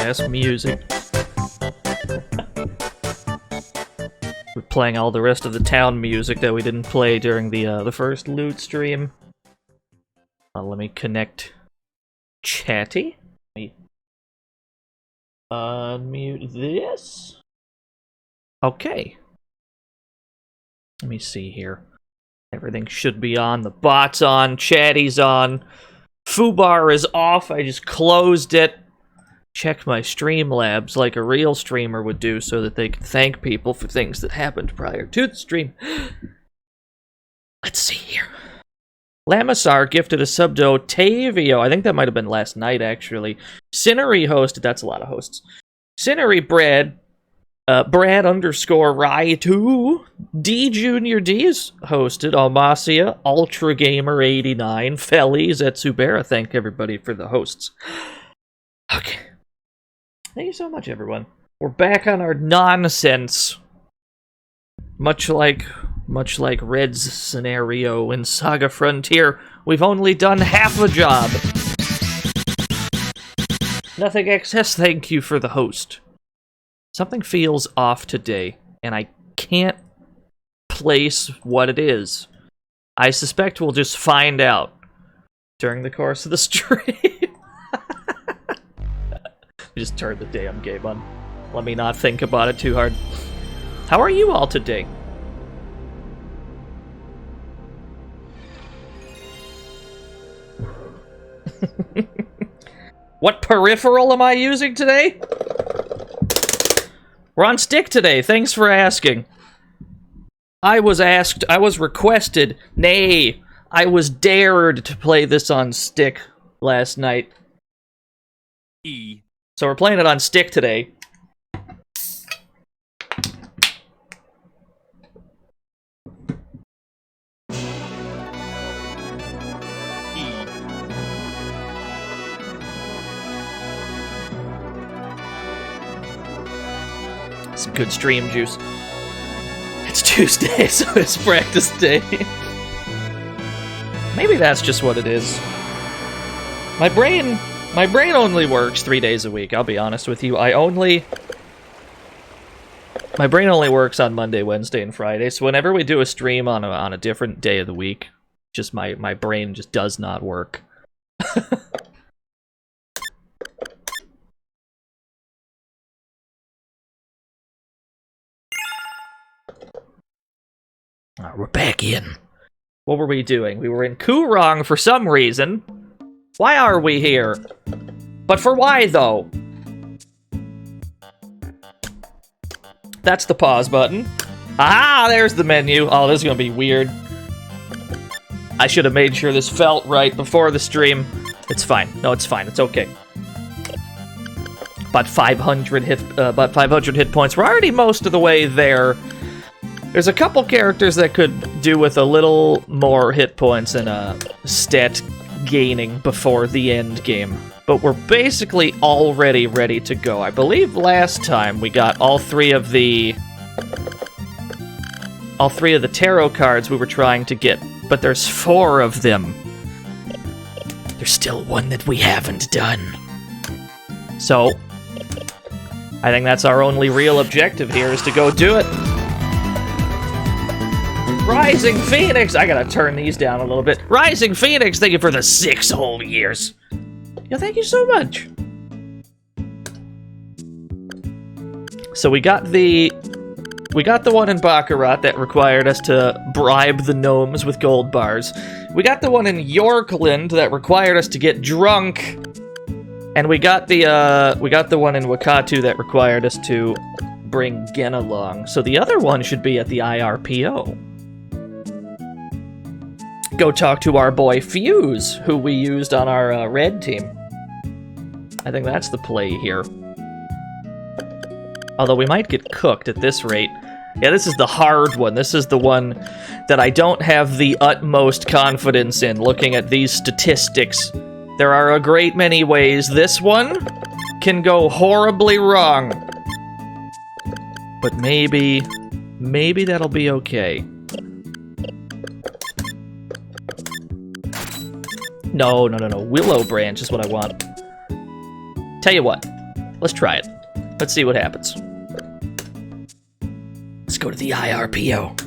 ass music. We're playing all the rest of the town music that we didn't play during the first loot stream. Let me connect Chatty. Let me unmute this. Okay. Let me see here. Everything should be on. The bot's on. Chatty's on. Foobar is off. I just closed it. Check my Streamlabs like a real streamer would do so that they can thank people for things that happened prior to the stream. Let's see here. Lamisar gifted a sub to Otavio. I think that might have been last night, actually. Cinery hosted. That's a lot of hosts. Cinery Brad. Brad underscore Rye2. D Junior D's hosted. Almacia. Ultra Gamer 89. Felly. Zetsubera. Thank everybody for the hosts. Okay. Thank you so much, everyone. We're back on our nonsense. Much like Red's scenario in SaGa Frontier, we've only done half a job. Nothing excess, thank you for the host. Something feels off today, and I can't place what it is. I suspect we'll just find out during the course of the stream. Just turn the damn game on. Let me not think about it too hard. How are you all today? What peripheral am I using today? We're on stick today, thanks for asking. I was requested, nay, I was dared to play this on stick last night. So we're playing it on stick today. Some good stream juice. It's Tuesday, so it's practice day. Maybe that's just what it is. My brain only works 3 days a week, I'll be honest with you. My brain only works on Monday, Wednesday, and Friday, so whenever we do a stream on a different day of the week, just my brain just does not work. We're back in. What were we doing? We were in Kurong for some reason. Why are we here? But for why, though? That's the pause button. Ah, there's the menu. Oh, this is gonna be weird. I should have made sure this felt right before the stream. It's fine. No, it's fine. It's okay. About 500 hit points. We're already most of the way there. There's a couple characters that could do with a little more hit points and stat gaining before the end game. But we're basically already ready to go. I believe last time we got all three of the tarot cards we were trying to get, but there's 4 of them. There's still one that we haven't done. So, I think that's our only real objective here, is to go do it. Rising Phoenix! I gotta turn these down a little bit. Rising Phoenix, thank you for the 6 whole years. Yeah, thank you so much. So we got the one in Baccarat that required us to bribe the gnomes with gold bars. We got the one in Yorkland that required us to get drunk. And we got the one in Wakatu that required us to bring Gen along. So the other one should be at the IRPO. Go talk to our boy Fuse, who we used on our red team. I think that's the play here. Although we might get cooked at this rate. Yeah, this is the hard one. This is the one that I don't have the utmost confidence in, looking at these statistics. There are a great many ways this one can go horribly wrong. But maybe that'll be okay. No. Willow Branch is what I want. Tell you what. Let's try it. Let's see what happens. Let's go to the IRPO.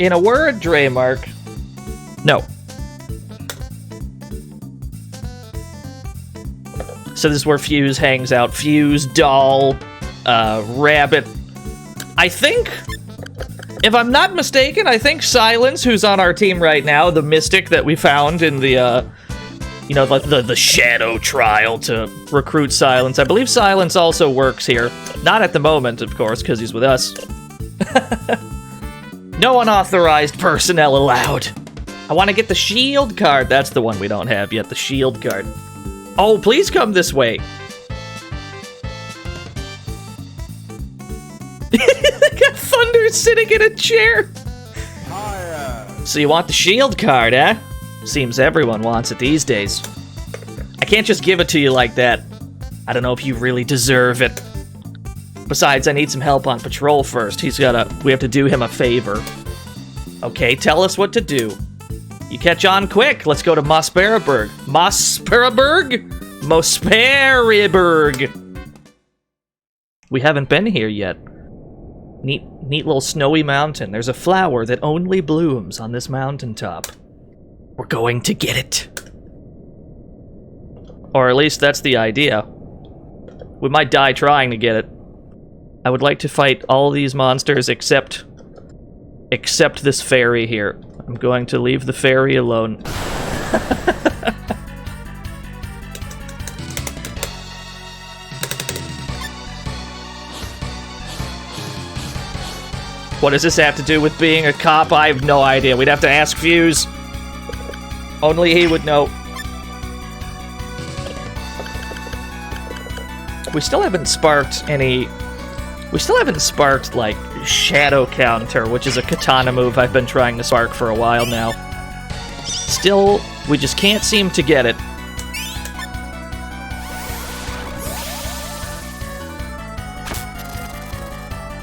In a word, Dremark, no. So this is where Fuse hangs out. Fuse, Doll, Rabbit. I think, if I'm not mistaken, I think Silence, who's on our team right now, the mystic that we found in the, you know, the shadow trial to recruit Silence. I believe Silence also works here. Not at the moment, of course, because he's with us. No unauthorized personnel allowed. I want to get the shield card. That's the one we don't have yet, the shield card. Oh, please come this way. They got Thunder sitting in a chair. So you want the shield card, eh? Seems everyone wants it these days. I can't just give it to you like that. I don't know if you really deserve it. Besides, I need some help on patrol first. We have to do him a favor. Okay, tell us what to do. You catch on quick. Let's go to Mosparaburg. Mosparaburg. We haven't been here yet. Neat little snowy mountain. There's a flower that only blooms on this mountaintop. We're going to get it. Or at least that's the idea. We might die trying to get it. I would like to fight all these monsters except this fairy here. I'm going to leave the fairy alone. What does this have to do with being a cop? I have no idea. We'd have to ask Fuse. Only he would know. We still haven't sparked any... We still haven't sparked, like, Shadow Counter, which is a katana move I've been trying to spark for a while now. Still, we just can't seem to get it.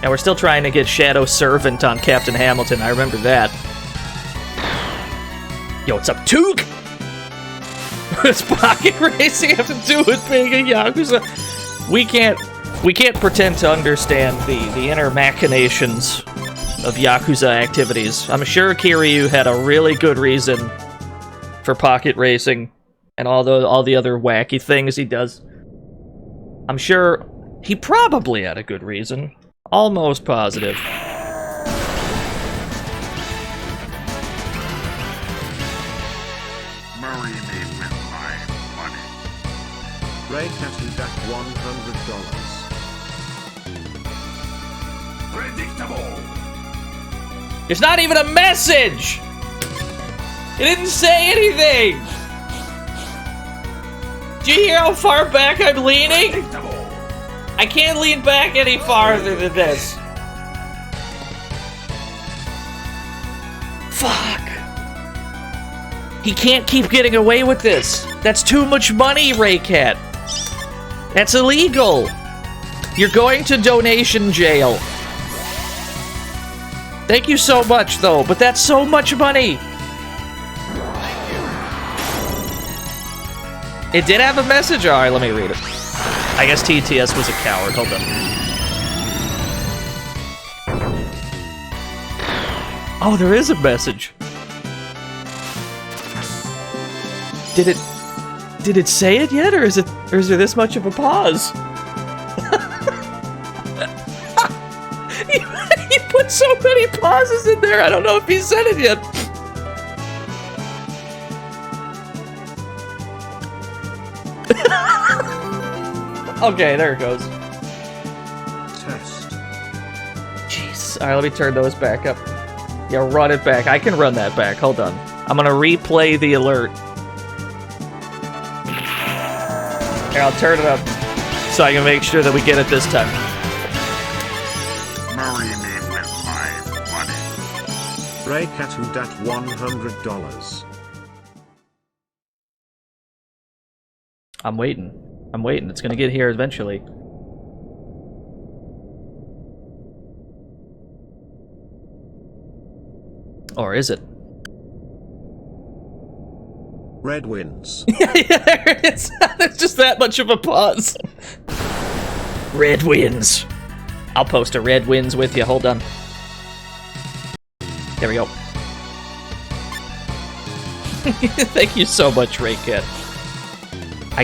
And we're still trying to get Shadow Servant on Captain Hamilton, I remember that. Yo, what's up, Toog? What's pocket racing have to do with being a Yakuza? We can't pretend to understand the inner machinations of Yakuza activities. I'm sure Kiryu had a really good reason for pocket racing and all the other wacky things he does. I'm sure he probably had a good reason. Almost positive. Marry me with my money. Ray Catty got $100. Predictable. There's not even a message! It didn't say anything! Do you hear how far back I'm leaning? Predictable. I can't lean back any farther than this. Fuck. He can't keep getting away with this. That's too much money, Raycat. That's illegal. You're going to donation jail. Thank you so much, though, but that's so much money. It did have a message. All right, let me read it. I guess TTS was a coward. Hold on. Oh, there is a message. Did it say it yet, or is there this much of a pause? He put so many pauses in there. I don't know if he said it yet. Okay, there it goes. Test. Jeez. Alright, let me turn those back up. Yeah, run it back. I can run that back. Hold on. I'm gonna replay the alert. Here, I'll turn it up so I can make sure that we get it this time. Marry me with my money. Ray Catty got $100. I'm waiting. I'm waiting. It's gonna get here eventually. Or is it? Red wins. Yeah, there it is. There's just that much of a pause. Red wins. I'll post a red wins with you. Hold on. There we go. Thank you so much, Raycat. I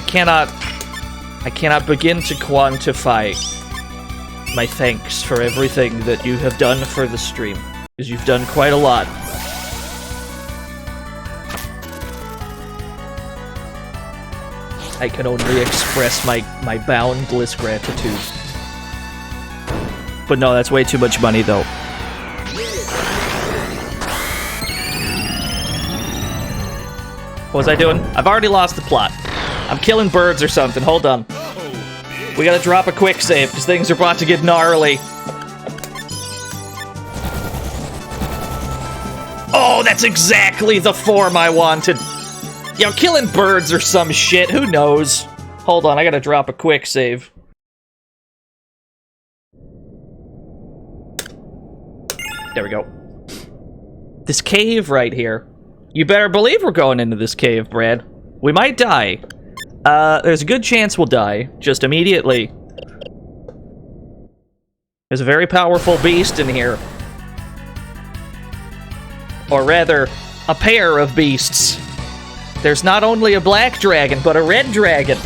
cannot begin to quantify my thanks for everything that you have done for the stream, because you've done quite a lot. I can only express my boundless gratitude. But no, that's way too much money, though. What was I doing? I've already lost the plot. I'm killing birds or something. Hold on. We gotta drop a quick save, because things are about to get gnarly. Oh, that's exactly the form I wanted. Yo, killing birds or some shit. Who knows? Hold on, I gotta drop a quick save. There we go. This cave right here. You better believe we're going into this cave, Brad. We might die. There's a good chance we'll die, just immediately. There's a very powerful beast in here. Or rather, a pair of beasts. There's not only a black dragon, but a red dragon.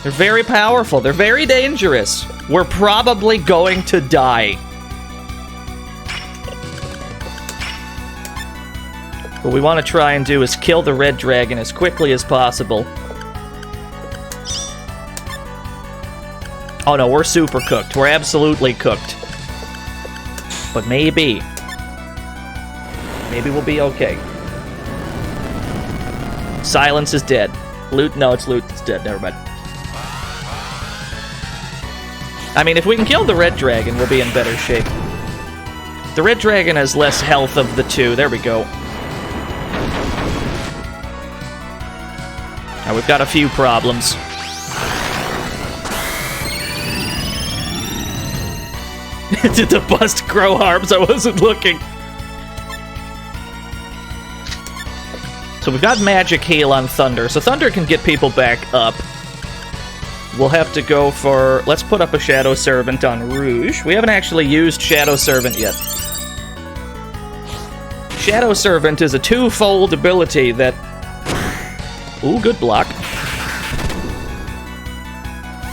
They're very powerful. They're very dangerous. We're probably going to die. What we want to try and do is kill the red dragon as quickly as possible. Oh no, we're super cooked. We're absolutely cooked. But maybe we'll be okay. Silence is dead. Lute? No, it's Lute that's dead. Never mind. I mean, if we can kill the red dragon, we'll be in better shape. The red dragon has less health of the two. There we go. Now we've got a few problems. Did the bust grow arms? I wasn't looking. So we've got magic heal on Thunder, so Thunder can get people back up. We'll have to go for... Let's put up a Shadow Servant on Rouge. We haven't actually used Shadow Servant yet. Shadow Servant is a two-fold ability that... Ooh, good block.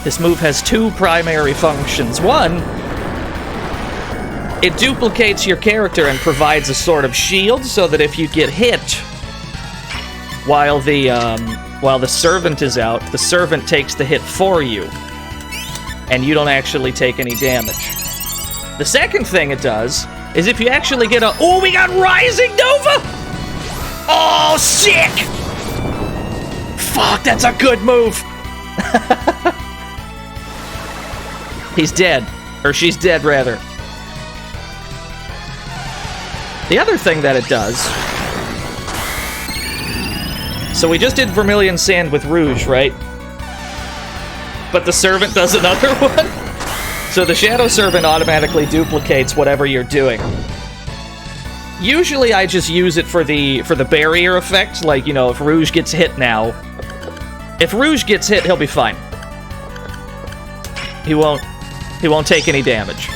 This move has two primary functions. One, it duplicates your character and provides a sort of shield so that if you get hit while the servant is out, the servant takes the hit for you, and you don't actually take any damage. The second thing it does is if you actually get a... Oh, we got Rising Nova! Oh, sick! Fuck, that's a good move! He's dead. Or she's dead, rather. The other thing that it does... So we just did Vermilion Sand with Rouge, right? But the Servant does another one? So the Shadow Servant automatically duplicates whatever you're doing. Usually I just use it for the barrier effect, like, you know, if Rouge gets hit now. If Rouge gets hit, he'll be fine. He won't take any damage.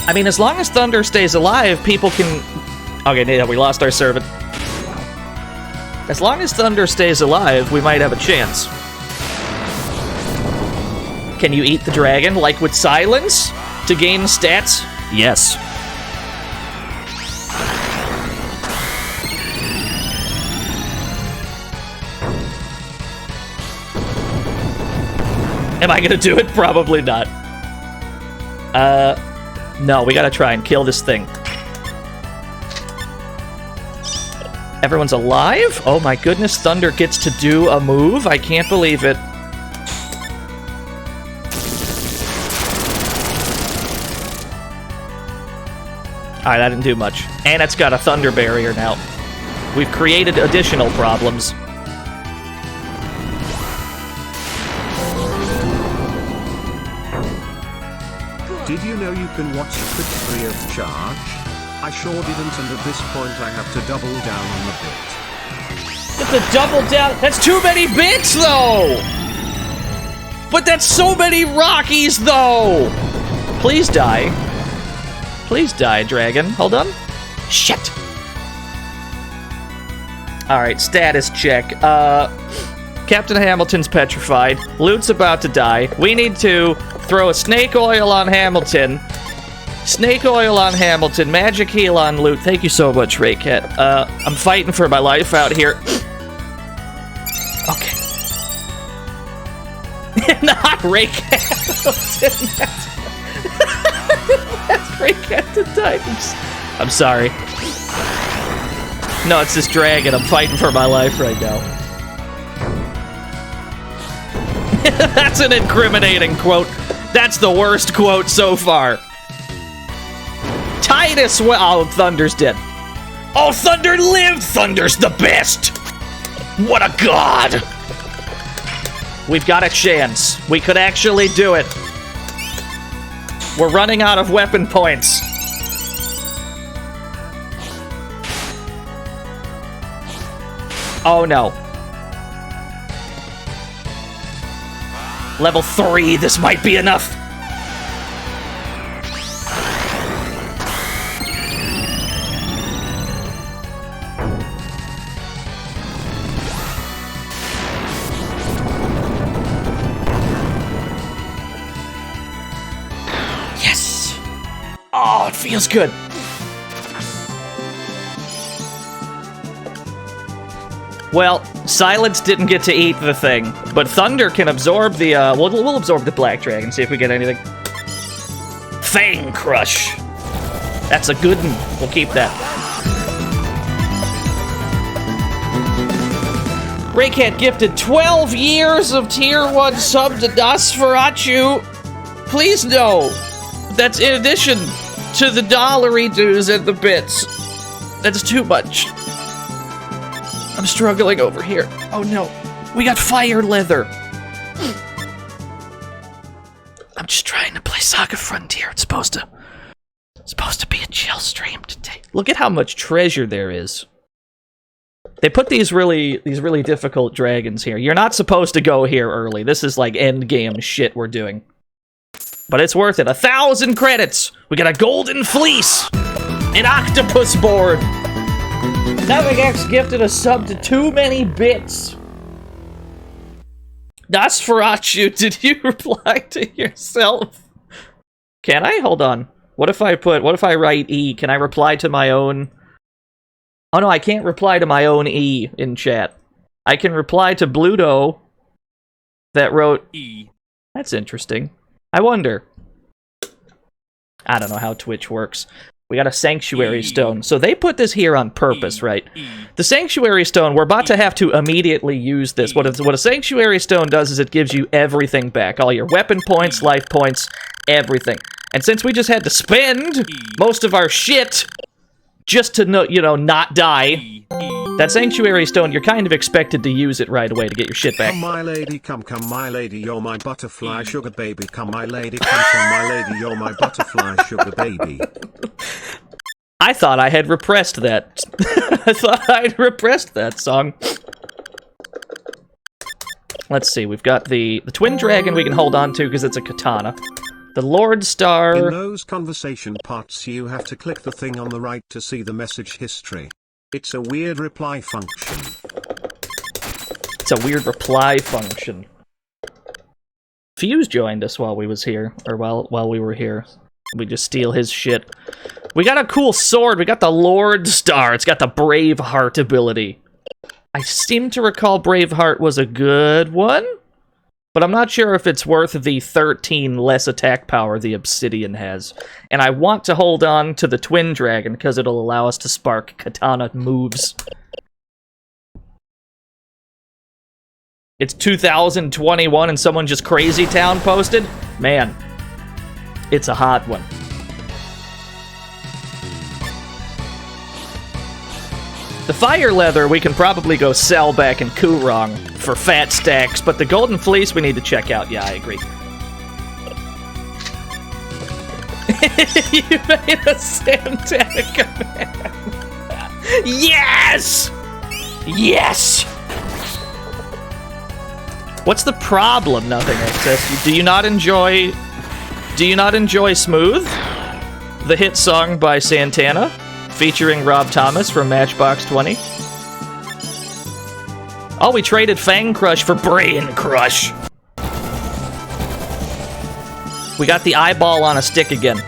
I mean, as long as Thunder stays alive, people can... Okay, yeah, we lost our servant. As long as Thunder stays alive, we might have a chance. Can you eat the dragon, like with Silence, to gain stats? Yes. Am I gonna do it? Probably not. No, we gotta try and kill this thing. Everyone's alive? Oh my goodness, Thunder gets to do a move? I can't believe it. Alright, that didn't do much. And it's got a Thunder barrier now. We've created additional problems. Did you know you can watch Twitch free of charge? I sure didn't, and at this point I have to double down on the bit. Get the double down. That's too many bits, though! But that's so many Rockies, though! Please die. Please die, dragon. Hold on. Shit! Alright, status check. Captain Hamilton's petrified. Lute's about to die. We need to throw a snake oil on Hamilton. Snake oil on Hamilton. Magic heal on Lute. Thank you so much, Raycat. I'm fighting for my life out here. Okay. Not Raycat. That's Raycat to Titans. I'm sorry. No, it's this dragon. I'm fighting for my life right now. That's an incriminating quote. That's the worst quote so far. Titus, oh, Thunder's dead. Oh, Thunder lived! Thunder's the best! What a god! We've got a chance. We could actually do it. We're running out of weapon points. Oh no. Level 3, this might be enough. Yes! Oh, it feels good. Well, Silence didn't get to eat the thing, but Thunder can absorb the, we'll absorb the Black Dragon, see if we get anything. Fang Crush. That's a good one. We'll keep that. Raycat gifted 12 years of Tier 1 sub to Nosferatu. Please no. That's in addition to the dollary dues and the bits. That's too much. I'm struggling over here. Oh no. We got fire leather. I'm just trying to play SaGa Frontier. It's supposed to be a chill stream today. Look at how much treasure there is. They put these really difficult dragons here. You're not supposed to go here early. This is like end game shit we're doing. But it's worth it. 1,000 credits. We got a golden fleece. An octopus board. Navigax gifted a sub to Too Many Bits. Nosferatu, did you reply to yourself? Can I? Hold on. What if I write E? Can I reply to my own? Oh no, I can't reply to my own E in chat. I can reply to Bluto that wrote E. That's interesting. I wonder. I don't know how Twitch works. We got a Sanctuary Stone. So they put this here on purpose, right? The Sanctuary Stone, we're about to have to immediately use this. What a Sanctuary Stone does is it gives you everything back. All your weapon points, life points, everything. And since we just had to spend most of our shit just to, not die, that Sanctuary Stone, you're kind of expected to use it right away to get your shit back. Come, my lady, come, my lady, you're my butterfly sugar baby. Come, my lady, come, my lady, you're my butterfly sugar baby. I thought I had repressed that. I thought I'd repressed that song. Let's see, we've got the Twin Dragon we can hold on to because it's a katana. The Lord Star... In those conversation parts you have to click the thing on the right to see the message history. It's a weird reply function. It's a weird reply function. Fuse joined us while we was here, or while we were here. We just steal his shit. We got a cool sword. We got the Lord Star. It's got the Braveheart ability. I seem to recall Braveheart was a good one, but I'm not sure if it's worth the 13 less attack power the Obsidian has. And I want to hold on to the Twin Dragon because it'll allow us to spark katana moves. It's 2021 and someone just Crazy Town posted? Man, it's a hot one. The fire leather we can probably go sell back in Kurong for fat stacks, but the golden fleece we need to check out. Yeah, I agree. You made a Santana command. Yes! Yes! What's the problem, Nothing Excess? Do you not enjoy Smooth? The hit song by Santana, featuring Rob Thomas from Matchbox 20. Oh, we traded Fang Crush for Brain Crush. We got the eyeball on a stick again.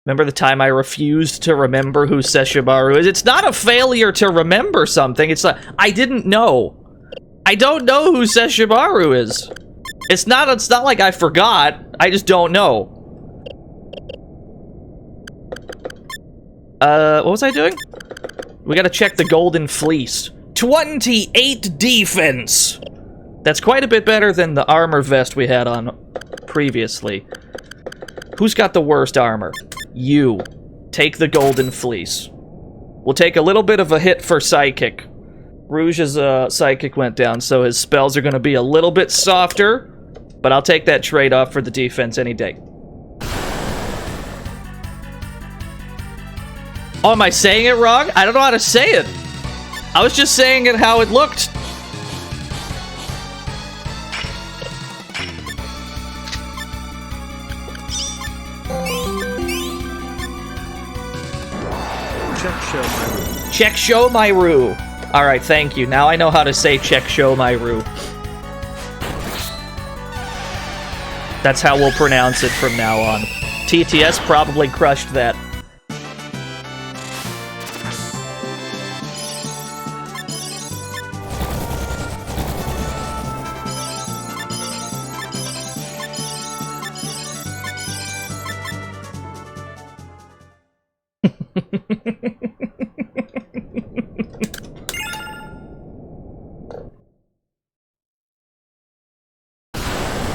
Remember the time I refused to remember who Sesshomaru is? It's not a failure to remember something. It's like, I didn't know. I don't know who Sesshomaru is. It's not like I forgot. I just don't know. What was I doing? We gotta check the Golden Fleece. 28 defense! That's quite a bit better than the armor vest we had on previously. Who's got the worst armor? You. Take the Golden Fleece. We'll take a little bit of a hit for Psychic. Rouge's Psychic went down, so his spells are gonna be a little bit softer, but I'll take that trade-off for the defense any day. Oh, am I saying it wrong? I don't know how to say it. I was just saying it how it looked. Check show my Roo. Alright, thank you. Now I know how to say check show my Roo. That's how we'll pronounce it from now on. TTS probably crushed that.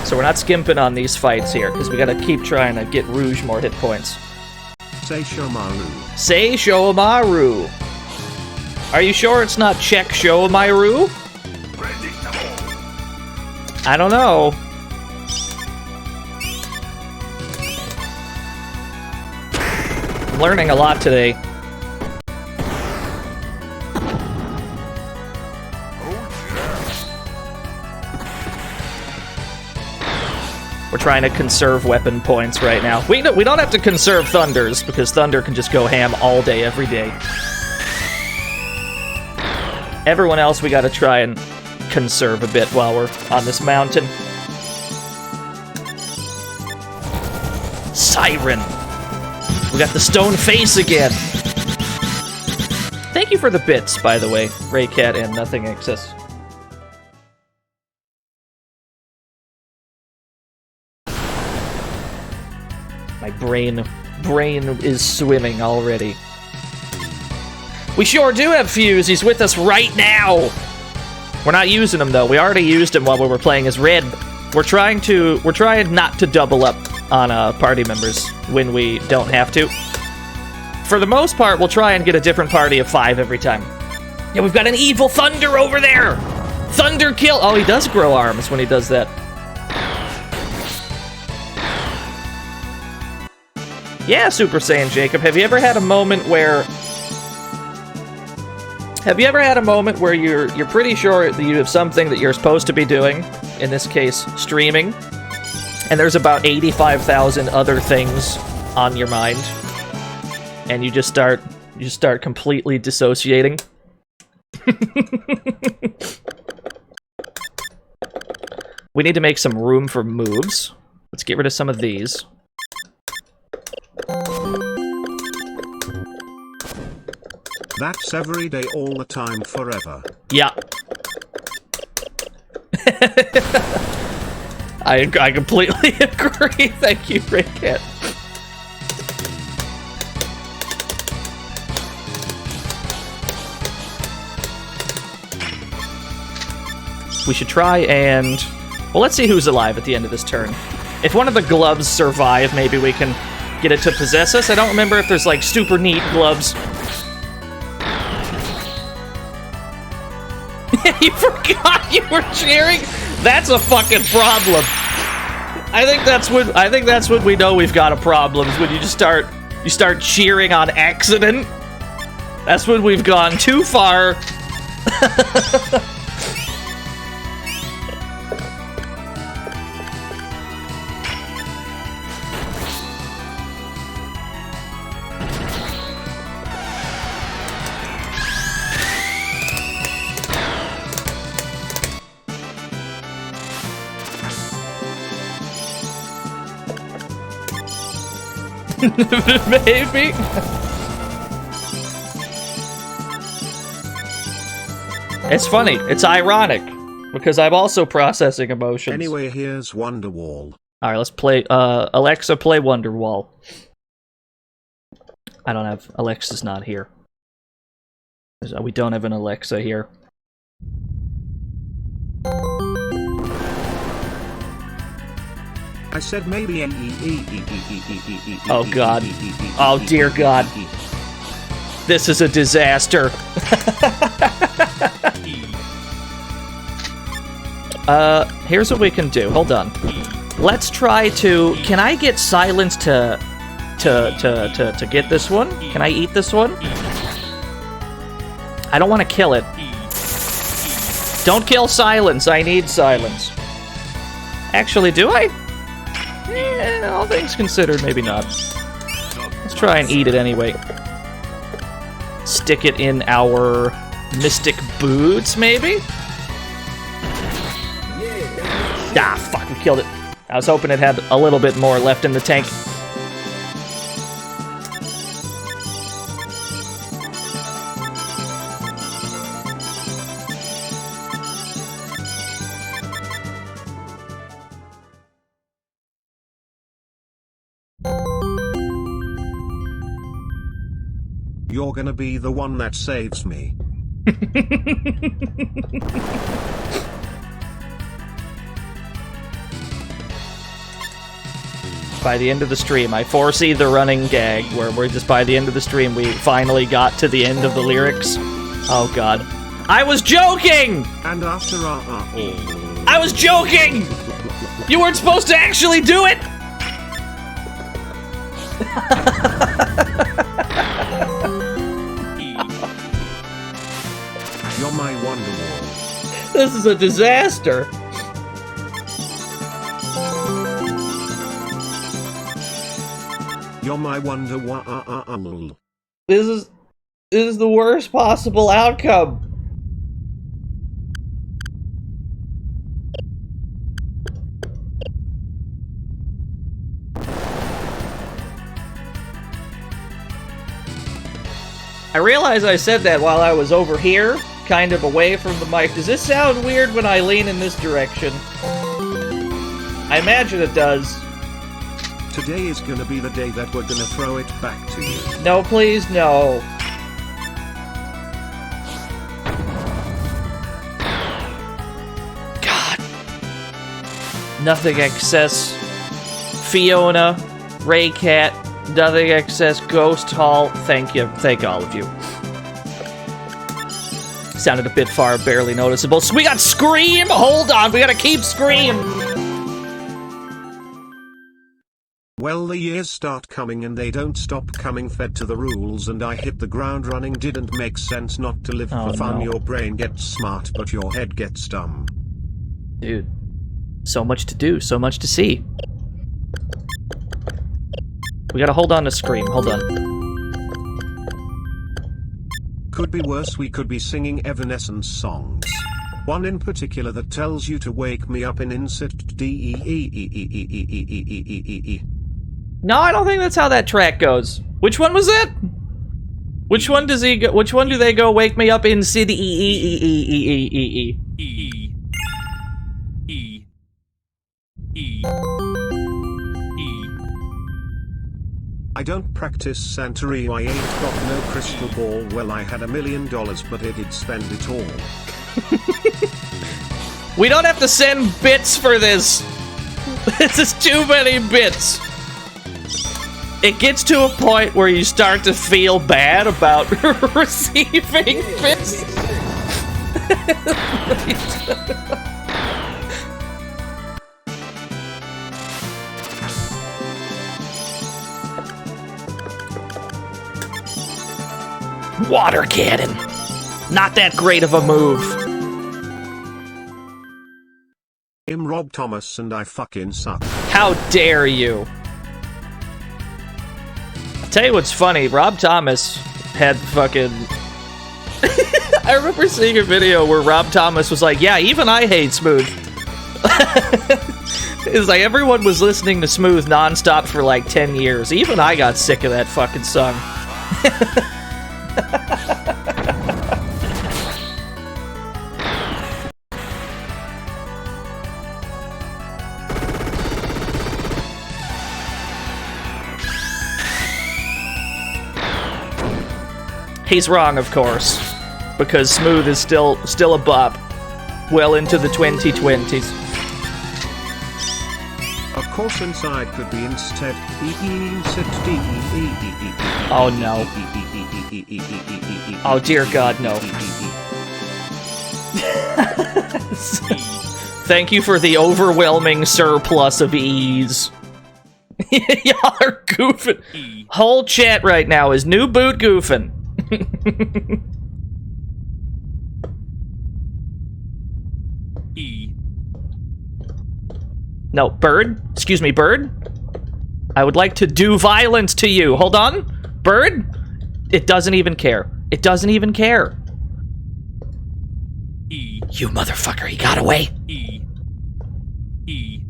So we're not skimping on these fights here, because we gotta keep trying to get Rouge more hit points. Sesshomaru. Sesshomaru. Are you sure it's not Check Shomaru? I don't know. I'm learning a lot today. We're trying to conserve weapon points right now. We don't have to conserve Thunders, because Thunder can just go ham all day, every day. Everyone else we gotta try and conserve a bit while we're on this mountain. Siren! We got the stone face again! Thank you for the bits, by the way, Raycat and Nothing Excess. My brain is swimming already. We sure do have Fuse. He's with us right now. We're not using him though. We already used him while we were playing as Red. We're trying not to double up on party members when we don't have to. For the most part, we'll try and get a different party of 5 every time. Yeah, we've got an evil Thunder over there. Thunder kill. Oh, he does grow arms when he does that. Yeah, Super Saiyan Jacob, have you ever had a moment where you're pretty sure that you have something that you're supposed to be doing, in this case, streaming, and there's about 85,000 other things on your mind, and you just start completely dissociating? We need to make some room for moves. Let's get rid of some of these. That's every day, all the time, forever. Yeah. I completely agree. Thank you, Raycat. We should try and... Well, let's see who's alive at the end of this turn. If one of the gloves survive, maybe we can get it to possess us. I don't remember if there's, like, super neat gloves. You forgot you were cheering? That's a fucking problem. I think that's when we know we've got a problem, is when you start cheering on accident. That's when we've gone too far. Maybe. It's funny. It's ironic because I'm also processing emotions. Anyway, here's Wonderwall. All right, let's play. Alexa, play Wonderwall. I don't have Alexa's not here. We don't have an Alexa here. I said maybe. Oh God. Oh dear God. This is a disaster. Here's what we can do. Hold on. Let's try to... Can I get Silence to get this one? Can I eat this one? I don't want to kill it. Don't kill Silence. I need Silence. Actually, do I? All things considered, maybe not. Let's try and eat it anyway. Stick it in our mystic boots, maybe? Ah, fuck, we killed it. I was hoping it had a little bit more left in the tank. You're gonna be the one that saves me. By the end of the stream, I foresee the running gag where we're just by the end of the stream we finally got to the end of the lyrics. Oh God. I was joking! And after I was joking! You weren't supposed to actually do it! You're my Wonderwall. This is a disaster. You're my Wonderwall. This is the worst possible outcome. I realize I said that while I was over here, kind of away from the mic. Does this sound weird when I lean in this direction? I imagine it does. Today is gonna be the day that we're gonna throw it back to you. No, please, no. God. Nothing excess. Fiona, Raycat, nothing excess, Ghost Hall. Thank you. Thank all of you. Sounded a bit far, barely noticeable. So we got Scream! Hold on, we gotta keep Scream! Well, the years start coming and they don't stop coming, fed to the rules, and I hit the ground running. Didn't make sense not to live for fun. No. Your brain gets smart, but your head gets dumb. Dude. So much to do, so much to see. We gotta hold on to Scream, hold on. Could be worse, we could be singing Evanescence songs. One in particular that tells you to wake me up in insert D-E-E-E-E-E-E-E-E-E-E. No, I don't think that's how that track goes. Which one was it? Which one does he go? Which one do they go? Wake me up in city. E. I don't practice Santeria. I ain't got no crystal ball. Well, I had $1 million, but I did spend it all. We don't have to send bits for this. This is too many bits. it gets to a point where you start to feel bad about receiving bits. Water cannon. Not that great of a move. I'm Rob Thomas and I fucking suck. How dare you? I'll tell you what's funny. Rob Thomas had fucking... I remember seeing a video where Rob Thomas was like, yeah, even I hate Smooth. It's like everyone was listening to Smooth nonstop for like 10 years. Even I got sick of that fucking song. He's wrong, of course, because Smooth is still a bop, well into the 2020s. Of course, inside could be instead. Oh no! Oh dear God, no! Thank you for the overwhelming surplus of ease. Y'all are goofing. Whole chat right now is new boot goofing. E. No, Bird? Excuse me, Bird? I would like to do violence to you. Hold on. Bird? It doesn't even care. It doesn't even care. E. You motherfucker, he got away. E. E.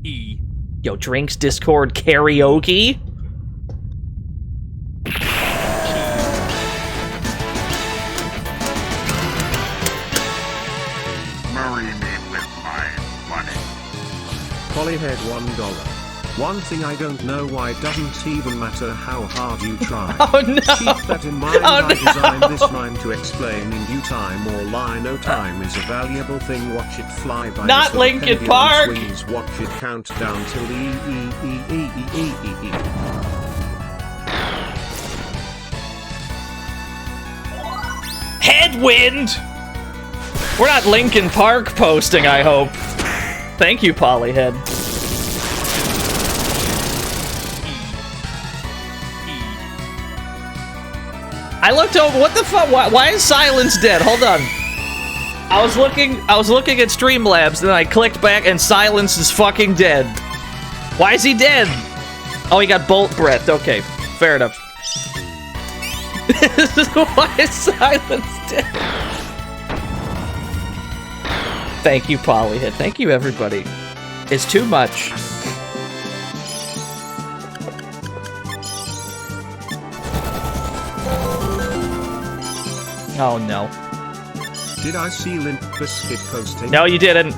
E. Yo, drinks, Discord, karaoke? Marry me with my money. Polyhead $1. One thing I don't know why doesn't even matter how hard you try. Oh no! Keep that in mind. Oh, I designed this rhyme to explain in due time. All I know, time is a valuable thing. Watch it fly by. Not as the Linkin pendulum Park! swings. Watch it count down till the E. Headwind! We're not Linkin Park posting, I hope. Thank you, Polyhead. I looked over. What the fuck? Why is Silence dead? Hold on. I was looking at Streamlabs, then I clicked back, and Silence is fucking dead. Why is he dead? Oh, he got bolt breath. Okay, fair enough. Why is Silence dead? Thank you, Polyhead. Thank you, everybody. It's too much. Oh no. Did I see Limp Bizkit posting? No, you didn't.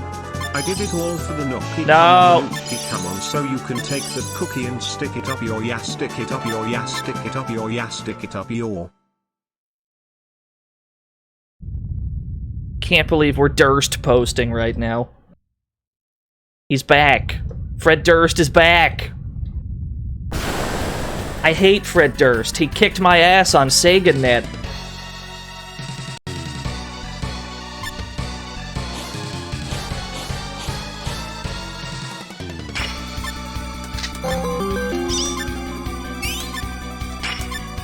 I did it all for the nookie. No. Come on, so you can take the cookie and stick it up your ya, stick it up your ya, stick it up your ya, stick it up your. Can't believe we're Durst posting right now. He's back. Fred Durst is back. I hate Fred Durst. He kicked my ass on SaGaNet.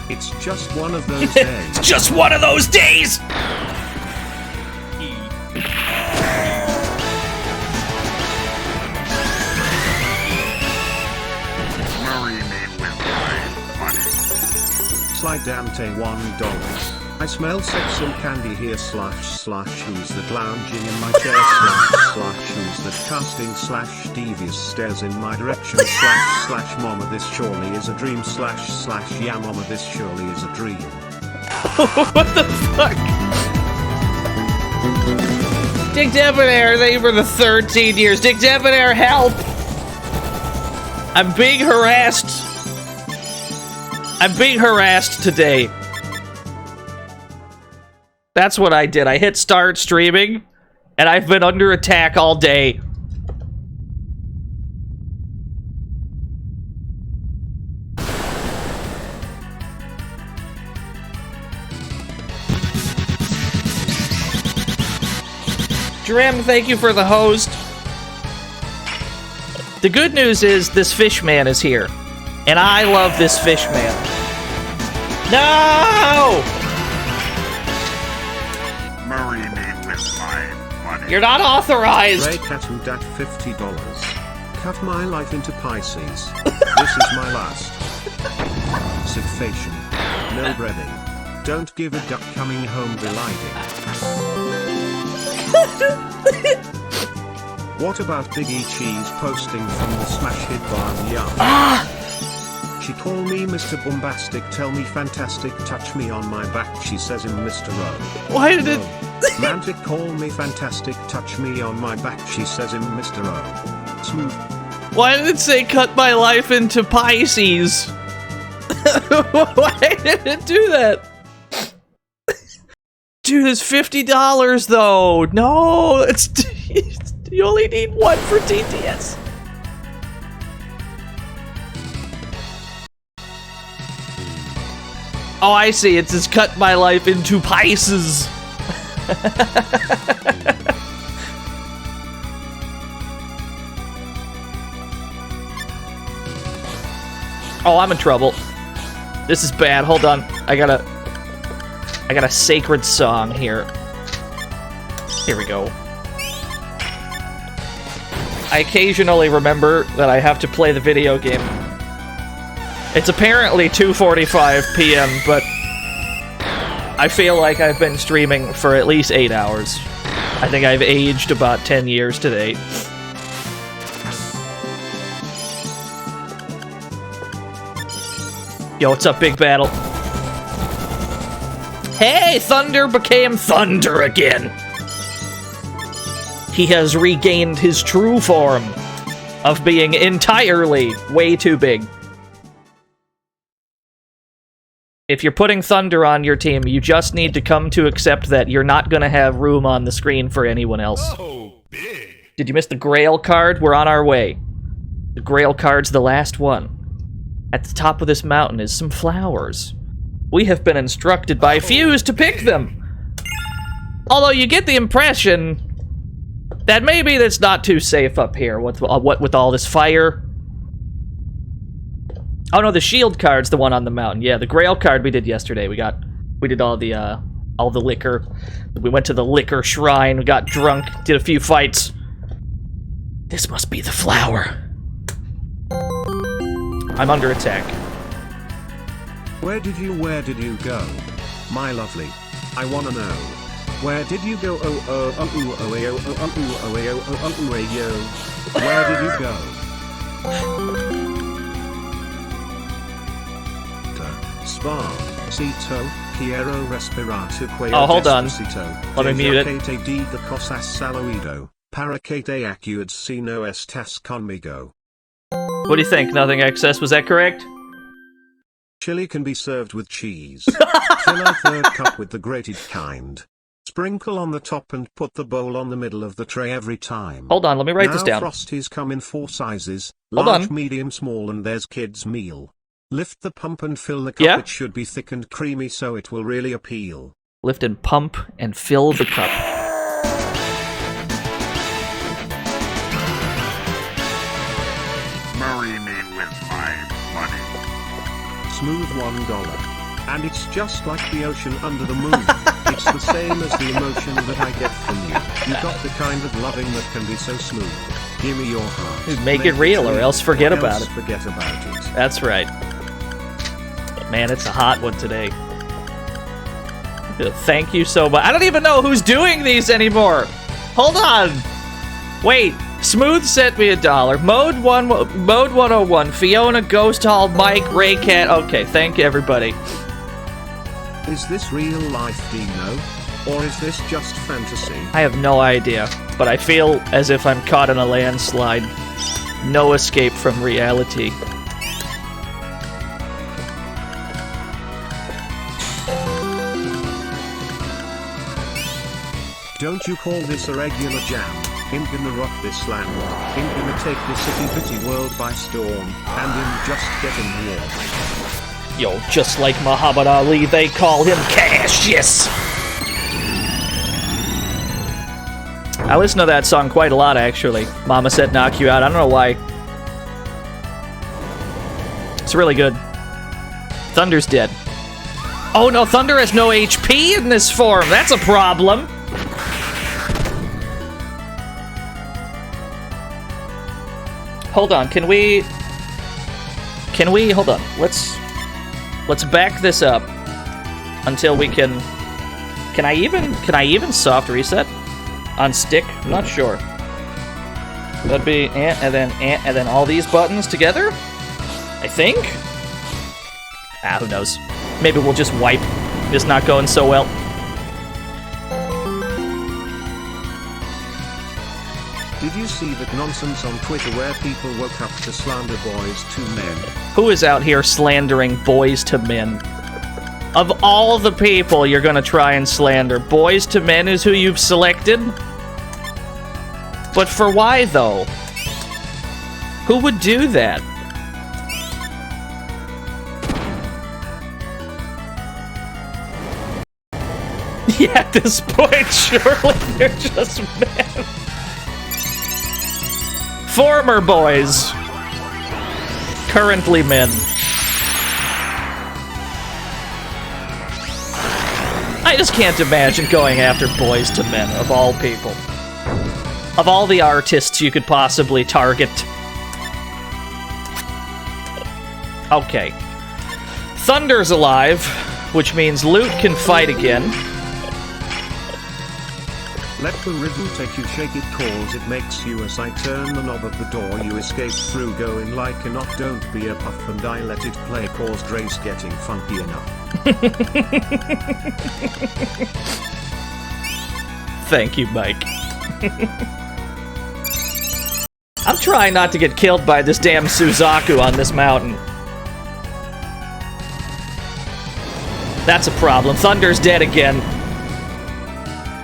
It's just one of those days. It's just one of those days! Marry me with my money. Slide down to $1. I smell sex and candy here / who's that lounging in my chair / who's that casting / devious stares in my direction / mama this surely is a dream / yeah mama this surely is a dream. What the fuck? Dick Debonair, thank you for the 13 years. Dick Debonair, help! I'm being harassed. I'm being harassed today. That's what I did. I hit start streaming, and I've been under attack all day. Drem, thank you for the host. The good news is this fish man is here. And I love this fish man. No! Marry me with my money. You're not authorized! Ray Catu Dat $50. Cut my life into Pisces. This is my last. Sigfation. No breading. Don't give a duck coming home beliding. What about Big E Cheese posting from the smash hit bar Yum? She call me Mr. Bombastic, tell me fantastic, touch me on my back, she says him Mr. O. Why did it... Mantic call me fantastic, touch me on my back, she says him Mr. O. Smooth. Why did it say cut my life into Pisces? Why did it do that? Dude, it's $50 though. No, it's you only need one for TTS. Oh, I see. It's just cut my life into Pisces. Oh, I'm in trouble. This is bad. Hold on. I got a sacred song here. Here we go. I occasionally remember that I have to play the video game. It's apparently 2:45 p.m., but I feel like I've been streaming for at least 8 hours. I think I've aged about 10 years today. Yo, what's up, Big Battle? Hey, Thunder became Thunder again! He has regained his true form of being entirely way too big. If you're putting Thunder on your team, you just need to come to accept that you're not gonna have room on the screen for anyone else. Oh, big. Did you miss the Grail card? We're on our way. The Grail card's the last one. At the top of this mountain is some flowers. We have been instructed by Fuse to pick them. Although you get the impression that maybe that's not too safe up here. With all this fire? Oh no, the shield card's the one on the mountain. Yeah, the Grail card we did yesterday. We did all the liquor. We went to the liquor shrine. We got drunk. Did a few fights. This must be the flower. I'm under attack. Where did you go? My lovely. I wanna know. Where did you go? Where did you go? Spa, Cito, Piero Respirato Quayo. Oh, hold on. Let me mute it. Diga cosas saloido, paracete acuid si no estás conmigo. What do you think? Nothing excess, was that correct? Chili can be served with cheese. Fill a third cup with the grated kind. Sprinkle on the top and put the bowl on the middle of the tray every time. Hold on, let me write this down. Frosties come in 4 sizes. Hold Large, on. medium, small, and there's kids' meal. Lift the pump and fill the cup. Yeah? It should be thick and creamy so it will really appeal. Lift and pump and fill the cup. Marry me with my money. Smooth $1. And it's just like the ocean under the moon. It's the same as the emotion that I get from you. You got the kind of loving that can be so smooth. Give me your heart. Dude, make it real or else forget about it. Forget about it. That's right. Man, it's a hot one today. Thank you so much. I don't even know who's doing these anymore. Hold on. Wait. Smooth sent me $1. Mode 101. Fiona, Ghost Hall, Mike, Raycat. Okay, thank you, everybody. Is this real life, Dino? Or is this just fantasy? I have no idea, but I feel as if I'm caught in a landslide. No escape from reality. Don't you call this a regular jam? Him gonna rock this land. Him gonna take the city bitty world by storm. And him just getting warm. Yo, just like Muhammad Ali, they call him Cassius. I listen to that song quite a lot, actually. Mama Said Knock You Out. I don't know why. It's really good. Thunder's dead. Oh no, Thunder has no HP in this form. That's a problem. Hold on, can we hold on. Let's back this up until we can I even soft reset on stick? I'm not sure. That'd be and then all these buttons together? I think? Ah, who knows? Maybe we'll just wipe. It's not going so well. Did you see that nonsense on Twitter where people woke up to slander boys to men? Who is out here slandering boys to men? Of all the people you're gonna try and slander, boys to men is who you've selected? But for why, though? Who would do that? Yeah, at this point, surely they're just men. Former boys. Currently men. I just can't imagine going after boys to men, of all people. Of all the artists you could possibly target. Okay. Thunder's alive, which means Lute can fight again. Let the rhythm take you, shake it cause it makes you. As I turn the knob of the door you escape through, going like a knot, don't be a puff, and I let it play cause Dre's getting funky enough. Thank you, Mike. I'm trying not to get killed by this damn Suzaku on this mountain. That's a problem. Thunder's dead again.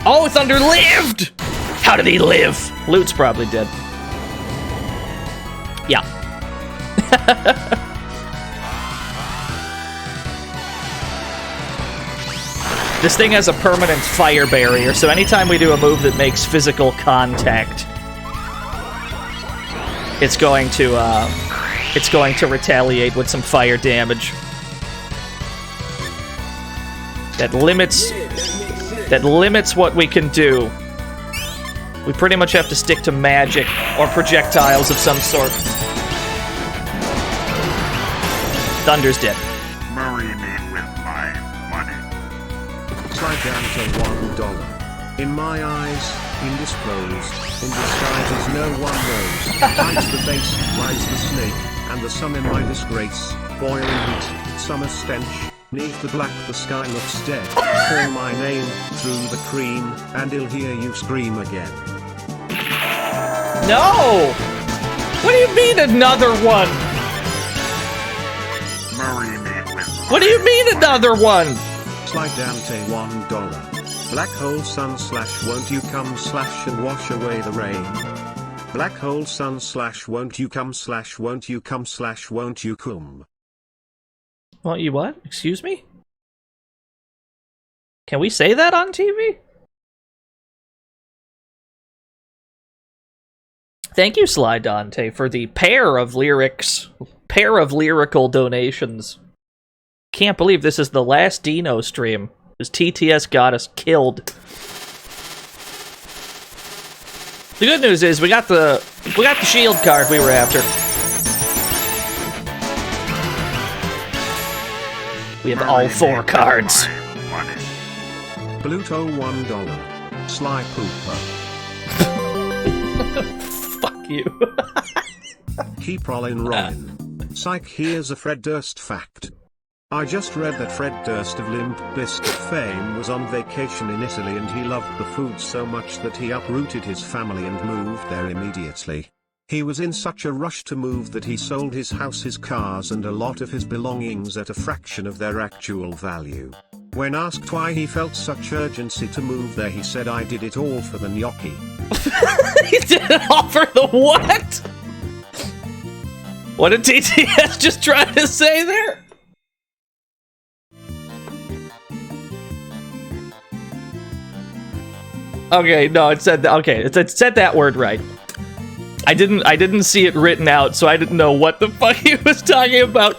Oh, Thunder lived! How did he live? Lute's probably dead. Yeah. This thing has a permanent fire barrier, so anytime we do a move that makes physical contact, it's going to retaliate with some fire damage. That limits what we can do. We pretty much have to stick to magic or projectiles of some sort. Thunder's dead. Marry me with my money. Slide down to $1. In my eyes, indisposed, in disguises no one knows. Hides the face, lies the snake, and the sun in my disgrace. Boiling heat, summer stench. Neath the black the sky looks dead. Call my name, through the cream, and he'll hear you scream again. No! What do you mean another one? Marry me with What do you mean another one? Slide down to $1. Black hole sun slash won't you come slash and wash away the rain. Black hole sun slash won't you come slash won't you come slash won't you come. Won't you what? Excuse me? Can we say that on TV? Thank you, Sly Dante, for the pair of lyrical donations. Can't believe this is the last Dino stream, because TTS got us killed. The good news is we got the shield card we were after. We have all 4 cards. Bluto $1. Sly Pooper. Fuck you. Keep rollin'. Psych, here's a Fred Durst fact. I just read that Fred Durst of Limp Bizkit fame was on vacation in Italy and he loved the food so much that he uprooted his family and moved there immediately. He was in such a rush to move that he sold his house, his cars and a lot of his belongings at a fraction of their actual value. When asked why he felt such urgency to move there, he said, "I did it all for the gnocchi." He did it all for the what? What did TTS just try to say there? Okay, no, it said okay, it said that word right. I didn't see it written out, so I didn't know what the fuck he was talking about.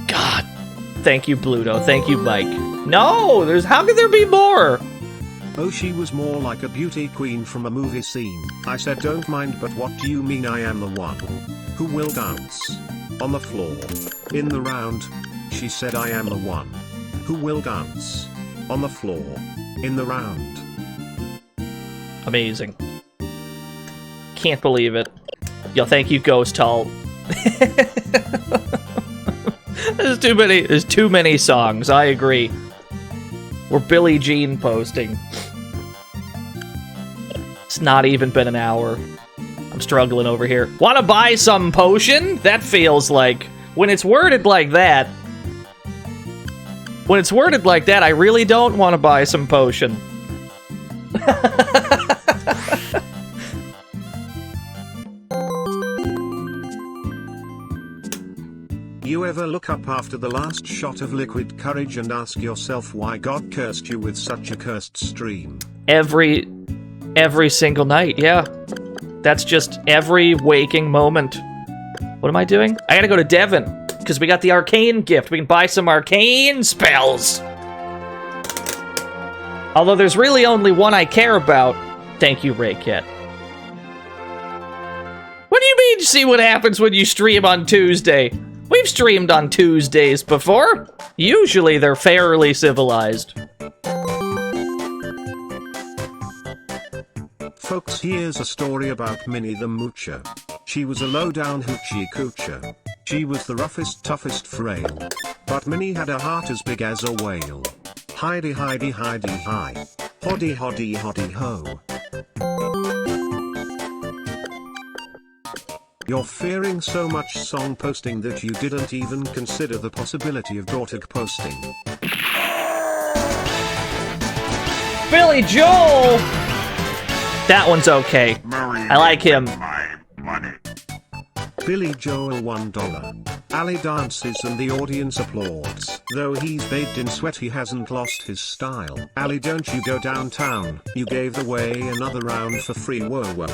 God. Thank you, Bluto. Thank you, Mike. No, how could there be more? Oh, she was more like a beauty queen from a movie scene. I said don't mind, but what do you mean I am the one who will dance on the floor in the round? She said I am the one who will dance on the floor in the round. Amazing. Can't believe it. Yo, thank you, Ghost Hall. There's too many songs, I agree. We're Billie Jean posting. It's not even been an hour. I'm struggling over here. Wanna buy some potion? That feels like... When it's worded like that... When it's worded like that, I really don't want to buy some potion. You ever look up after the last shot of liquid courage and ask yourself why God cursed you with such a cursed stream? Every single night, yeah. That's just every waking moment. What am I doing? I gotta go to Devon, because we got the arcane gift. We can buy some arcane spells. Although there's really only one I care about. Thank you, Raycat. What do you mean, see what happens when you stream on Tuesday? We've streamed on Tuesdays before. Usually they're fairly civilized. Folks, here's a story about Minnie the Moocher. She was a low-down hoochie coocher. She was the roughest, toughest frail. But Minnie had a heart as big as a whale. Hidey, hidey, hidey, hi. Hoddy, hoddy, hoddy, ho. You're fearing so much song posting that you didn't even consider the possibility of Dortic posting. Billy Joel! That one's okay. I like him. My money. Billy Joel $1. Ali dances and the audience applauds. Though he's bathed in sweat, he hasn't lost his style. Ali, don't you go downtown. You gave away another round for free. Whoa, whoa.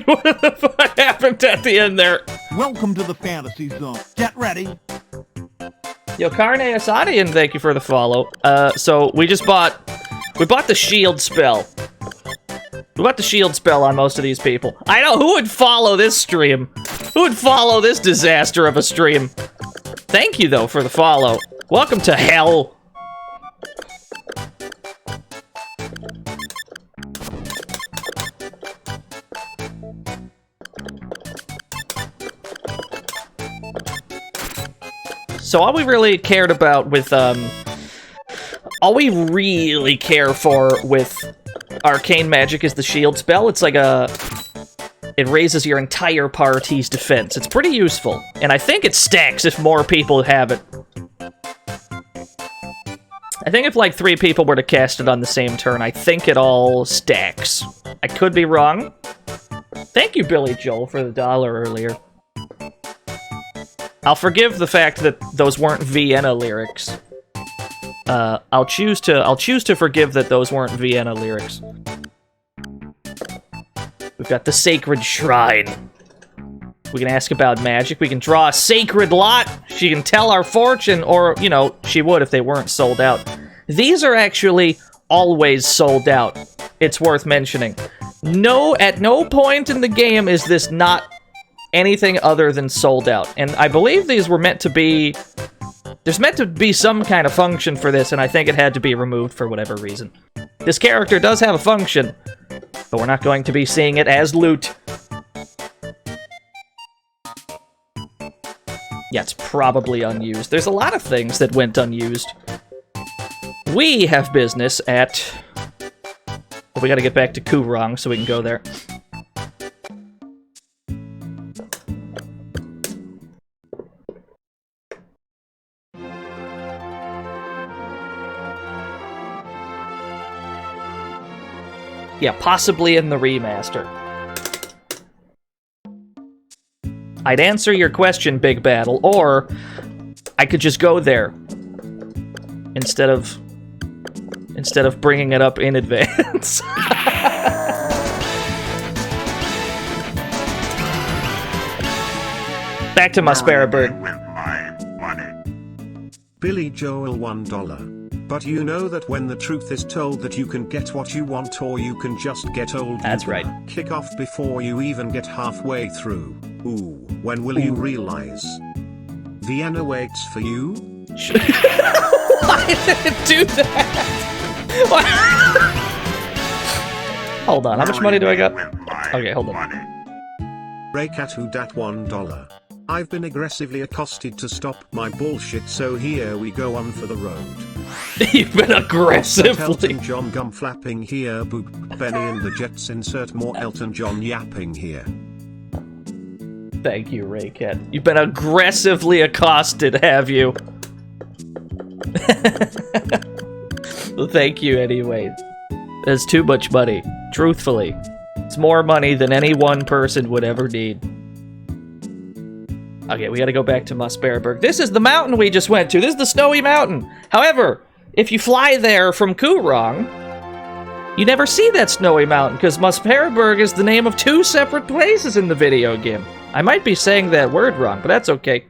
What the fuck happened at the end there? Welcome to the fantasy zone. Get ready. Yo, Carne Asadian, thank you for the follow. So we bought the shield spell. We bought the shield spell on most of these people. I know, who would follow this stream? Who would follow this disaster of a stream? Thank you, though, for the follow. Welcome to hell. So all we really cared about with, all we really care for with arcane magic is the shield spell. It's like it raises your entire party's defense. It's pretty useful, and I think it stacks if more people have it. I think if like 3 people were to cast it on the same turn, I think it all stacks. I could be wrong. Thank you, Billy Joel, for the $1 earlier. I'll forgive the fact that those weren't Vienna lyrics. I'll choose to forgive that those weren't Vienna lyrics. We've got the Sacred Shrine. We can ask about magic. We can draw a sacred lot. She can tell our fortune, or, you know, she would if they weren't sold out. These are actually always sold out. It's worth mentioning. At no point in the game is this not anything other than sold out. And I believe these were meant to be... There's meant to be some kind of function for this, and I think it had to be removed for whatever reason. This character does have a function, but we're not going to be seeing it as loot. Yeah, it's probably unused. There's a lot of things that went unused. We have business at... Well, we gotta get back to Kurong so we can go there. Yeah, possibly in the remaster. I'd answer your question, Big Battle, or I could just go there. instead of bringing it up in advance. Back to my spare bird. With my money. Billy Joel $1. But you know that when the truth is told that you can get what you want or you can just get old. That's right. Kick off before you even get halfway through. Ooh, when will you realize? Vienna waits for you? I didn't do that! Hold on, how much money do I got? With my Okay, hold on. money. Raycatu dat $1. I've been aggressively accosted to stop my bullshit, so here we go on for the road. You've been aggressively. Elton John gum flapping here, boop. Benny and the Jets insert more Elton John yapping here. Thank you, Raycat. You've been aggressively accosted, have you? Well, thank you anyway. That's too much money. Truthfully. It's more money than any one person would ever need. Okay, we gotta go back to Musperberg. This is the mountain we just went to. This is the Snowy Mountain. However, if you fly there from Kurong, you never see that Snowy Mountain, because Musperberg is the name of 2 separate places in the video game. I might be saying that word wrong, but that's okay.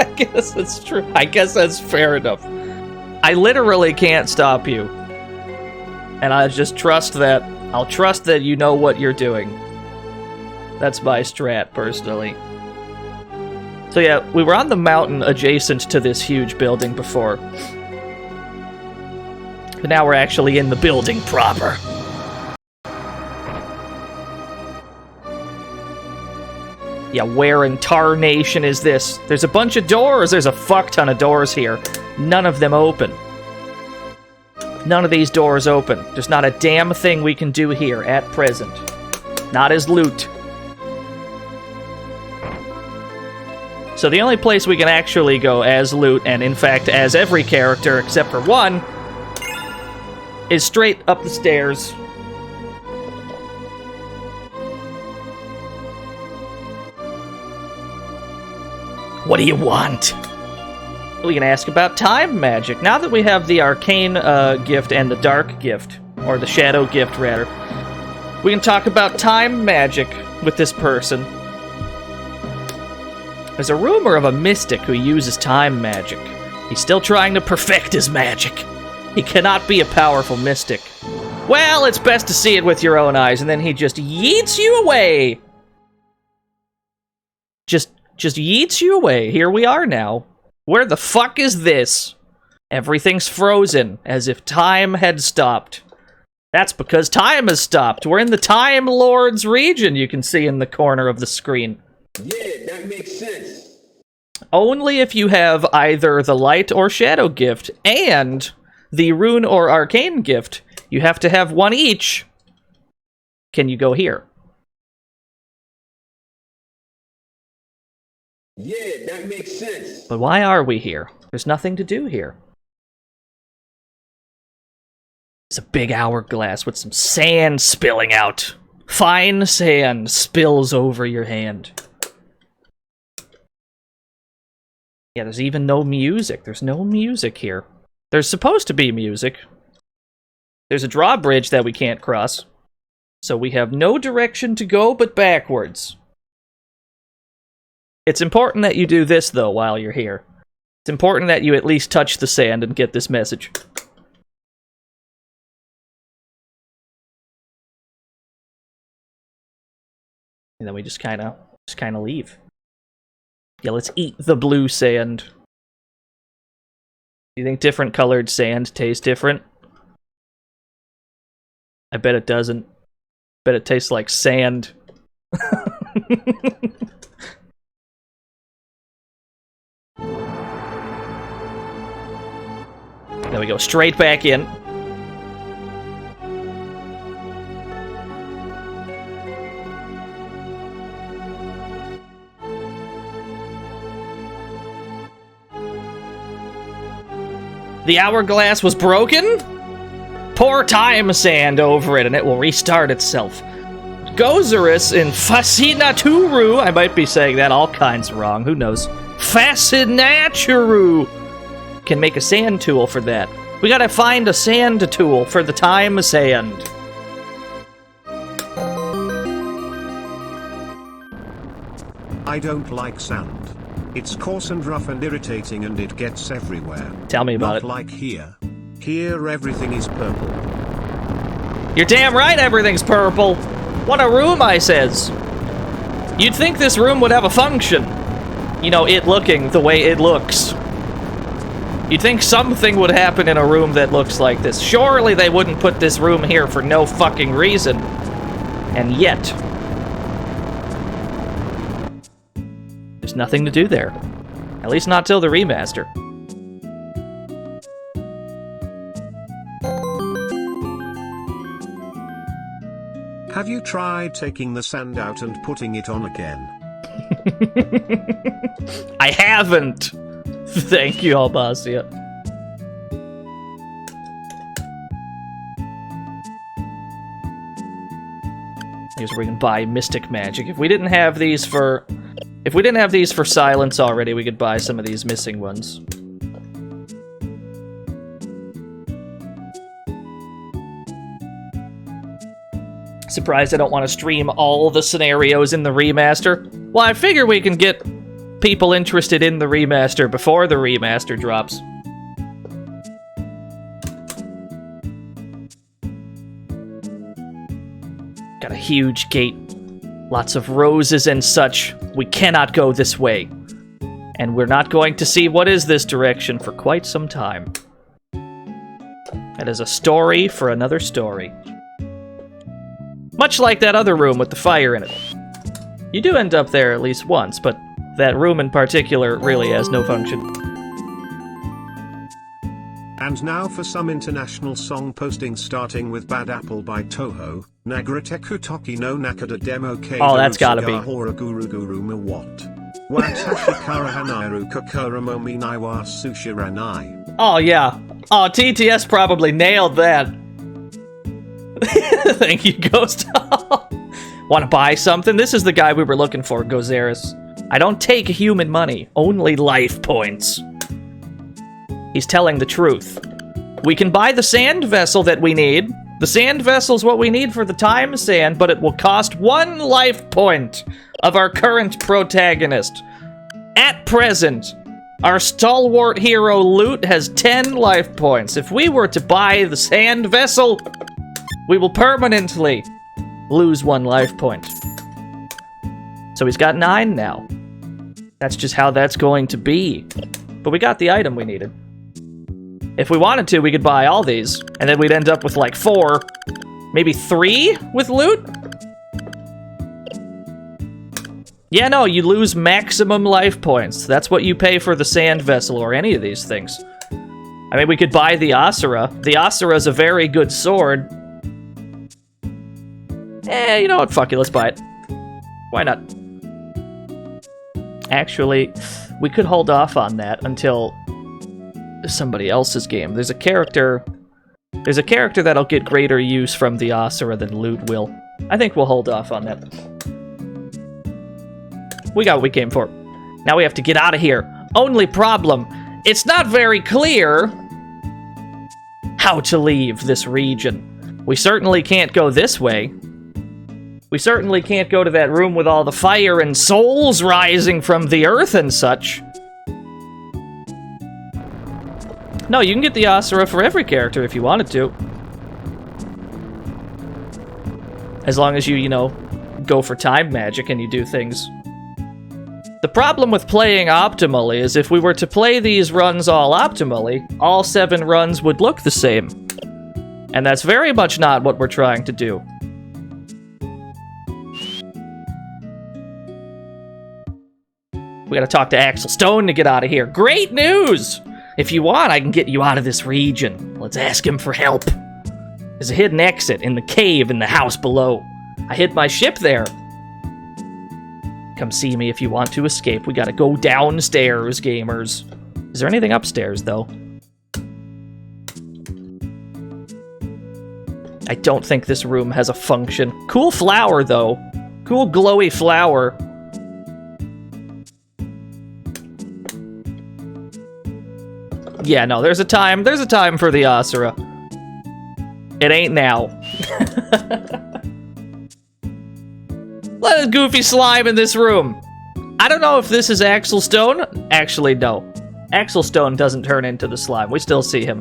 I guess that's true. I guess that's fair enough. I literally can't stop you. And I just trust that... I'll trust that you know what you're doing. That's my strat, personally. So yeah, we were on the mountain adjacent to this huge building before. But now we're actually in the building proper. Yeah, where in tarnation is this? There's a bunch of doors. There's a fuck ton of doors here. None of them open. None of these doors open. There's not a damn thing we can do here at present. Not as loot. So the only place we can actually go as loot, and in fact as every character except for one, is straight up the stairs. What do you want? We can ask about time magic. Now that we have the arcane gift and the dark gift, or the shadow gift rather, we can talk about time magic with this person. There's a rumor of a mystic who uses time magic. He's still trying to perfect his magic. He cannot be a powerful mystic. Well, it's best to see it with your own eyes, and then he just yeets you away. Just yeets you away. Here we are now. Where the fuck is this? Everything's frozen, as if time had stopped. That's because time has stopped. We're in the Time Lord's region, you can see in the corner of the screen. Yeah, that makes sense. Only if you have either the light or shadow gift and the rune or arcane gift, you have to have one each, can you go here. Yeah, that makes sense. But why are we here? There's nothing to do here. It's a big hourglass with some sand spilling out. Fine sand spills over your hand. Yeah, there's even no music. There's no music here. There's supposed to be music. There's a drawbridge that we can't cross. So we have no direction to go but backwards. It's important that you do this, though, while you're here. It's important that you at least touch the sand and get this message. And then we just kind of leave. Yeah, let's eat the blue sand. Do you think different colored sand tastes different? I bet it doesn't. Bet it tastes like sand. There we go, straight back in. The hourglass was broken? Pour time sand over it and it will restart itself. Gozerus in Fascinaturu. I might be saying that all kinds wrong. Who knows? Fascinaturu can make a sand tool for that. We gotta find a sand tool for the time sand. I don't like sand. It's coarse and rough and irritating and it gets everywhere. Tell me about Not it. like here. Here everything is purple. You're damn right everything's purple. What a room, I says. You'd think this room would have a function. You know, it looking the way it looks. You'd think something would happen in a room that looks like this. Surely they wouldn't put this room here for no fucking reason. And yet, there's nothing to do there. At least not till the remaster. Have you tried taking the sand out and putting it on again? I haven't. Thank you, Albasia. Here's where we can buy Mystic Magic. If we didn't have these for silence already, we could buy some of these missing ones. Surprised I don't want to stream all the scenarios in the remaster. Well, I figure we can get people interested in the remaster before the remaster drops. Got a huge gate. Lots of roses and such. We cannot go this way. And we're not going to see what is this direction for quite some time. That is a story for another story. Much like that other room with the fire in it. You do end up there at least once, but that room in particular really has no function. And now for some international song posting, starting with Bad Apple by Toho, Nagarateku Toki no Nakada Demo K. Oh, that's gotta be. Hora Guru Guru Mawat. Watashi Kara Hanairu Kokura Momi Naiwa Sushiranai. Oh, yeah. Oh, TTS probably nailed that. Thank you, Ghost. Want to buy something? This is the guy we were looking for, Gozaris. I don't take human money, only life points. He's telling the truth. We can buy the sand vessel that we need. The sand vessel's what we need for the time sand, but it will cost 1 life point of our current protagonist. At present, our stalwart hero Lute has 10 life points. If we were to buy the sand vessel, we will permanently lose 1 life point. So he's got 9 now. That's just how that's going to be. But we got the item we needed. If we wanted to, we could buy all these, and then we'd end up with like 4, maybe 3 with loot? Yeah, no, you lose maximum life points. That's what you pay for the sand vessel or any of these things. I mean, we could buy the Asura. The Asura is a very good sword. You know what? Fuck it, let's buy it. Why not? Actually, we could hold off on that until somebody else's game. There's a character that'll get greater use from the Asura than Lute will. I think we'll hold off on that. We got what we came for. Now we have to get out of here. Only problem, it's not very clear how to leave this region. We certainly can't go this way. We certainly can't go to that room with all the fire and souls rising from the earth and such. No, you can get the Asura for every character if you wanted to. As long as you know, go for time magic and you do things. The problem with playing optimally is if we were to play these runs all optimally, all 7 runs would look the same. And that's very much not what we're trying to do. We gotta talk to Axel Stone to get out of here. Great news! If you want, I can get you out of this region. Let's ask him for help. There's a hidden exit in the cave in the house below. I hid my ship there. Come see me if you want to escape. We gotta go downstairs, gamers. Is there anything upstairs, though? I don't think this room has a function. Cool flower, though. Cool glowy flower. Yeah, no, there's a time for the Asura. It ain't now. Let us goofy slime in this room. I don't know if this is Axel Stone. Actually, no. Axel Stone doesn't turn into the slime. We still see him.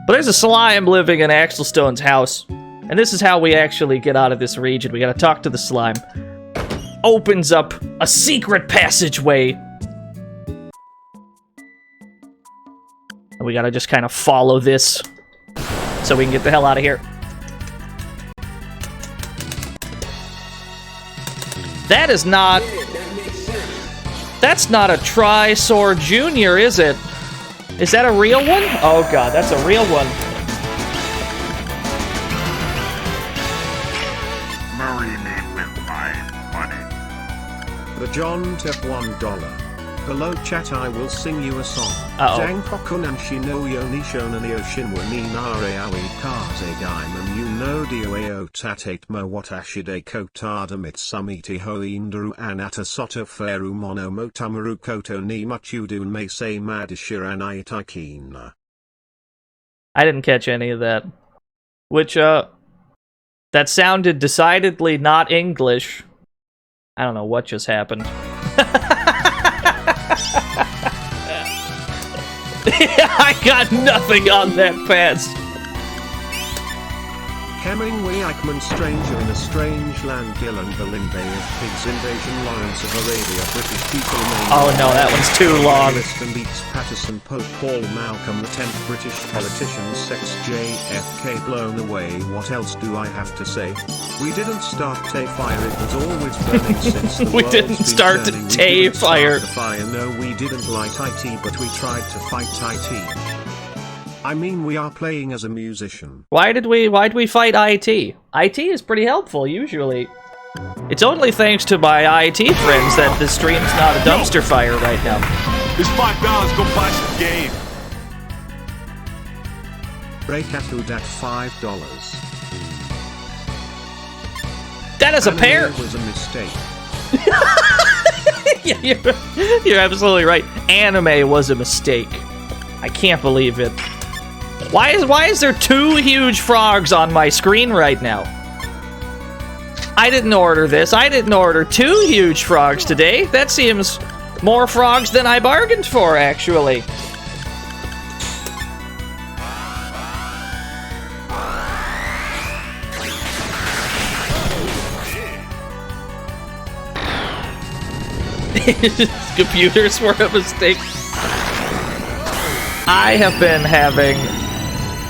But there's a slime living in Axel Stone's house. And this is how we actually get out of this region. We gotta talk to the slime. Opens up a secret passageway. And we gotta just kind of follow this so we can get the hell out of here. That is not... That's not a Tri-Sword Junior, is it? Is that a real one? Oh god, that's a real one. Marry me with my money. The John tip $1. Hello chat, I will sing you a song. Uh-oh. Shi no yo ni shona ni oshinwa ni nare awi kaze gaiman you no dio tatate mo watashide kotada mitsamiti hoindaru anata soto feru mono motamaru koto ni machudun may say madishiran aitakina. I didn't catch any of that. Which, that sounded decidedly not English. I don't know what just happened. I got nothing on that pass. Hemingway Eichmann Stranger in a Strange Land Dylan Berlin Bay of Pigs Invasion Lawrence of Arabia British people name Oh no, that one's too long. Liston Beats Patterson Pope Paul Malcolm the 10th British politician sex JFK blown away. What else do I have to say? We didn't start Tay Fire, it was always burning since the We world's didn't been start turning. Tay Fire. The fire. No, we didn't light IT, but we tried to fight IT. I mean, we are playing as a musician. Why'd we fight IT? IT is pretty helpful, usually. It's only thanks to my IT friends that the stream's not a dumpster fire right now. It's $5, go buy some game. Breakatud at $5. That is a pair! Anime was a mistake. Yeah, you're absolutely right. Anime was a mistake. I can't believe it. Why is there two huge frogs on my screen right now? I didn't order this. I didn't order two huge frogs today. That seems more frogs than I bargained for, actually. Computers were a mistake.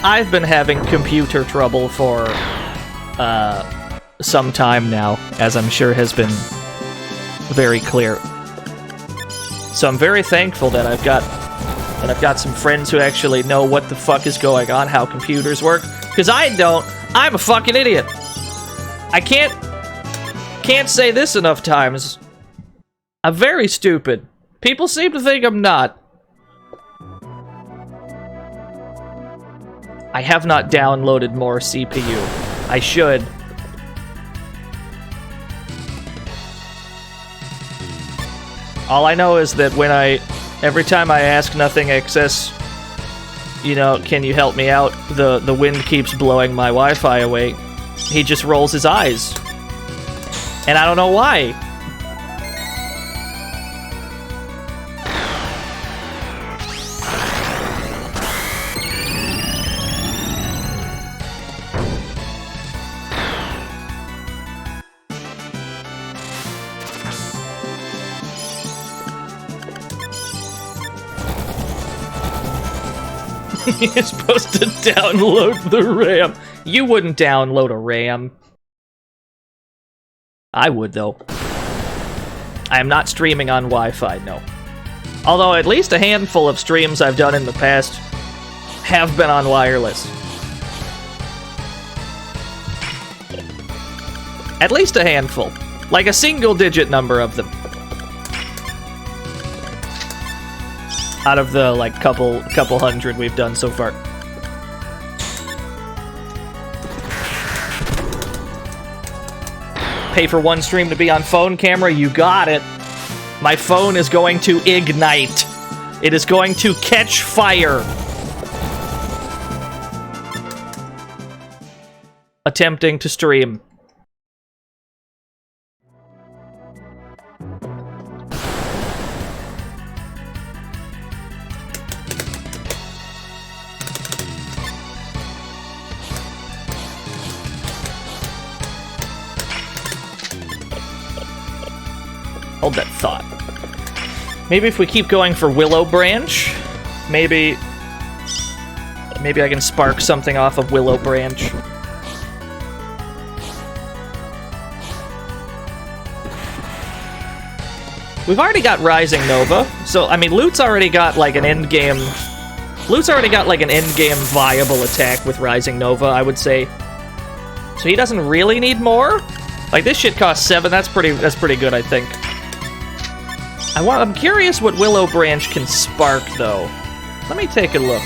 I've been having computer trouble for some time now, as I'm sure has been very clear. So I'm very thankful that I've got some friends who actually know what the fuck is going on, how computers work. Because I don't. I'm a fucking idiot. I can't say this enough times. I'm very stupid. People seem to think I'm not. I have not downloaded more CPU. I should. All I know is that every time I ask Nothing Excess, you know, can you help me out? The wind keeps blowing my Wi-Fi away. He just rolls his eyes. And I don't know why. You're supposed to download the RAM. You wouldn't download a RAM. I would, though. I am not streaming on Wi-Fi, no. Although at least a handful of streams I've done in the past have been on wireless. At least a handful. Like a single-digit number of them. Out of the, like, couple hundred we've done so far. Pay for one stream to be on phone camera? You got it. My phone is going to ignite. It is going to catch fire. Attempting to stream. Hold that thought. Maybe if we keep going for Willow Branch, maybe I can spark something off of Willow Branch. We've already got Rising Nova, so I mean, Lute's already got like an end game. Lute's already got like an end game viable attack with Rising Nova, I would say. So he doesn't really need more. Like this shit costs 7. That's pretty good, I think. I'm curious what Willow Branch can spark, though. Let me take a look.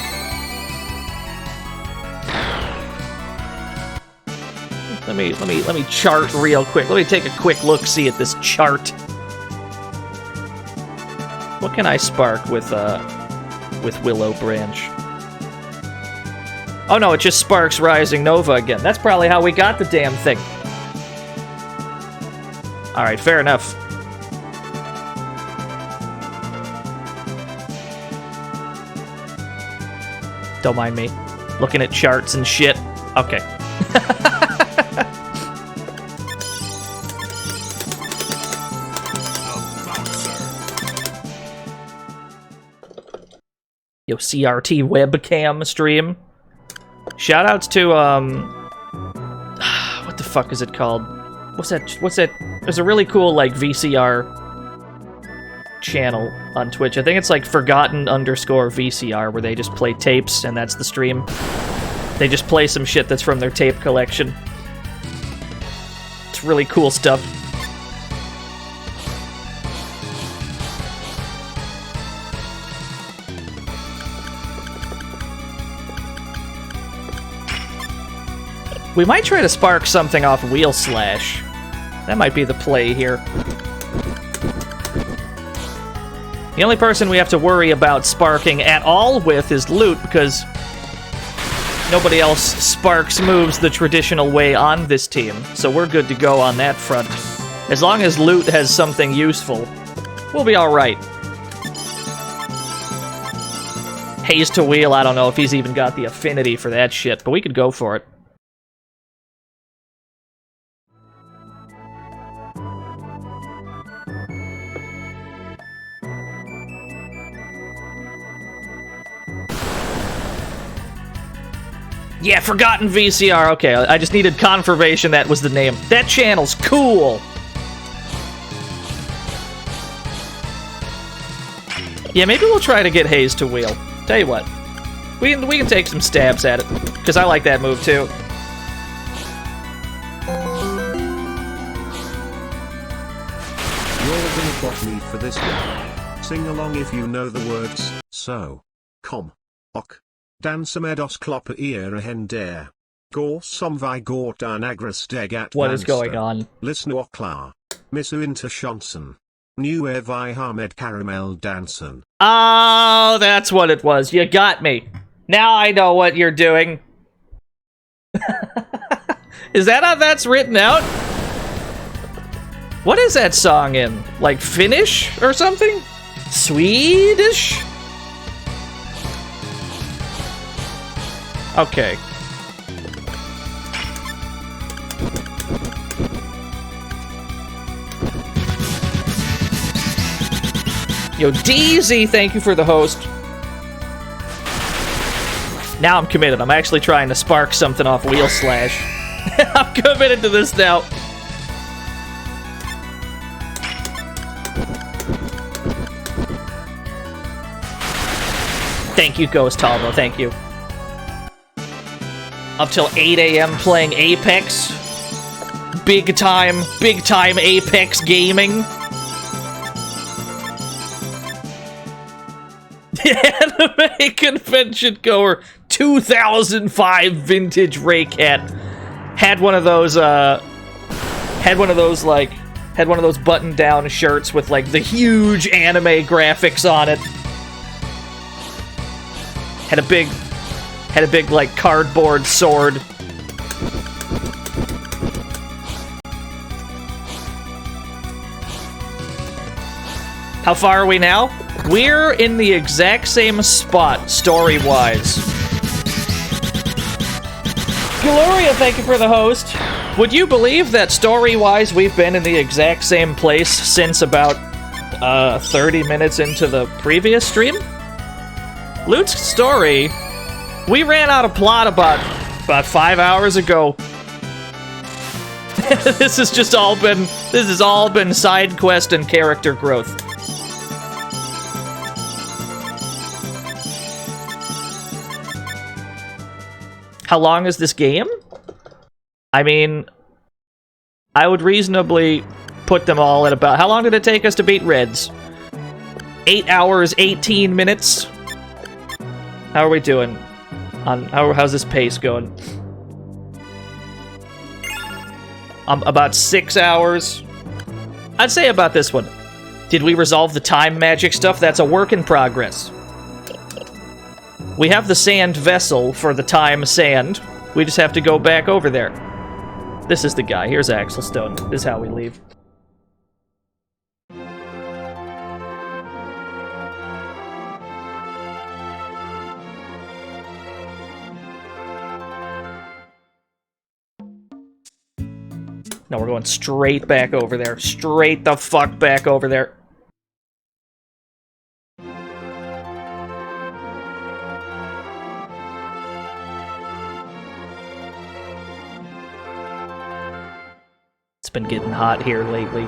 Let me chart real quick. Let me take a quick look-see at this chart. What can I spark with Willow Branch? Oh no, it just sparks Rising Nova again. That's probably how we got the damn thing. Alright, fair enough. Don't mind me. Looking at charts and shit. Okay. Yo, CRT webcam stream. Shoutouts to, what the fuck is it called? What's that? There's a really cool, like, VCR channel on Twitch. I think it's like Forgotten_VCR, where they just play tapes, and that's the stream. They just play some shit that's from their tape collection. It's really cool stuff. We might try to spark something off Wheel Slash. That might be the play here. The only person we have to worry about sparking at all with is Lute, because nobody else sparks moves the traditional way on this team, so we're good to go on that front. As long as Lute has something useful, we'll be alright. Haze to Wheel, I don't know if he's even got the affinity for that shit, but we could go for it. Yeah, Forgotten VCR. Okay, I just needed confirmation that was the name. That channel's cool! Yeah, maybe we'll try to get Haze to Wheel. Tell you what. We can take some stabs at it, because I like that move, too. You're gonna bot me for this one. Sing along if you know the words. So. Kom. Ok. Dansamedos klopper era hender. Går som vi går danagras stegat. What is going on? Listen och klar. Missu inte chansen. Nu är vi Hamed caramel dansen. Oh, that's what it was. You got me. Now I know what you're doing. Is that how that's written out? What is that song in? Like Finnish or something? Swedish? Okay. Yo, DZ, thank you for the host. Now I'm committed. I'm actually trying to spark something off Wheel Slash. I'm committed to this now. Thank you, Ghost Talbo. Thank you. Up till 8 a.m. playing Apex. Big time Apex gaming. Anime convention goer 2005 vintage Raycat had one of those Had one of those button-down shirts with like the huge anime graphics on it. Had a big like cardboard sword. How far are we now? We're in the exact same spot, story-wise. Gloria, thank you for the host. Would you believe that story-wise we've been in the exact same place since about 30 minutes into the previous stream? Lute's story, we ran out of plot about 5 hours ago. This has all been side quest and character growth. How long is this game? I mean, I would reasonably put them all at about... How long did it take us to beat Reds? 8 hours, 18 minutes? How are we doing? How's this pace going? About 6 hours? I'd say about this one. Did we resolve the time magic stuff? That's a work in progress. We have the sand vessel for the time sand. We just have to go back over there. This is the guy. Here's Axel Stone. This is how we leave. No, we're going straight back over there. Straight the fuck back over there. It's been getting hot here lately.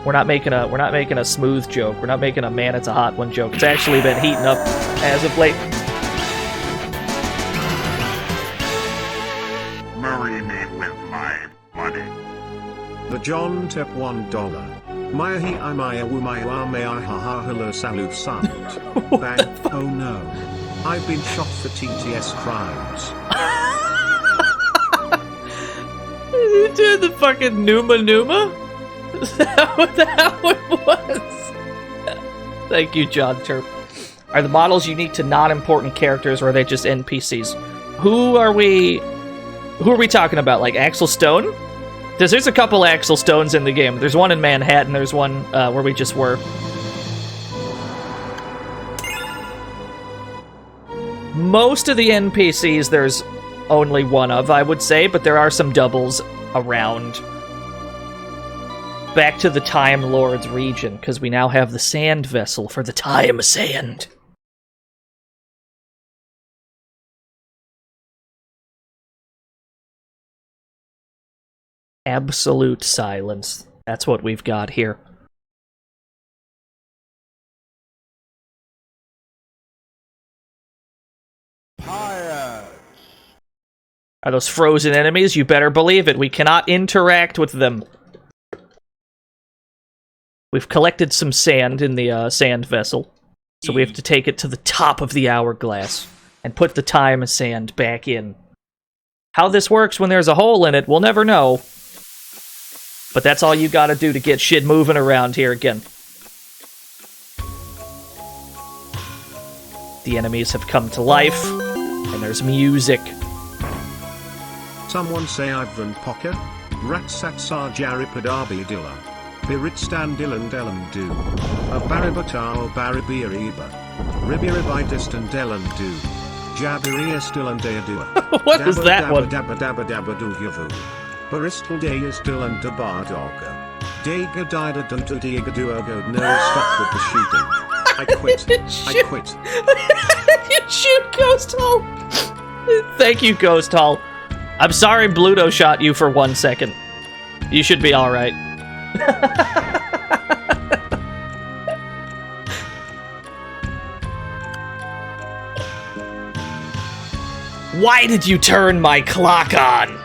We're not making a smooth joke. We're not making a man it's a hot one joke. It's actually been heating up as of late. Marry me with my money. The John Tep $1. Maya he I Maya wu Maya maya ha ha hello salut sant. Bang, oh no. I've been shot for TTS crimes. You did the fucking Numa Numa? Is that what that one was? Thank you, John Terp. Are the models unique to non-important characters, or are they just NPCs? Who are we talking about? Like Axel Stone? There's a couple Axel Stones in the game. There's one in Manhattan, there's one where we just were. Most of the NPCs there's only one of, I would say, but there are some doubles around. Back to the Time Lord's region, because we now have the sand vessel for the time sand. Absolute silence. That's what we've got here. Are those frozen enemies? You better believe it. We cannot interact with them. We've collected some sand in the sand vessel, so we have to take it to the top of the hourglass and put the time sand back in. How this works when there's a hole in it, we'll never know. But that's all you gotta do to get shit moving around here again. The enemies have come to life, and there's music. Someone say I've run pocket. Ratsat Jaripadabi Dilla. Birit Dylan Delan Do. A Baribatao Baribiriba. Ribiribitis and Delan Do. Jabiria Stilan Deadua. What is that one? Dabba dabba dabba do yavu. Baristal Day is Dylan de Bardoga. Dega Dida Dunta Diga Duogo. No, stop with the shooting. I quit. I quit. You shoot Ghost Hall. Thank you, Ghost Hall. I'm sorry Bluto shot you for 1 second. You should be alright. Why did you turn my clock on?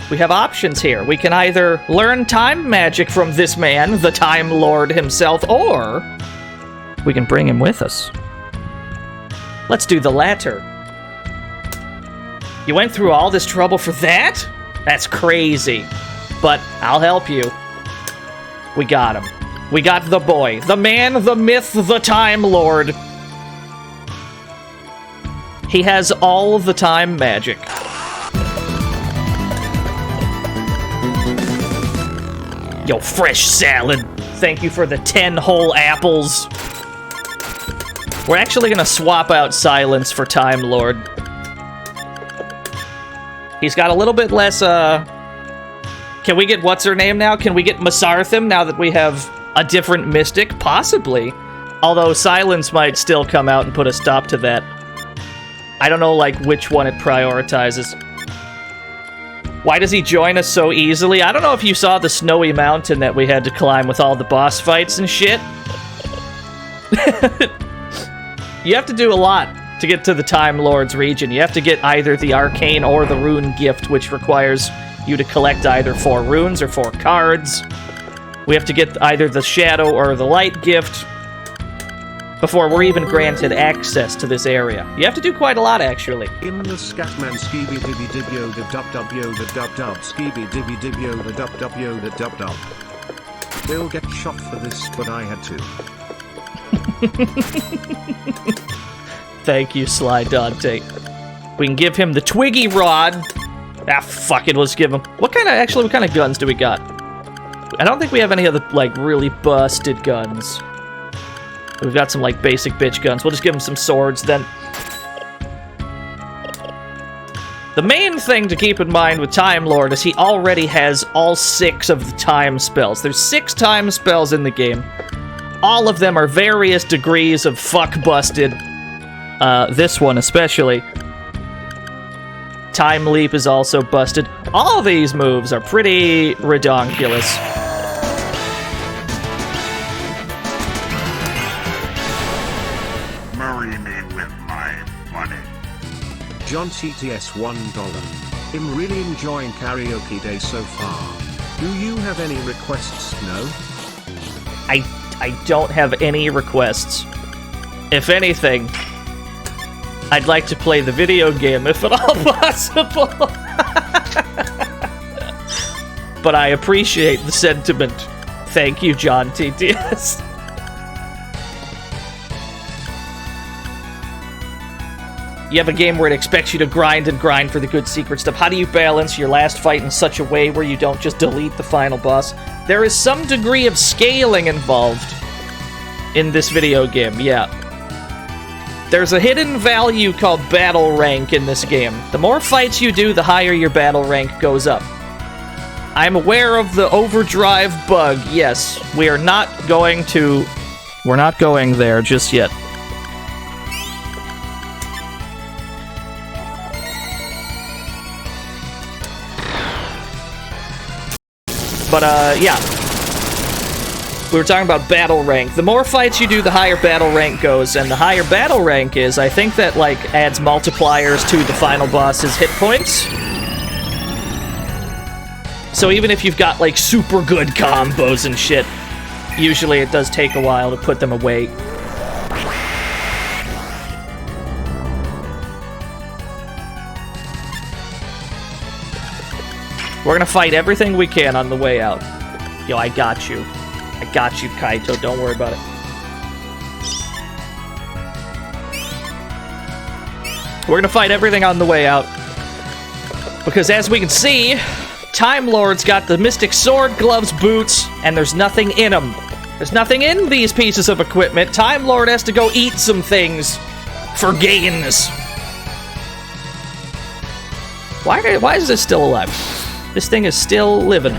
We have options here. We can either learn time magic from this man, the Time Lord himself, or we can bring him with us. Let's do the latter. You went through all this trouble for that? That's crazy. But I'll help you. We got him. We got the boy. The man, the myth, the Time Lord. He has all the time magic. Yo, fresh salad. Thank you for the 10 whole apples. We're actually gonna swap out Silence for Time Lord. He's got a little bit less, Can we get what's-her-name now? Can we get Masarthim now that we have a different mystic? Possibly. Although Silence might still come out and put a stop to that. I don't know, like, which one it prioritizes. Why does he join us so easily? I don't know if you saw the snowy mountain that we had to climb with all the boss fights and shit. You have to do a lot to get to the Time Lord's region. You have to get either the Arcane or the Rune Gift, which requires you to collect either 4 runes or 4 cards. We have to get either the Shadow or the Light Gift before we're even granted access to this area. You have to do quite a lot, actually. In the Scatman skibby dibby dib yo the dub dub yo the dub dub skibby dibby dib yo the dub dub yo the dub dub. They'll get shot for this, but I had to. Thank you, Sly Dante. We can give him the Twiggy Rod. Ah, fuck it, let's give him... What kind of guns do we got? I don't think we have any other, like, really busted guns. We've got some, like, basic bitch guns. We'll just give him some swords, then. The main thing to keep in mind with Time Lord is he already has all 6 of the time spells. There's 6 time spells in the game. All of them are various degrees of fuck-busted. This one especially. Time Leap is also busted. All these moves are pretty redonkulous. John TTS $1. I'm really enjoying karaoke day so far. Do you have any requests? No? I don't have any requests. If anything, I'd like to play the video game if at all possible. But I appreciate the sentiment. Thank you, John TTS. You have a game where it expects you to grind and grind for the good secret stuff. How do you balance your last fight in such a way where you don't just delete the final boss? There is some degree of scaling involved in this video game, yeah. There's a hidden value called battle rank in this game. The more fights you do, the higher your battle rank goes up. I'm aware of the overdrive bug, yes. We're not going there just yet. But, yeah. We were talking about battle rank. The more fights you do, the higher battle rank goes, and the higher battle rank is, I think that, like, adds multipliers to the final boss's hit points. So even if you've got, like, super good combos and shit, usually it does take a while to put them away. We're gonna fight everything we can on the way out. Yo, I got you. I got you, Kaito. Don't worry about it. We're gonna fight everything on the way out. Because as we can see, Time Lord's got the Mystic Sword, Gloves, Boots, and there's nothing in them. There's nothing in these pieces of equipment. Time Lord has to go eat some things for gains. Why is this still alive? This thing is still living.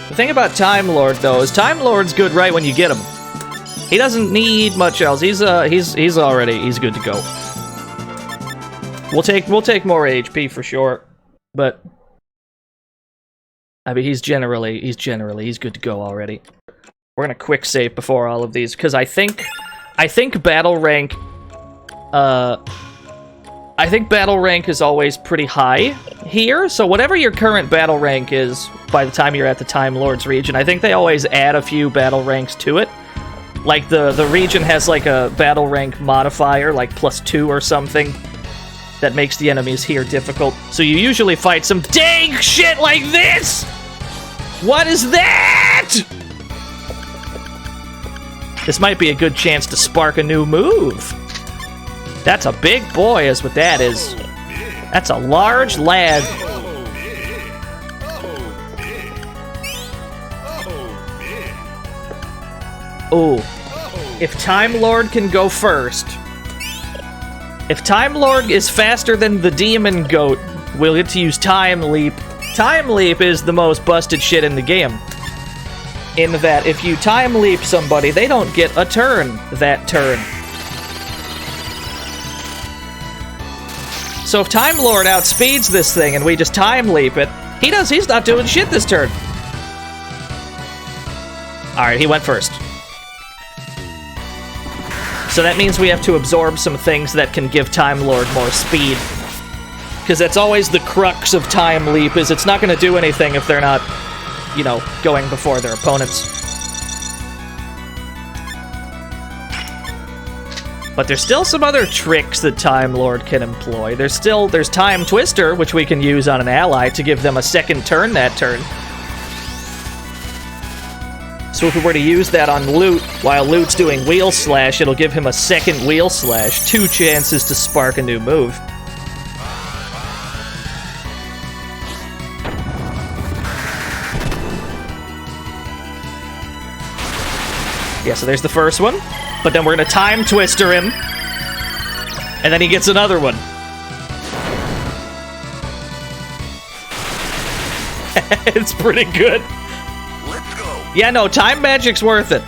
The thing about Time Lord, though, is Time Lord's good right when you get him. He doesn't need much else. He's good to go. We'll take more HP for sure, but I mean he's generally good to go already. We're gonna quick save before all of these because I think battle rank. I I think battle rank is always pretty high here, so whatever your current battle rank is by the time you're at the Time Lord's region, I think they always add a few battle ranks to it. Like, the region has, like, a battle rank modifier, like +2 or something, that makes the enemies here difficult. So you usually fight some dang shit like this! What is that?! This might be a good chance to spark a new move. That's a big boy, is what that is. That's a large lad. Ooh. If Time Lord can go first. If Time Lord is faster than the Demon Goat, we'll get to use Time Leap. Time Leap is the most busted shit in the game. In that, if you Time Leap somebody, they don't get a turn that turn. So if Time Lord outspeeds this thing and we just Time Leap it, he's not doing shit this turn. Alright, he went first. So that means we have to absorb some things that can give Time Lord more speed. Because that's always the crux of Time Leap, is it's not going to do anything if they're not, you know, going before their opponents. But there's still some other tricks that Time Lord can employ. There's Time Twister, which we can use on an ally to give them a second turn that turn. So if we were to use that on Lute, while Lute's doing Wheel Slash, it'll give him a second Wheel Slash, 2 chances to spark a new move. Yeah, so there's the first one. But then we're gonna Time Twister him. And then he gets another one. It's pretty good. Let's go. Yeah, no, time magic's worth it.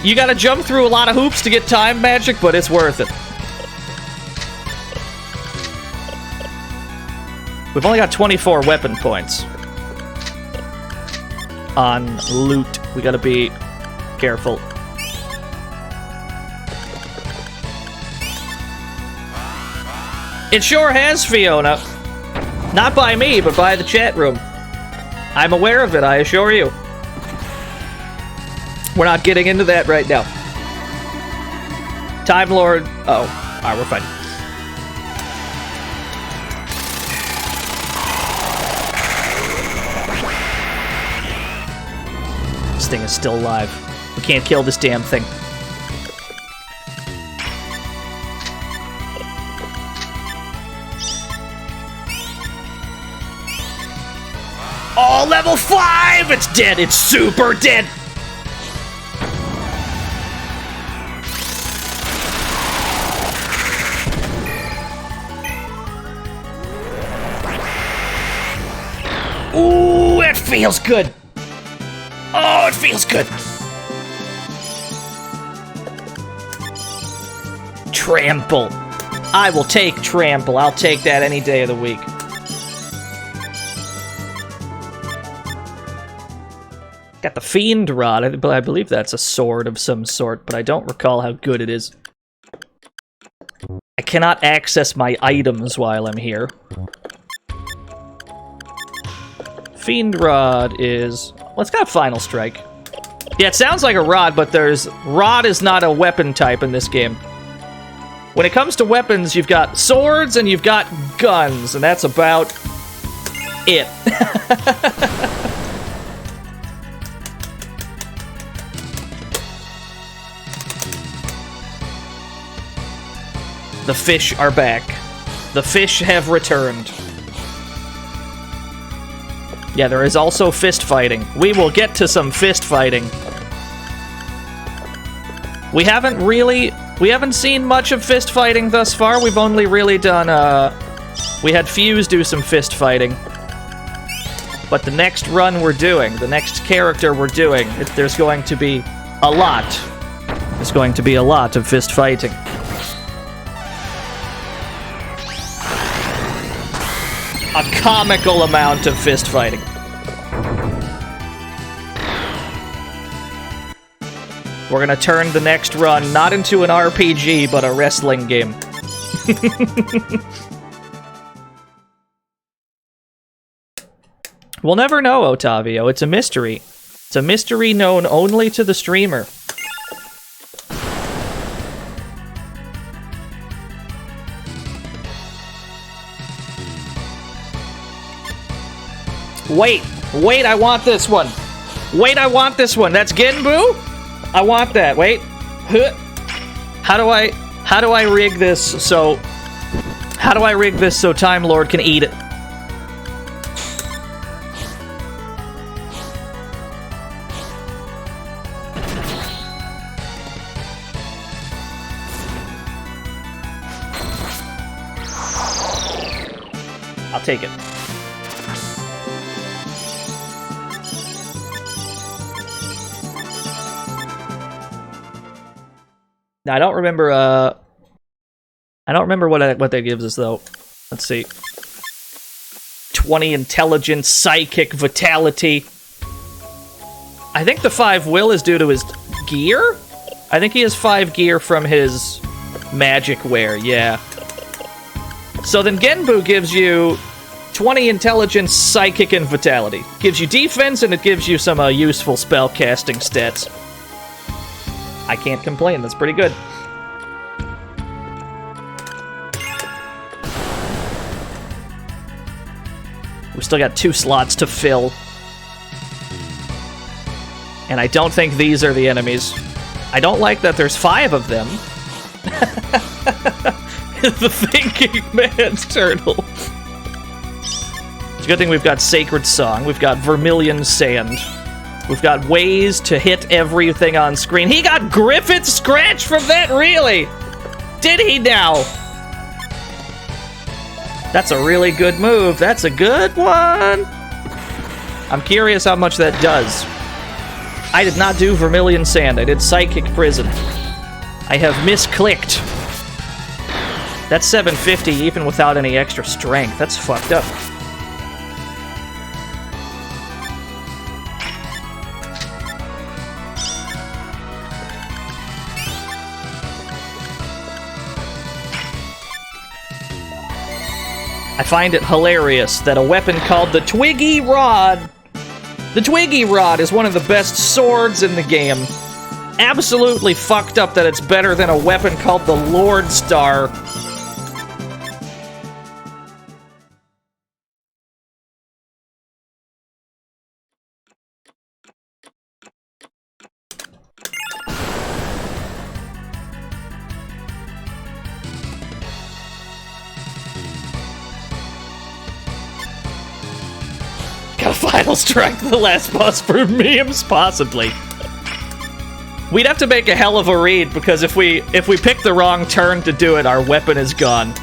You gotta jump through a lot of hoops to get time magic, but it's worth it. We've only got 24 weapon points on Lute. We gotta be careful. It sure has, Fiona. Not by me, but by the chat room. I'm aware of it, I assure you. We're not getting into that right now. Time Lord... Oh. Alright, we're fine. This thing is still alive. We can't kill this damn thing. Oh, level 5! It's dead! It's super dead! Ooh, it feels good! Oh, it feels good! Trample. I will take Trample. I'll take that any day of the week. Got the Fiend Rod. I believe that's a sword of some sort, but I don't recall how good it is. I cannot access my items while I'm here. Fiend Rod is... Well, it's got Final Strike. Yeah, it sounds like a rod, but Rod is not a weapon type in this game. When it comes to weapons, you've got swords and you've got guns, and that's about it. The fish are back. The fish have returned. Yeah, there is also fist fighting. We will get to some fist fighting. We haven't seen much of fist fighting thus far. We've only really done, we had Fuse do some fist fighting. But the next run we're doing, the next character we're doing, there's going to be a lot. There's going to be a lot of fist fighting. A comical amount of fist fighting. We're gonna turn the next run not into an RPG, but a wrestling game. We'll never know, Otavio. It's a mystery. It's a mystery known only to the streamer. Wait, I want this one. Wait, I want this one. That's Genbu? I want that. Wait. Huh. How do I rig this so Time Lord can eat it? I'll take it. Now, I don't remember what that gives us though. Let's see. 20 intelligence, psychic, vitality. I think the 5 will is due to his gear? I think he has 5 gear from his magic wear, yeah. So then Genbu gives you 20 intelligence, psychic, and vitality. Gives you defense, and it gives you some useful spell casting stats. I can't complain, that's pretty good. We still got 2 slots to fill. And I don't think these are the enemies. I don't like that there's 5 of them. The thinking man's turtle. It's a good thing we've got Sacred Song, we've got Vermilion Sand, we've got ways to hit everything on screen. He got Griffith Scratch from that, really? Did he now? That's a really good move. That's a good one. I'm curious how much that does. I did not do Vermilion Sand. I did Psychic Prison. I have misclicked. That's 750 even without any extra strength. That's fucked up. I find it hilarious that a weapon called the Twiggy Rod... The Twiggy Rod is one of the best swords in the game. Absolutely fucked up that it's better than a weapon called the Lord Star. Got a final strike the last boss for memes, possibly. We'd have to make a hell of a read, because if we pick the wrong turn to do it, our weapon is gone.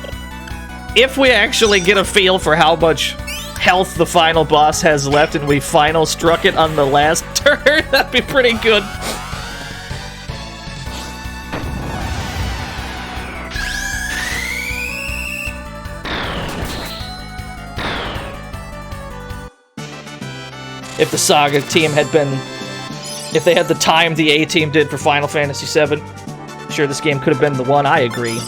If we actually get a feel for how much health the final boss has left and we final struck it on the last turn, that'd be pretty good. If the SaGa team had been... If they had the time the A team did for Final Fantasy VII, sure, this game could have been the one, I agree.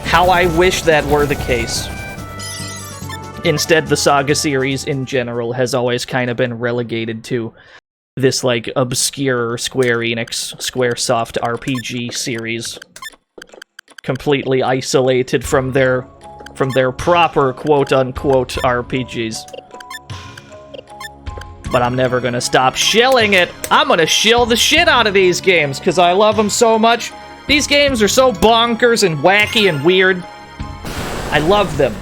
How I wish that were the case. Instead, the SaGa series in general has always kind of been relegated to this, like, obscure Square Enix, Squaresoft RPG series. Completely isolated from their proper quote-unquote RPGs. But I'm never gonna stop shilling it. I'm gonna shill the shit out of these games, because I love them so much. These games are so bonkers and wacky and weird. I love them.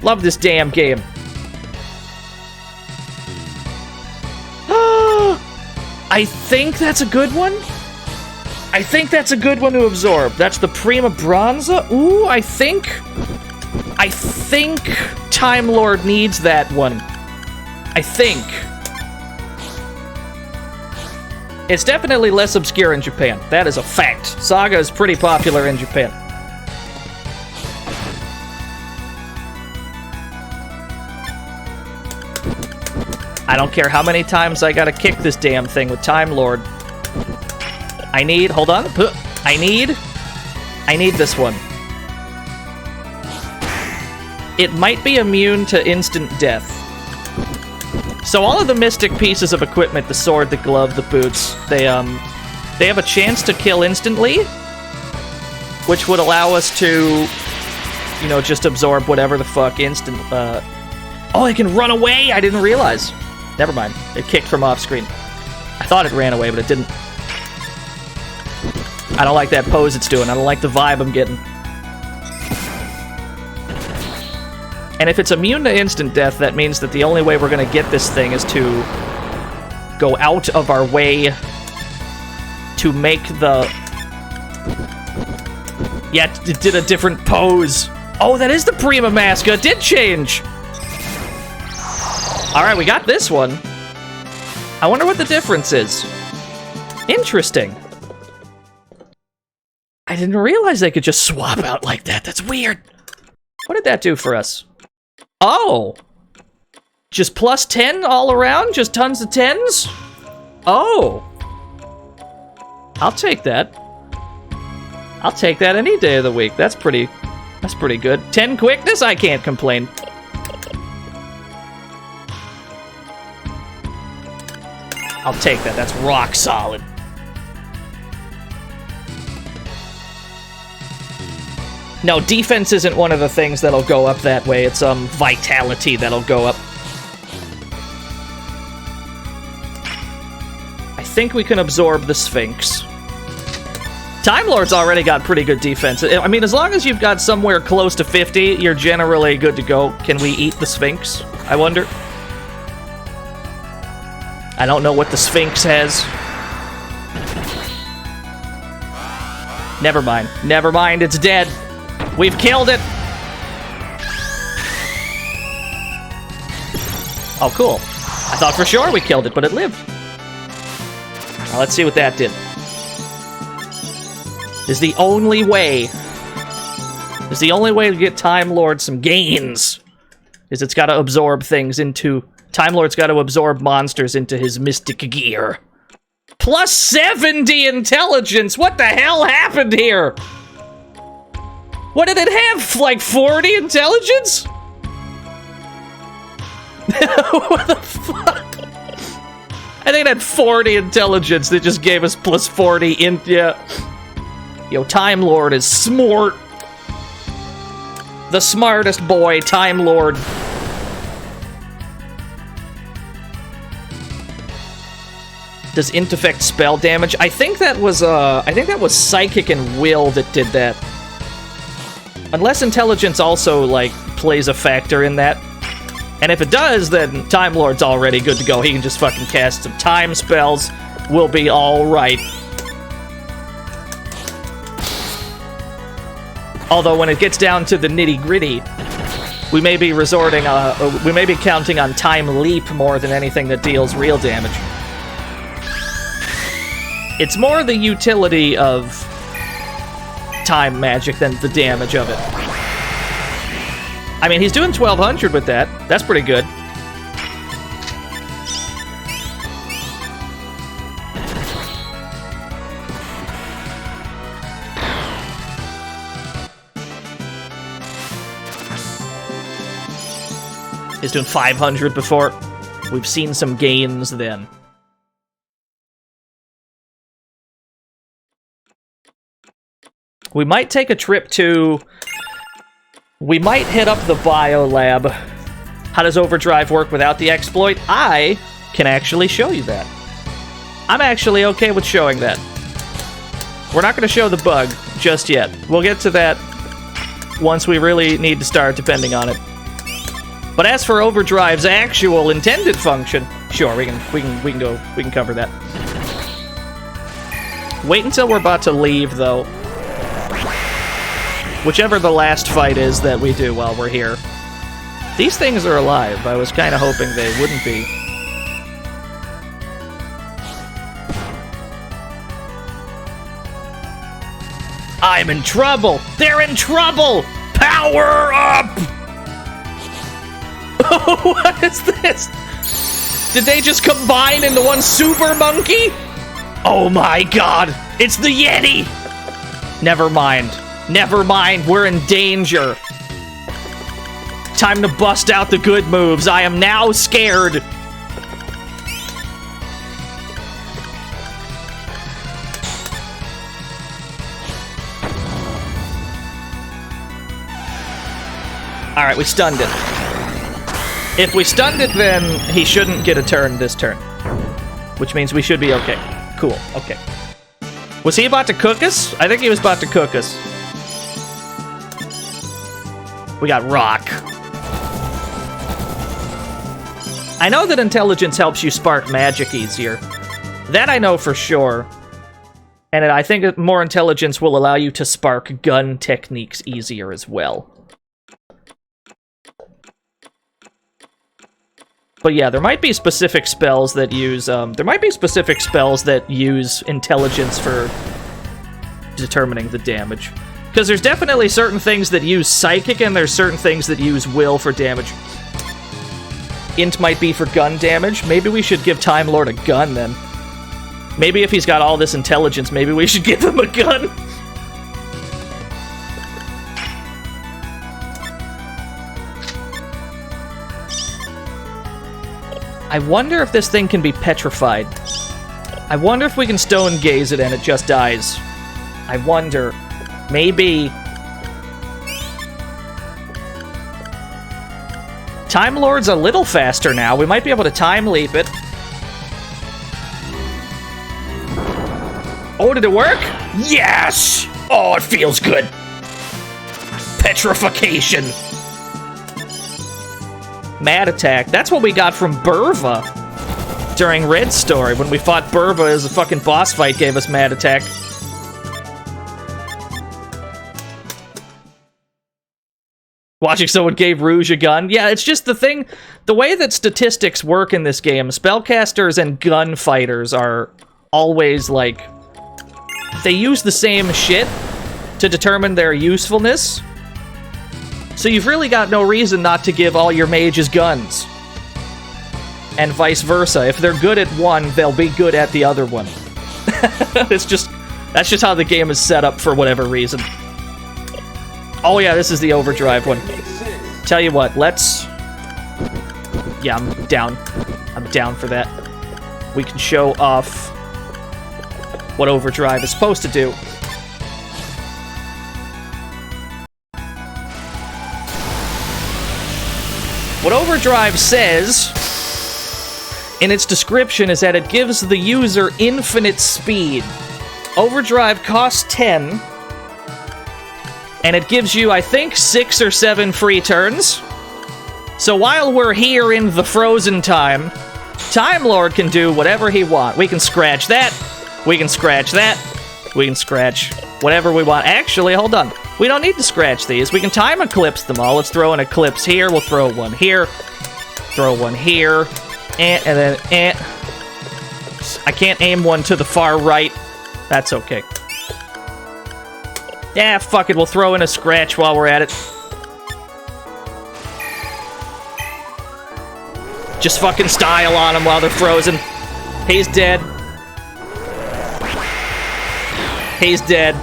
Love this damn game. I think that's a good one. I think that's a good one to absorb. That's the Prima Bronza. Ooh, I think Time Lord needs that one. I think. It's definitely less obscure in Japan. That is a fact. SaGa is pretty popular in Japan. I don't care how many times I gotta kick this damn thing with Time Lord. I need... Hold on. I need I need this one. It might be immune to instant death. So all of the mystic pieces of equipment, the sword, the glove, the boots, they have a chance to kill instantly, which would allow us to, you know, just absorb whatever the fuck instant, Oh, it can run away? I didn't realize. Never mind. It kicked from off screen. I thought it ran away, but it didn't. I don't like that pose it's doing. I don't like the vibe I'm getting. And if it's immune to instant death, that means that the only way we're going to get this thing is to go out of our way to make the... Yeah, it did a different pose. Oh, that is the Prima Masca. It did change. Alright, we got this one. I wonder what the difference is. Interesting. I didn't realize they could just swap out like that. That's weird. What did that do for us? Oh! Just plus 10 all around? Just tons of 10s? Oh! I'll take that. I'll take that any day of the week. That's pretty good. 10 quickness? I can't complain. I'll take that. That's rock solid. No, defense isn't one of the things that'll go up that way. It's vitality that'll go up. I think we can absorb the Sphinx. Time Lord's already got pretty good defense. I mean, as long as you've got somewhere close to 50, you're generally good to go. Can we eat the Sphinx? I wonder. I don't know what the Sphinx has. Never mind. Never mind, it's dead. We've killed it! Oh, cool. I thought for sure we killed it, but it lived. Now, let's see what that did. Is the only way... Is the only way to get Time Lord some gains. Is it's gotta absorb things into... Time Lord's gotta absorb monsters into his mystic gear. Plus 70 intelligence! What the hell happened here? What did it have? Like 40 intelligence? What the fuck? I think it had 40 intelligence. They just gave us plus 40 in. Yeah. Yo, Time Lord is smart. The smartest boy, Time Lord. Does int affect spell damage? I think that was Psychic and Will that did that. Unless intelligence also, like, plays a factor in that. And if it does, then Time Lord's already good to go. He can just fucking cast some time spells. We'll be alright. Although when it gets down to the nitty-gritty, we may be we may be counting on Time Leap more than anything that deals real damage. It's more the utility of time magic than the damage of it. I mean, he's doing 1200 with that. That's pretty good. He's doing 500 before. We've seen some gains then. We might take a trip to... We might hit up the Biolab. How does Overdrive work without the exploit? I can actually show you that. I'm actually okay with showing that. We're not going to show the bug just yet. We'll get to that once we really need to start depending on it. But as for Overdrive's actual intended function, sure, we can cover that. Wait until we're about to leave, though. Whichever the last fight is that we do while we're here. These things are alive. I was kind of hoping they wouldn't be. I'm in trouble! They're in trouble! Power up! What is this? Did they just combine into one super monkey? Oh my god! It's the Yeti! Never mind. Never mind, we're in danger. Time to bust out the good moves. I am now scared. Alright, we stunned it. If we stunned it, then he shouldn't get a turn this turn. Which means we should be okay. Cool, okay. Was he about to cook us? I think he was about to cook us. We got rock. I know that intelligence helps you spark magic easier. That I know for sure. And I think more intelligence will allow you to spark gun techniques easier as well. But yeah, there might be specific spells that use, intelligence for determining the damage. Because there's definitely certain things that use psychic, and there's certain things that use will for damage. Int might be for gun damage. Maybe we should give Time Lord a gun, then. Maybe if he's got all this intelligence, maybe we should give him a gun. I wonder if this thing can be petrified. I wonder if we can stone gaze it and it just dies. I wonder. Maybe. Time Lord's a little faster now. We might be able to time leap it. Oh, did it work? Yes! Oh, it feels good. Petrification. Mad attack. That's what we got from Burva during Red Story. When we fought Burva as a fucking boss fight, gave us mad attack. Watching someone gave Rouge a gun. Yeah, it's just the thing. The way that statistics work in this game, spellcasters and gunfighters are always like... They use the same shit to determine their usefulness. So you've really got no reason not to give all your mages guns. And vice versa. If they're good at one, they'll be good at the other one. That's just how the game is set up for whatever reason. Oh yeah, this is the overdrive one. Tell you what, let's... Yeah, I'm down. I'm down for that. We can show off what overdrive is supposed to do. What overdrive says in its description is that it gives the user infinite speed. Overdrive costs 10, and it gives you, I think, 6 or 7 free turns. So while we're here in the frozen time, Time Lord can do whatever he wants. We can scratch that, we can scratch that, we can scratch whatever we want. Actually, hold on. We don't need to scratch these. We can time eclipse them all. Let's throw an eclipse here. We'll throw one here. Throw one here. And then... I can't aim one to the far right. That's okay. Yeah, fuck it. We'll throw in a scratch while we're at it. Just fucking style on them while they're frozen. He's dead. He's dead.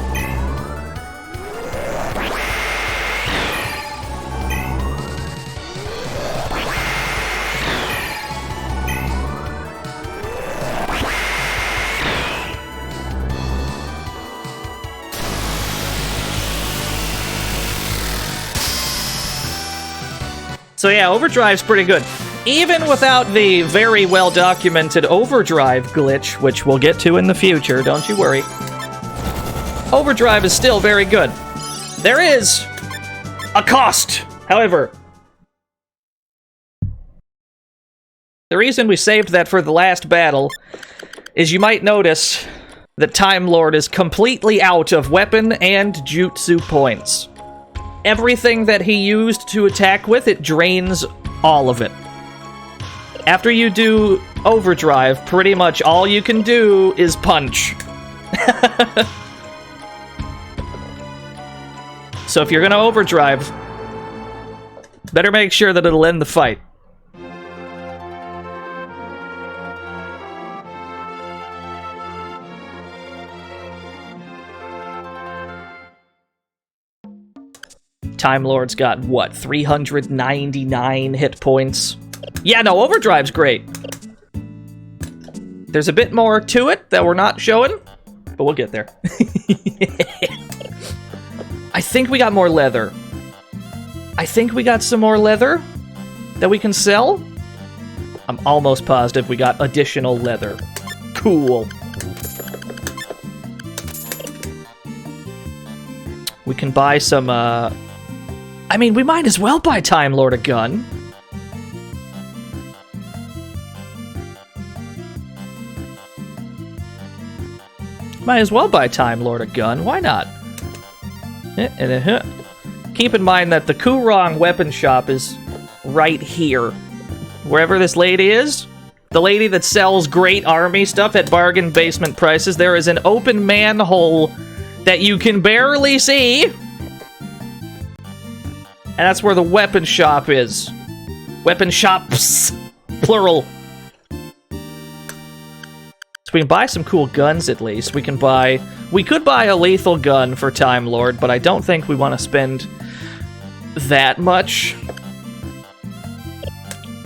So yeah, overdrive's pretty good. Even without the very well-documented overdrive glitch, which we'll get to in the future, don't you worry. Overdrive is still very good. There is a cost, however. The reason we saved that for the last battle is you might notice that Time Lord is completely out of weapon and jutsu points. Everything that he used to attack with, it drains all of it. After you do overdrive, pretty much all you can do is punch. So if you're gonna overdrive, better make sure that it'll end the fight. Time Lord's got, what, 399 hit points? Yeah, no, Overdrive's great. There's a bit more to it that we're not showing, but we'll get there. I think we got more leather. I think we got some more leather that we can sell. I'm almost positive we got additional leather. Cool. We can buy some, I mean, we might as well buy Time Lord a gun. Might as well buy Time Lord a gun. Why not? Keep in mind that the Kurong weapon shop is right here. Wherever this lady is, the lady that sells great army stuff at bargain basement prices, there is an open manhole that you can barely see. And that's where the weapon shop is. Weapon shops, plural. So we can buy some cool guns at least. We could buy a lethal gun for Time Lord, but I don't think we want to spend that much.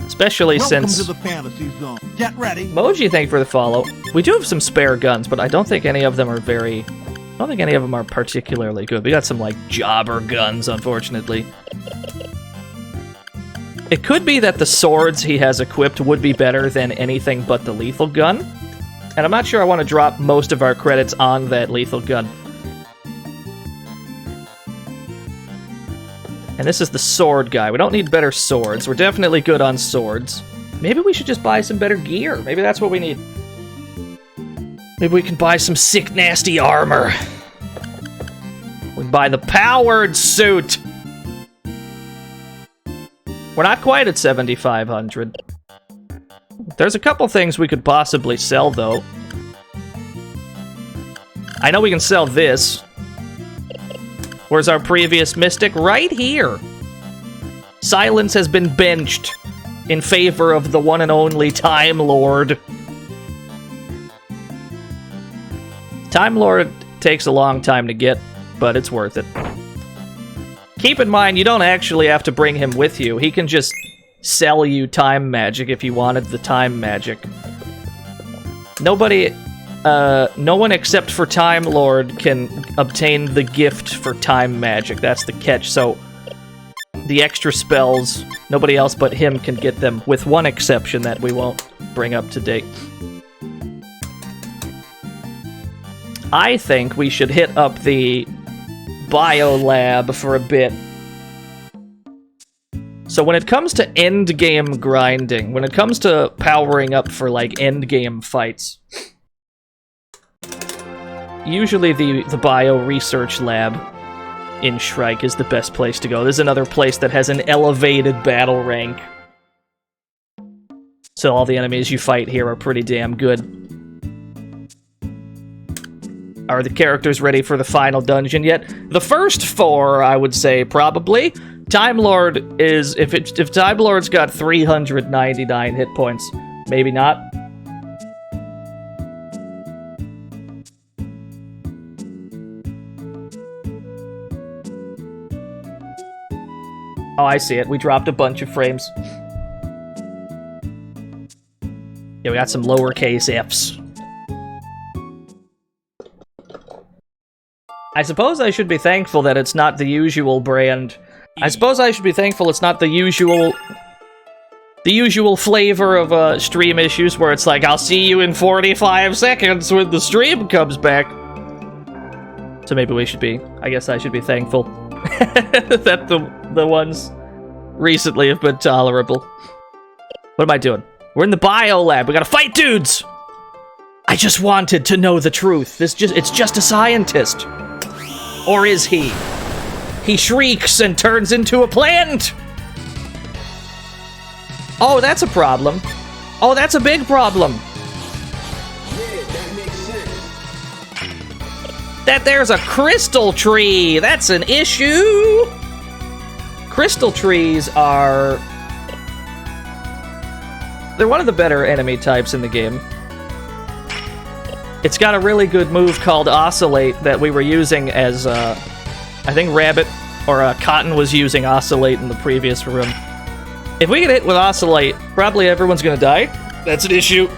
Especially Welcome since... to the fantasy zone. Get ready. Moji, thank you for the follow. We do have some spare guns, but I don't think any of them are I don't think any of them are particularly good. We got some, like, jobber guns, unfortunately. It could be that the swords he has equipped would be better than anything but the lethal gun. And I'm not sure I want to drop most of our credits on that lethal gun. And this is the sword guy. We don't need better swords. We're definitely good on swords. Maybe we should just buy some better gear. Maybe that's what we need. Maybe we can buy some sick, nasty armor. We can buy the powered suit. We're not quite at 7,500. There's a couple things we could possibly sell, though. I know we can sell this. Where's our previous Mystic? Right here. Silence has been benched in favor of the one and only Time Lord. Time Lord takes a long time to get, but it's worth it. Keep in mind, you don't actually have to bring him with you. He can just sell you time magic if you wanted the time magic. No one except for Time Lord can obtain the gift for time magic. That's the catch. So the extra spells, nobody else but him can get them, with one exception that we won't bring up to date. I think we should hit up the biolab for a bit. So when it comes to endgame grinding, when it comes to powering up for, like, endgame fights, usually the bio research lab in Shrike is the best place to go. There's another place that has an elevated battle rank. So all the enemies you fight here are pretty damn good. Are the characters ready for the final dungeon yet? The first 4, I would say, probably. Time Lord is... If Time Lord's got 399 hit points, maybe not. Oh, I see it. We dropped a bunch of frames. Yeah, we got some lowercase f's. I suppose I should be thankful that it's not the usual brand. I suppose I should be thankful it's not the usual flavor of stream issues where it's like, I'll see you in 45 seconds when the stream comes back. So maybe we should be, I guess I should be thankful that the ones recently have been tolerable. What am I doing? We're in the bio lab. We gotta fight dudes! I just wanted to know the truth. It's just a scientist. Or is he? He shrieks and turns into a plant! Oh, that's a problem. Oh, that's a big problem. Yeah, that makes sense. That there's a crystal tree! That's an issue! Crystal trees are... They're one of the better enemy types in the game. It's got a really good move called Oscillate that we were using as, I think Rabbit or Cotton was using Oscillate in the previous room. If we get hit with Oscillate, probably everyone's gonna die. That's an issue.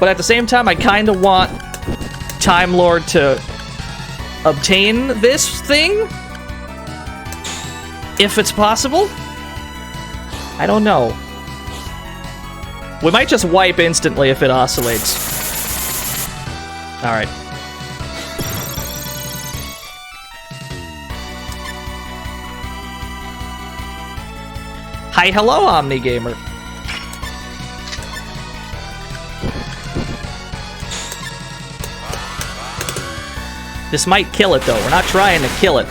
But at the same time, I kind of want Time Lord to obtain this thing, if it's possible. I don't know. We might just wipe instantly if it oscillates. Alright. Hi, hello, Omni Gamer. This might kill it, though. We're not trying to kill it.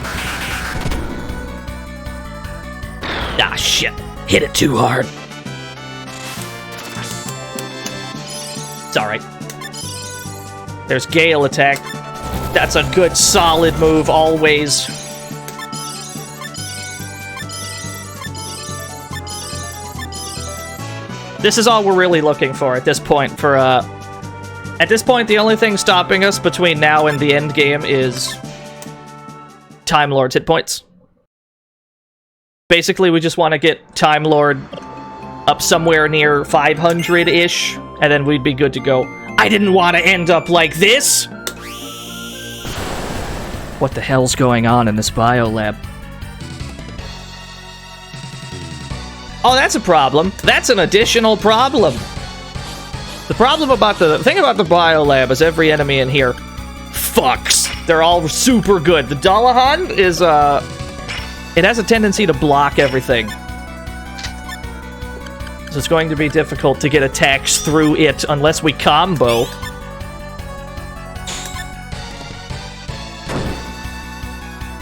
Ah, shit. Hit it too hard. It's alright. There's Gale attack. That's a good, solid move, always. This is all we're really looking for at this point. At this point, the only thing stopping us between now and the end game is Time Lord's hit points. Basically, we just want to get Time Lord up somewhere near 500-ish, and then we'd be good to go. I didn't want to end up like this! What the hell's going on in this biolab? Oh, that's a problem. That's an additional problem. The thing about the biolab is every enemy in here fucks. They're all super good. The Dullahan is, it has a tendency to block everything. So it's going to be difficult to get attacks through it unless we combo.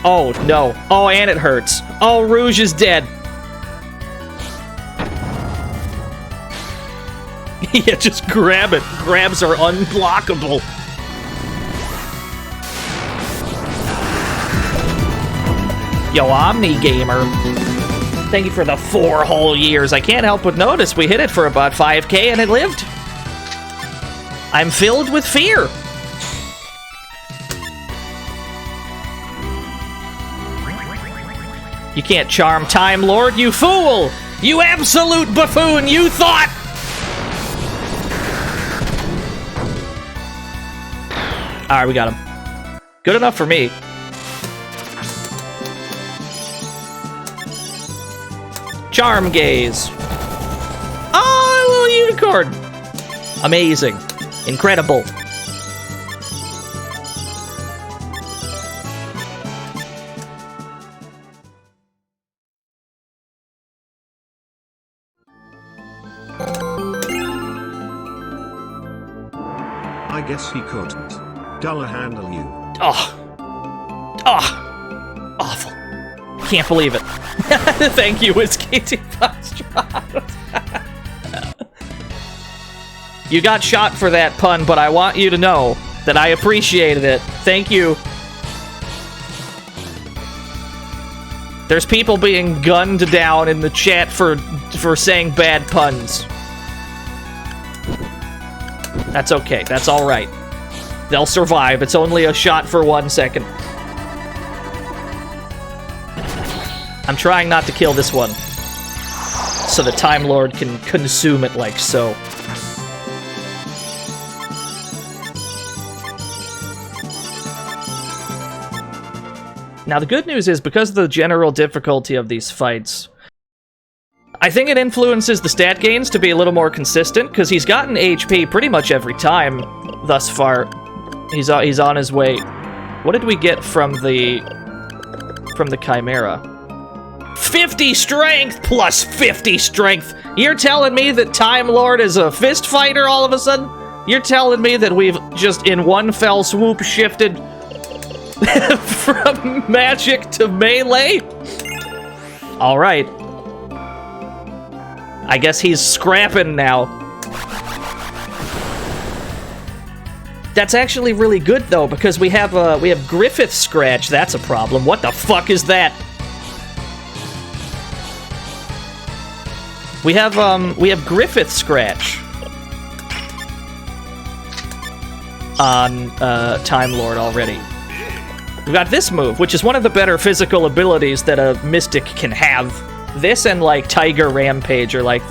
Oh, no. Oh, and it hurts. Oh, Rouge is dead. Yeah, just grab it. Grabs are unblockable. Yo, Omni Gamer. Thank you for the 4 whole years. I can't help but notice we hit it for about 5K and it lived. I'm filled with fear. You can't charm Time Lord, you fool! You absolute buffoon, you thought! Alright, we got him. Good enough for me. Charm Gaze. Oh, a little unicorn. Amazing. Incredible. I guess he couldn't. Dollar handle you. Oh. Oh. Awful. Can't believe it. Thank you, Whiskey Foxtrot. You got shot for that pun, but I want you to know that I appreciated it. Thank you. There's people being gunned down in the chat for saying bad puns. That's okay. That's all right. They'll survive. It's only a shot for 1 second. I'm trying not to kill this one, so the Time Lord can consume it like so. Now, the good news is, because of the general difficulty of these fights, I think it influences the stat gains to be a little more consistent, because he's gotten HP pretty much every time thus far. He's on his way. What did we get from the Chimera? 50 strength plus 50 strength. You're telling me that Time Lord is a fist fighter all of a sudden? You're telling me that we've just in one fell swoop shifted from magic to melee? All right. I guess he's scrapping now. That's actually really good though, because we have Griffith Scratch. That's a problem. What the fuck is that? We have Griffith Scratch on Time Lord already. We've got this move, which is one of the better physical abilities that a Mystic can have. This and, like, Tiger Rampage are, like,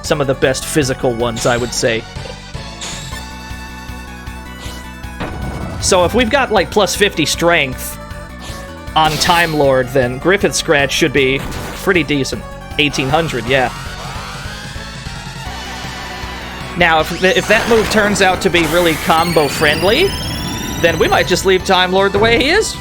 some of the best physical ones, I would say. So if we've got, like, plus 50 strength on Time Lord, then Griffith Scratch should be pretty decent. 1800, yeah. Now, if that move turns out to be really combo-friendly, then we might just leave Time Lord the way he is.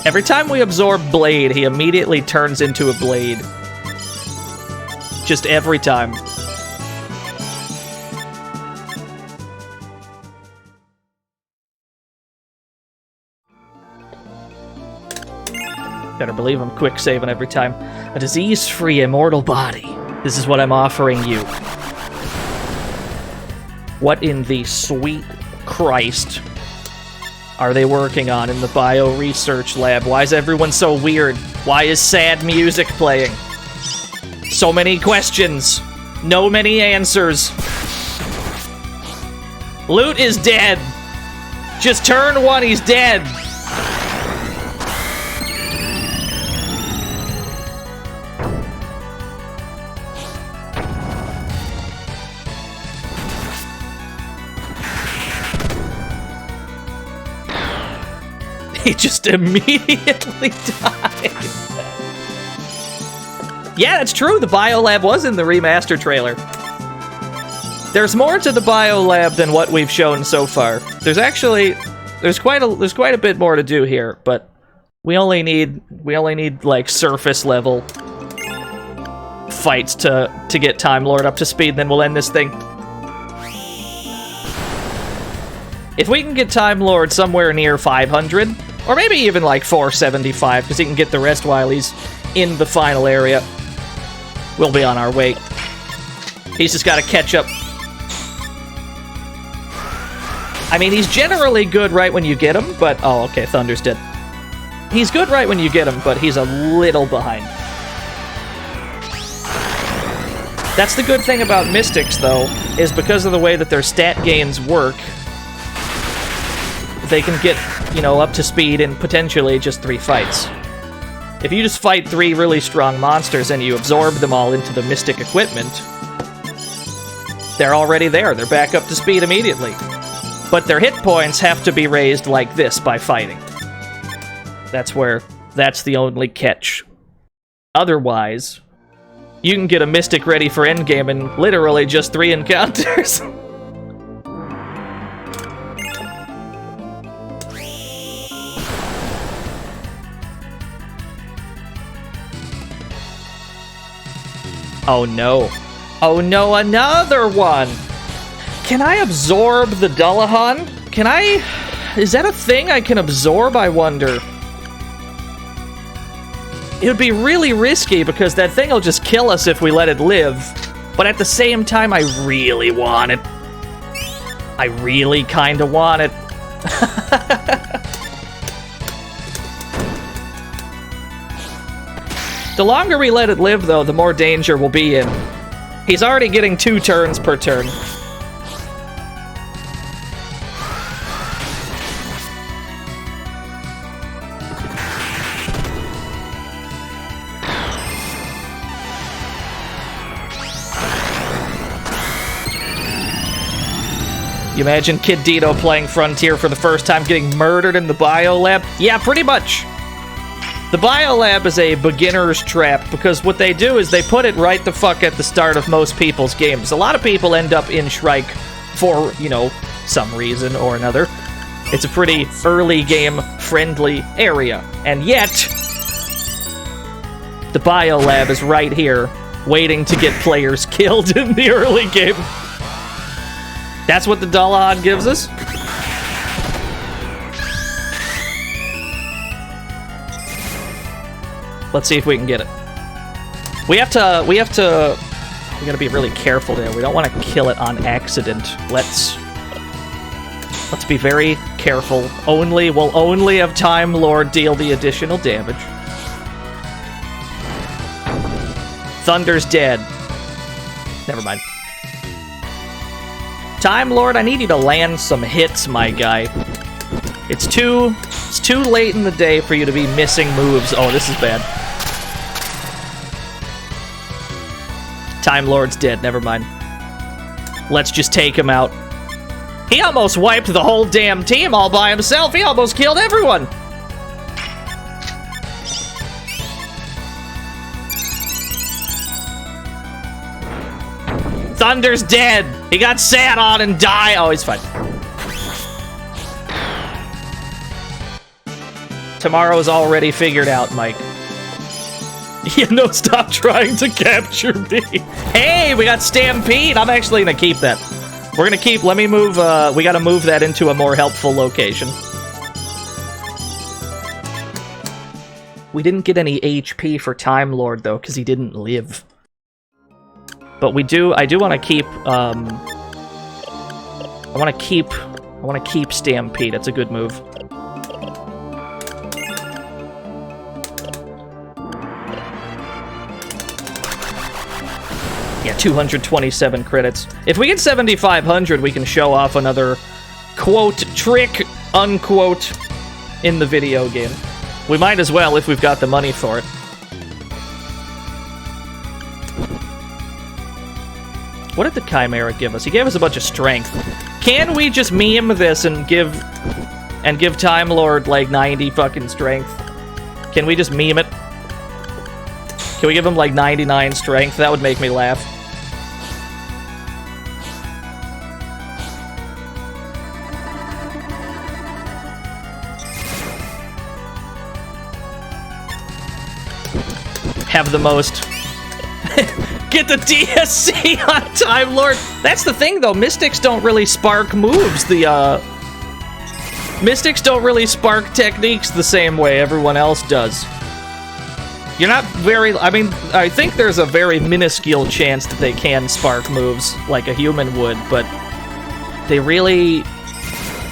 Every time we absorb Blade, he immediately turns into a Blade. Just every time. Better believe I'm quick saving every time. A disease-free immortal body. This is what I'm offering you. What in the sweet Christ are they working on in the bio research lab? Why is everyone so weird? Why is sad music playing? So many questions. No many answers. Lute is dead. Just turn 1, he's dead. He just immediately died. Yeah, that's true. The Biolab was in the remaster trailer. There's more to the Biolab than what we've shown so far. There's quite a bit more to do here, but we only need like surface level fights to get Time Lord up to speed, then we'll end this thing. If we can get Time Lord somewhere near 500, or maybe even like 475, because he can get the rest while he's in the final area, we'll be on our way. He's just got to catch up. I mean, he's generally good right when you get him, but... Oh, okay, Thunder's dead. He's good right when you get him, but he's a little behind. That's the good thing about Mystics, though, is because of the way that their stat gains work, they can get, you know, up to speed in potentially just 3 fights. If you just fight 3 really strong monsters and you absorb them all into the Mystic equipment, they're already there. They're back up to speed immediately. But their hit points have to be raised like this by fighting. That's the only catch. Otherwise, you can get a Mystic ready for endgame in literally just 3 encounters. Oh no. Oh no, another one! Can I absorb the Dullahan? Can I... Is that a thing I can absorb, I wonder? It would be really risky, because that thing will just kill us if we let it live. But at the same time, I really want it. I really kinda want it. The longer we let it live, though, the more danger we'll be in. He's already getting 2 turns per turn. You imagine Kid Dito playing Frontier for the first time getting murdered in the Biolab? Yeah, pretty much. The Biolab is a beginner's trap, because what they do is they put it right the fuck at the start of most people's games. A lot of people end up in Shrike for, you know, some reason or another. It's a pretty early game friendly area. And yet, the Biolab is right here, waiting to get players killed in the early game. That's what the Dullahan gives us. Let's see if we can get it. We gotta be really careful there. We don't want to kill it on accident. Let's Let's be very careful. We'll only have Time Lord deal the additional damage. Thunder's dead. Never mind. Time Lord, I need you to land some hits, my guy. It's too late in the day for you to be missing moves. Oh, this is bad. Time Lord's dead, never mind. Let's just take him out. He almost wiped the whole damn team all by himself. He almost killed everyone. Thunder's dead. He got sat on and died. Oh, he's fine. Tomorrow's already figured out, Mike. Yeah, no, stop trying to capture me. Hey, we got Stampede. I'm actually gonna keep that. We're gonna keep, let me move, we gotta move that into a more helpful location. We didn't get any HP for Time Lord, though, because he didn't live. But I do want to keep, I want to keep Stampede. That's a good move. Yeah, 227 credits. If we get 7,500, we can show off another, quote, trick, unquote, in the video game. We might as well if we've got the money for it. What did the Chimera give us? He gave us a bunch of strength. Can we just meme this and give Time Lord like 90 fucking strength? Can we just meme it? Can we give him like 99 strength? That would make me laugh. Have the most. Get the DSC on Time Lord. That's the thing, though. Mystics don't really spark moves. Mystics don't really spark techniques the same way everyone else does. You're not very... I mean, I think there's a very minuscule chance that they can spark moves like a human would, but they really,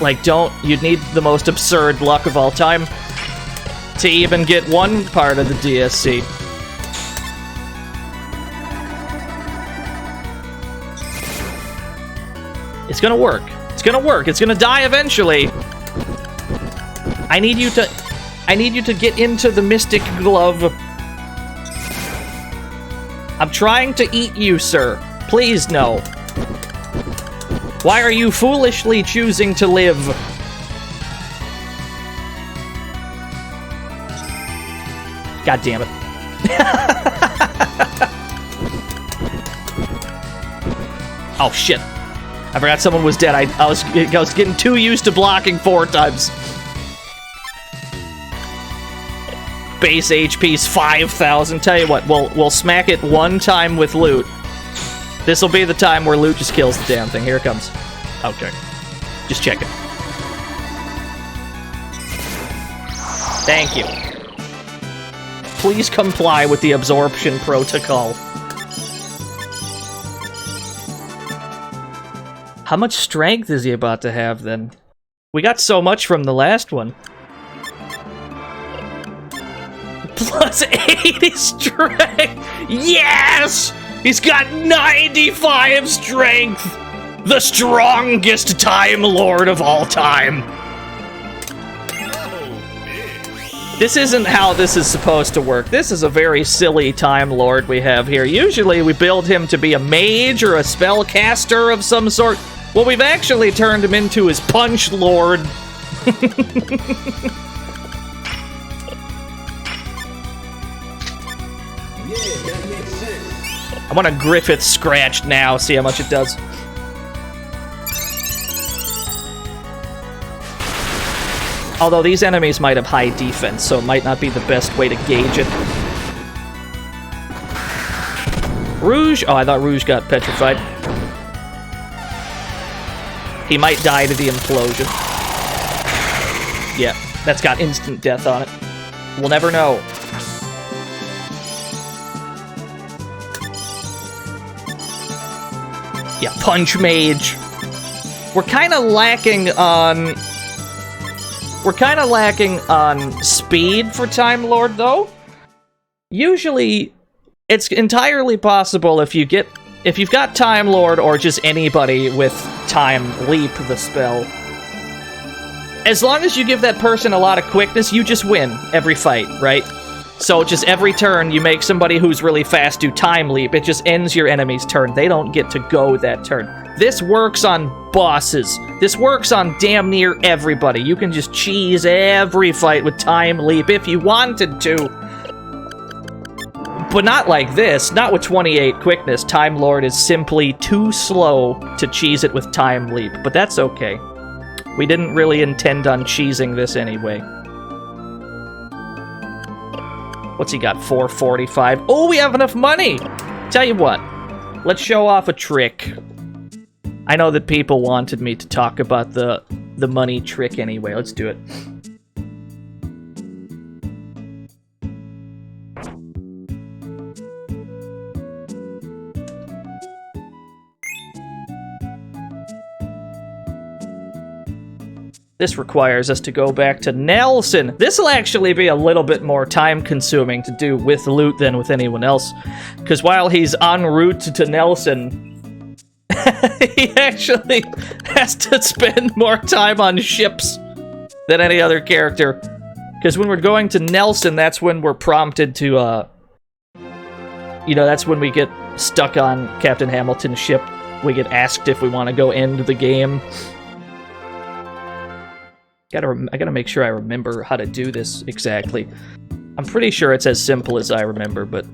like, don't... You'd need the most absurd luck of all time to even get one part of the DSC. It's gonna work. It's gonna work. It's gonna die eventually. I need you to get into the Mystic Glove. I'm trying to eat you, sir. Please, no. Why are you foolishly choosing to live? God damn it. Oh, shit. I forgot someone was dead. I was getting too used to blocking 4 times. Base HP's 5,000. Tell you what, we'll smack it 1 time with Lute. This'll be the time where Lute just kills the damn thing. Here it comes. Okay. Just check it. Thank you. Please comply with the absorption protocol. How much strength is he about to have, then? We got so much from the last one. Plus 80 strength! Yes! He's got 95 strength! The strongest Time Lord of all time! This isn't how this is supposed to work. This is a very silly Time Lord we have here. Usually we build him to be a mage or a spellcaster of some sort. What we've actually turned him into is Punch Lord. I want a Griffith scratched now, see how much it does. Although these enemies might have high defense, so it might not be the best way to gauge it. Rouge? Oh, I thought Rouge got petrified. He might die to the implosion. Yeah, that's got instant death on it. We'll never know. Yeah, Punch Mage. We're kind of lacking on... We're kind of lacking on speed for Time Lord, though. Usually, it's entirely possible if you've got Time Lord or just anybody with Time Leap, the spell. As long as you give that person a lot of quickness, you just win every fight, right? So just every turn, you make somebody who's really fast do Time Leap. It just ends your enemy's turn. They don't get to go that turn. This works on bosses. This works on damn near everybody. You can just cheese every fight with Time Leap if you wanted to. But not like this. Not with 28 quickness. Time Lord is simply too slow to cheese it with Time Leap. But that's okay. We didn't really intend on cheesing this anyway. What's he got? 445. Oh, we have enough money! Tell you what. Let's show off a trick. I know that people wanted me to talk about the money trick anyway. Let's do it. This requires us to go back to Nelson. This will actually be a little bit more time-consuming to do with Lute than with anyone else. Because while he's en route to Nelson, he actually has to spend more time on ships than any other character. Because when we're going to Nelson, that's when we're prompted to, that's when we get stuck on Captain Hamilton's ship. We get asked if we want to go end the game. I gotta make sure I remember how to do this exactly. I'm pretty sure it's as simple as I remember, but...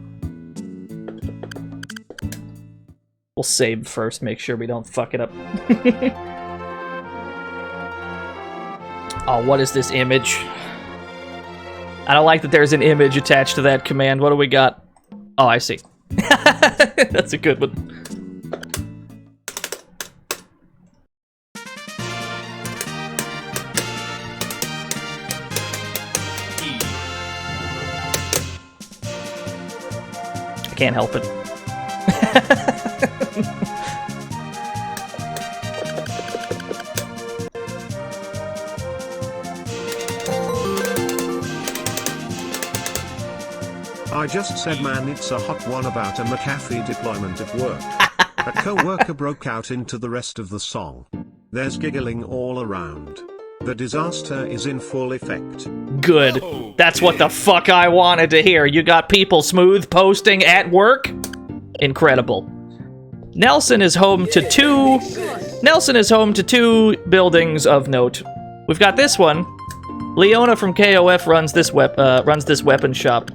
We'll save first, make sure we don't fuck it up. Oh, what is this image? I don't like that there's an image attached to that command. What do we got? Oh, I see. That's a good one. I can't help it. I just said, man, it's a hot one about a McAfee deployment at work. A co-worker broke out into the rest of the song. There's giggling all around. The disaster is in full effect. Good. That's what the fuck I wanted to hear. You got people smooth posting at work? Incredible. Nelson is home to two buildings of note. We've got this one. Leona from KOF runs this weapon shop.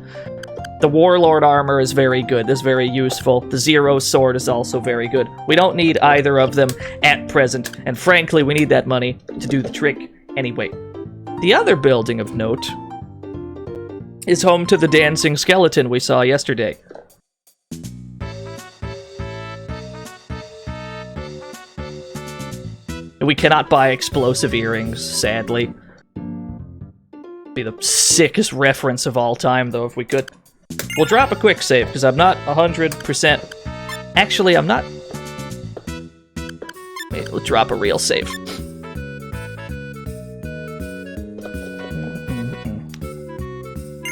The Warlord armor is very good. This is very useful. The Zero sword is also very good. We don't need either of them at present, and frankly, we need that money to do the trick anyway. The other building of note is home to the dancing skeleton we saw yesterday. We cannot buy explosive earrings, sadly. Be the sickest reference of all time, though, if we could. We'll drop a quick save, because I'm not 100%... Actually, I'm not... Maybe we'll drop a real save.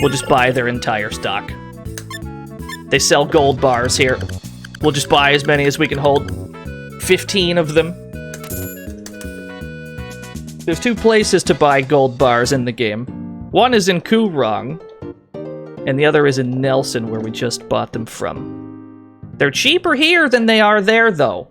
We'll just buy their entire stock. They sell gold bars here. We'll just buy as many as we can hold. 15 of them. There's two places to buy gold bars in the game. One is in Kurong, and the other is in Nelson, where we just bought them from. They're cheaper here than they are there, though.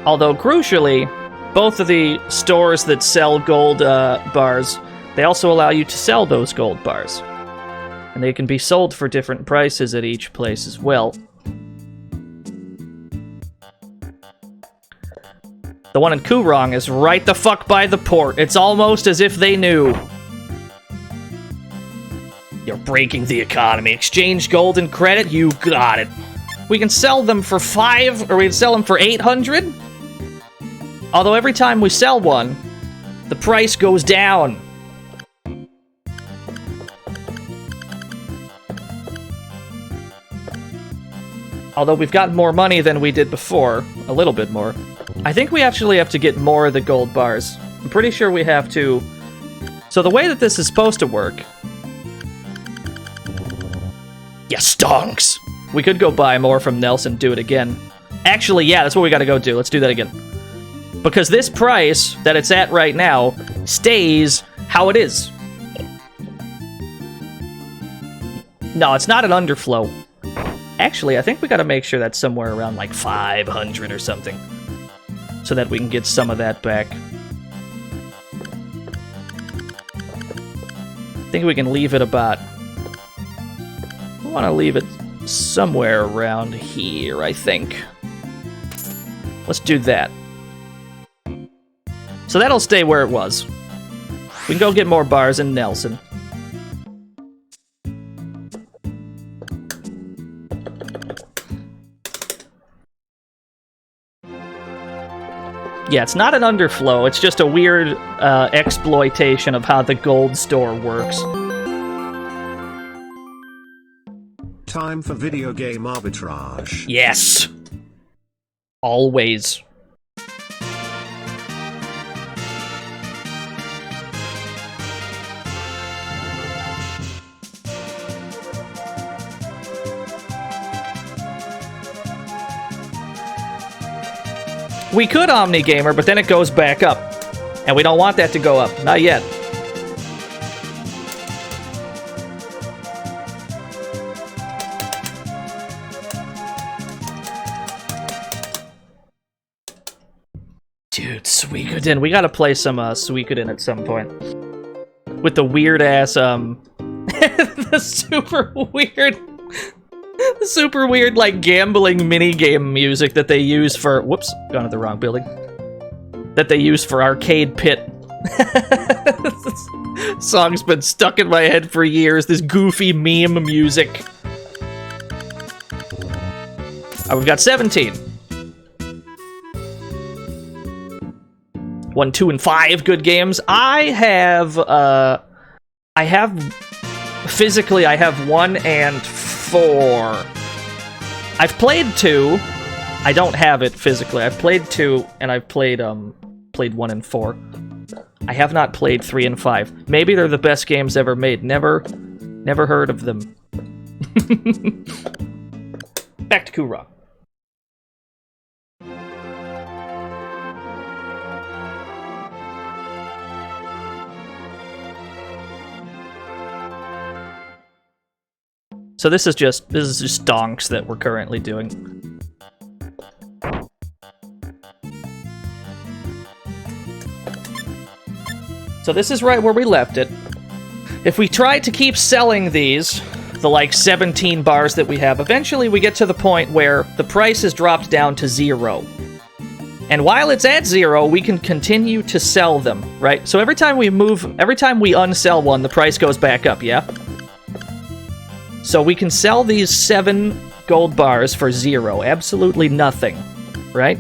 Although, crucially, both of the stores that sell gold bars, they also allow you to sell those gold bars. And they can be sold for different prices at each place as well. The one in Kurong is right the fuck by the port. It's almost as if they knew. You're breaking the economy. Exchange gold and credit? You got it. We can sell them for 5, or we can sell them for 800? Although every time we sell one, the price goes down. Although we've got more money than we did before. A little bit more. I think we actually have to get more of the gold bars. I'm pretty sure we have to... So the way that this is supposed to work... Yeah, stonks! We could go buy more from Nelson, do it again. Actually, yeah, that's what we gotta go do. Let's do that again. Because this price that it's at right now stays how it is. No, it's not an underflow. Actually, I think we gotta make sure that's somewhere around like 500 or something. So that we can get some of that back. I think we can leave it about... I want to leave it somewhere around here, I think. Let's do that. So that'll stay where it was. We can go get more bars in Nelson. Yeah, it's not an underflow, it's just a weird exploitation of how the gold store works. Time for video game arbitrage. Yes! Always. We could Omni Gamer, but then it goes back up. And we don't want that to go up. Not yet. Dude, Suikoden. We gotta play some Suikoden at some point. With the weird-ass, the super weird, like, gambling minigame music that they use for... Whoops, gone to the wrong building. That they use for Arcade Pit. This song's been stuck in my head for years, this goofy meme music. We've got 17. 1, 2, and 5 good games. I have physically, I have 1 and 4. I've played 2. I don't have it physically. I've played 2, and I've played 1 and 4. I have not played 3 and 5. Maybe they're the best games ever made. Never heard of them. Back to Kura. So this is just donks that we're currently doing. So this is right where we left it. If we try to keep selling these, the like 17 bars that we have, eventually we get to the point where the price is dropped down to 0. And while it's at 0, we can continue to sell them, right? So every time we unsell one, the price goes back up, yeah? So we can sell these 7 gold bars for 0. Absolutely nothing, right?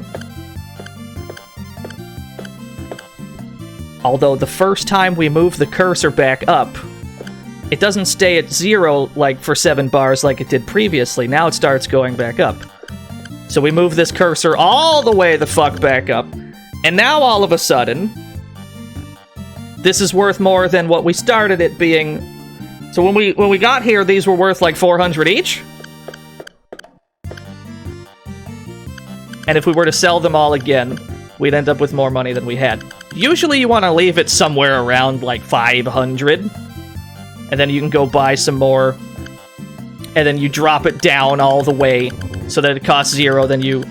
Although the first time we move the cursor back up, it doesn't stay at 0 like for 7 bars like it did previously. Now it starts going back up. So we move this cursor all the way the fuck back up. And now all of a sudden, this is worth more than what we started it being. So when we got here, these were worth like 400 each. And if we were to sell them all again, we'd end up with more money than we had. Usually you want to leave it somewhere around like 500. And then you can go buy some more. And then you drop it down all the way so that it costs 0. Then you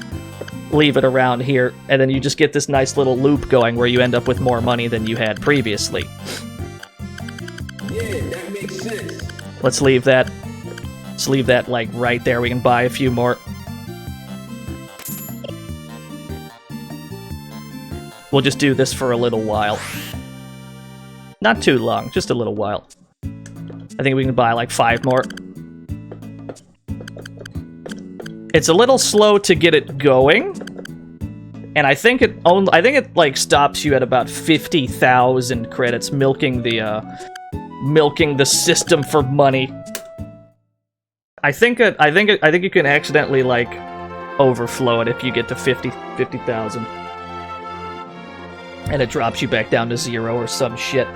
leave it around here. And then you just get this nice little loop going where you end up with more money than you had previously. Yeah, that makes sense. Let's leave that. Let's leave that like right there. We can buy a few more. We'll just do this for a little while. Not too long, just a little while. I think we can buy like 5 more. It's a little slow to get it going. And I think it like stops you at about 50,000 credits, milking the system for money. I think you can accidentally like overflow it if you get to 50,000. And it drops you back down to 0 or some shit.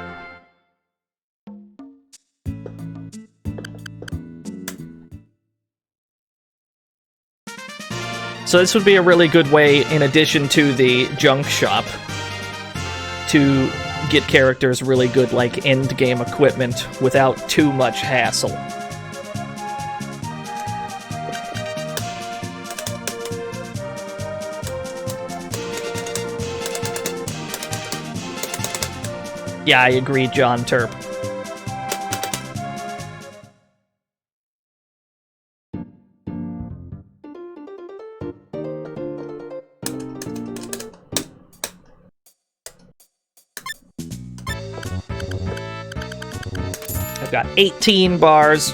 So this would be a really good way, in addition to the junk shop, to get characters really good, like, end-game equipment without too much hassle. Yeah, I agree, John Terp. I've got 18 bars.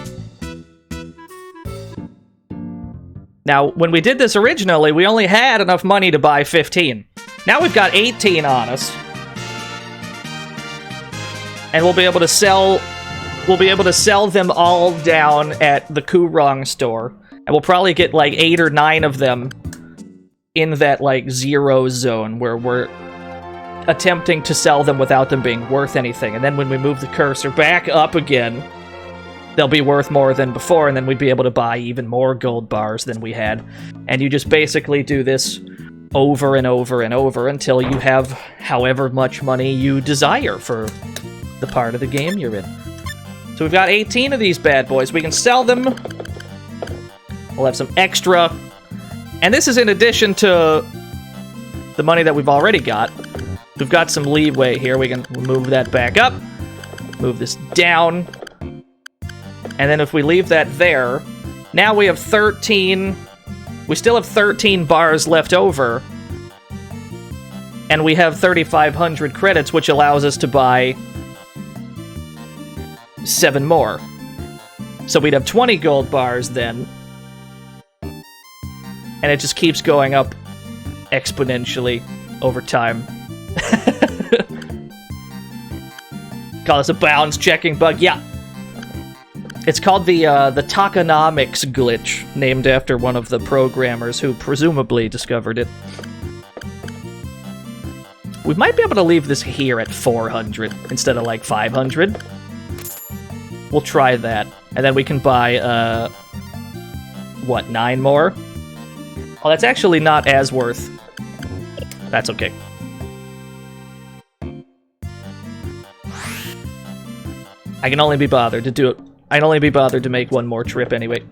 Now, when we did this originally, we only had enough money to buy 15. Now we've got 18 on us. And we'll be able to sell them all down at the Kurong store. And we'll probably get like 8 or 9 of them in that like 0 zone where we're attempting to sell them without them being worth anything. And then when we move the cursor back up again, they'll be worth more than before, and then we'd be able to buy even more gold bars than we had. And you just basically do this over and over and over until you have however much money you desire for the part of the game you're in. So we've got 18 of these bad boys. We can sell them. We'll have some extra. And this is in addition to the money that we've already got. We've got some leeway here. We can move that back up. Move this down. And then if we leave that there, now we have 13... We still have 13 bars left over. And we have 3,500 credits, which allows us to buy 7 more. So we'd have 20 gold bars then. And it just keeps going up exponentially over time. Call this a bounds checking bug. Yeah. It's called the tokenomics glitch, named after one of the programmers who presumably discovered it. We might be able to leave this here at 400 instead of like 500. We'll try that. And then we can buy, what, 9 more? Oh, that's actually not as worth. That's okay. I can only be bothered to do it. I can only be bothered to make one more trip anyway.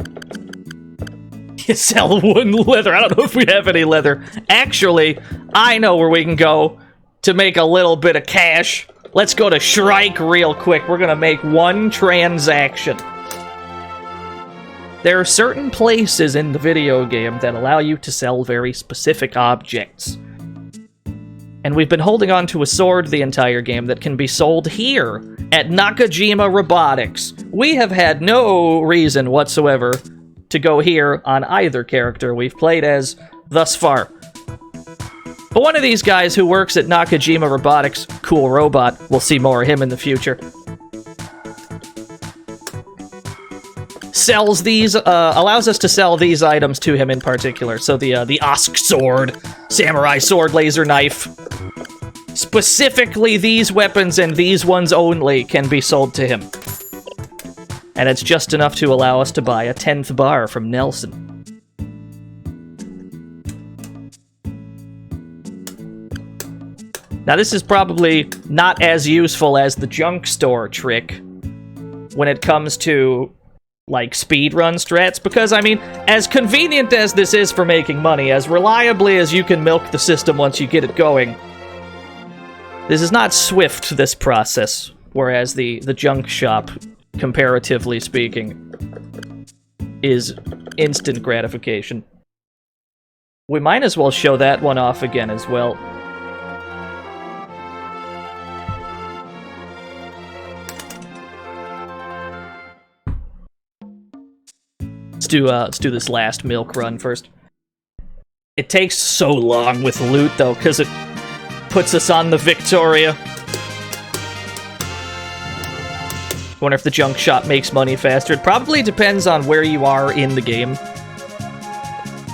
Sell 1 leather. I don't know if we have any leather. Actually, I know where we can go to make a little bit of cash. Let's go to Shrike real quick. We're gonna make 1 transaction. There are certain places in the video game that allow you to sell very specific objects. And we've been holding on to a sword the entire game that can be sold here at Nakajima Robotics. We have had no reason whatsoever to go here on either character we've played as thus far. But one of these guys who works at Nakajima Robotics, cool robot, we'll see more of him in the future, sells these, allows us to sell these items to him in particular. So the Osk sword, samurai sword, laser knife. Specifically, these weapons and these ones only can be sold to him. And it's just enough to allow us to buy a 10th bar from Nelson. Now, this is probably not as useful as the junk store trick when it comes to, like, speedrun strats, because, I mean, as convenient as this is for making money, as reliably as you can milk the system once you get it going, this is not swift, this process, whereas the junk shop, comparatively speaking, is instant gratification. We might as well show that one off again as well. Let's do this last milk run first. It takes so long with loot, though, because it puts us on the Victoria. Wonder if the junk shop makes money faster. It probably depends on where you are in the game.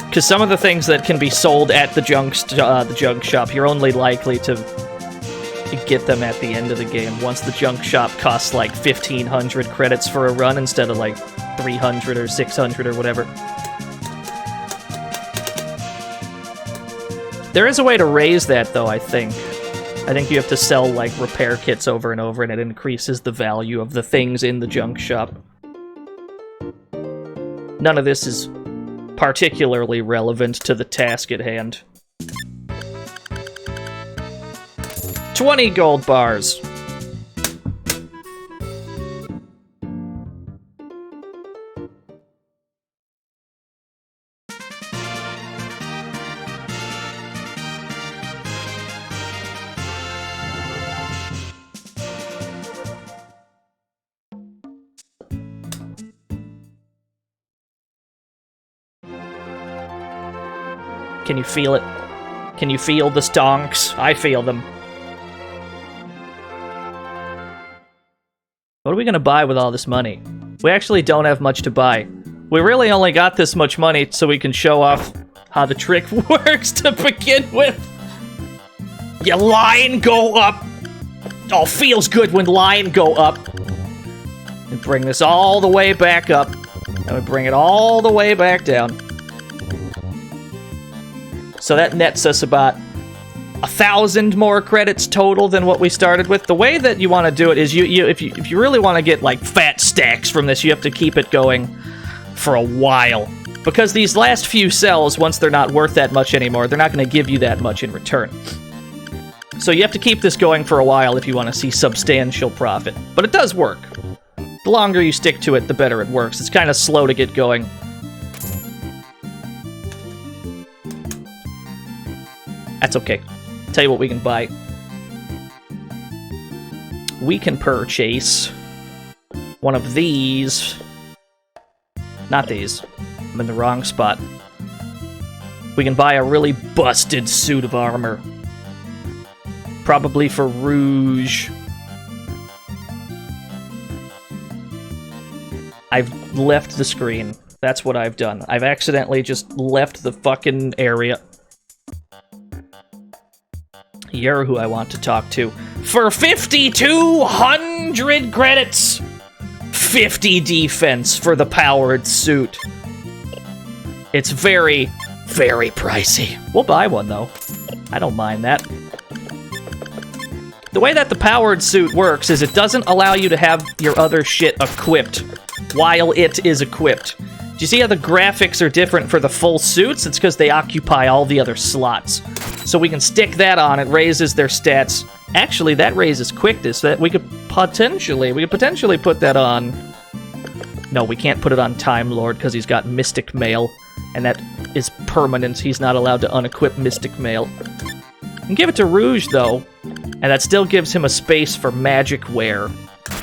Because some of the things that can be sold at the junk shop, you're only likely to get them at the end of the game. Once the junk shop costs like 1,500 credits for a run instead of like 300 or 600 or whatever. There is a way to raise that, though, I think. I think you have to sell, like, repair kits over and over, and it increases the value of the things in the junk shop. None of this is particularly relevant to the task at hand. 20 gold bars. Can you feel it? Can you feel the stonks? I feel them. What are we gonna buy with all this money? We actually don't have much to buy. We really only got this much money so we can show off how the trick works to begin with. Your line go up. Oh, feels good when line go up. And bring this all the way back up. And we bring it all the way back down. So that nets us about 1,000 more credits total than what we started with. The way that you want to do it is if you really want to get like fat stacks from this, you have to keep it going for a while. Because these last few cells, once they're not worth that much anymore, they're not going to give you that much in return. So you have to keep this going for a while if you want to see substantial profit. But it does work. The longer you stick to it, the better it works. It's kind of slow to get going. That's okay. Tell you what we can buy. We can purchase one of these. Not these. I'm in the wrong spot. We can buy a really busted suit of armor. Probably for Rouge. I've left the screen. That's what I've done. I've accidentally just left the fucking area. You're who I want to talk to. For 5,200 credits! 50 defense for the powered suit. It's very, very pricey. We'll buy one, though. I don't mind that. The way that the powered suit works is it doesn't allow you to have your other shit equipped while it is equipped. Do you see how the graphics are different for the full suits? It's because they occupy all the other slots. So we can stick that on, it raises their stats. Actually, that raises quickness, so that we could potentially put that on... No, we can't put it on Time Lord, because he's got Mystic Mail, and that is permanent. He's not allowed to unequip Mystic Mail. And give it to Rouge, though, and that still gives him a space for magic wear.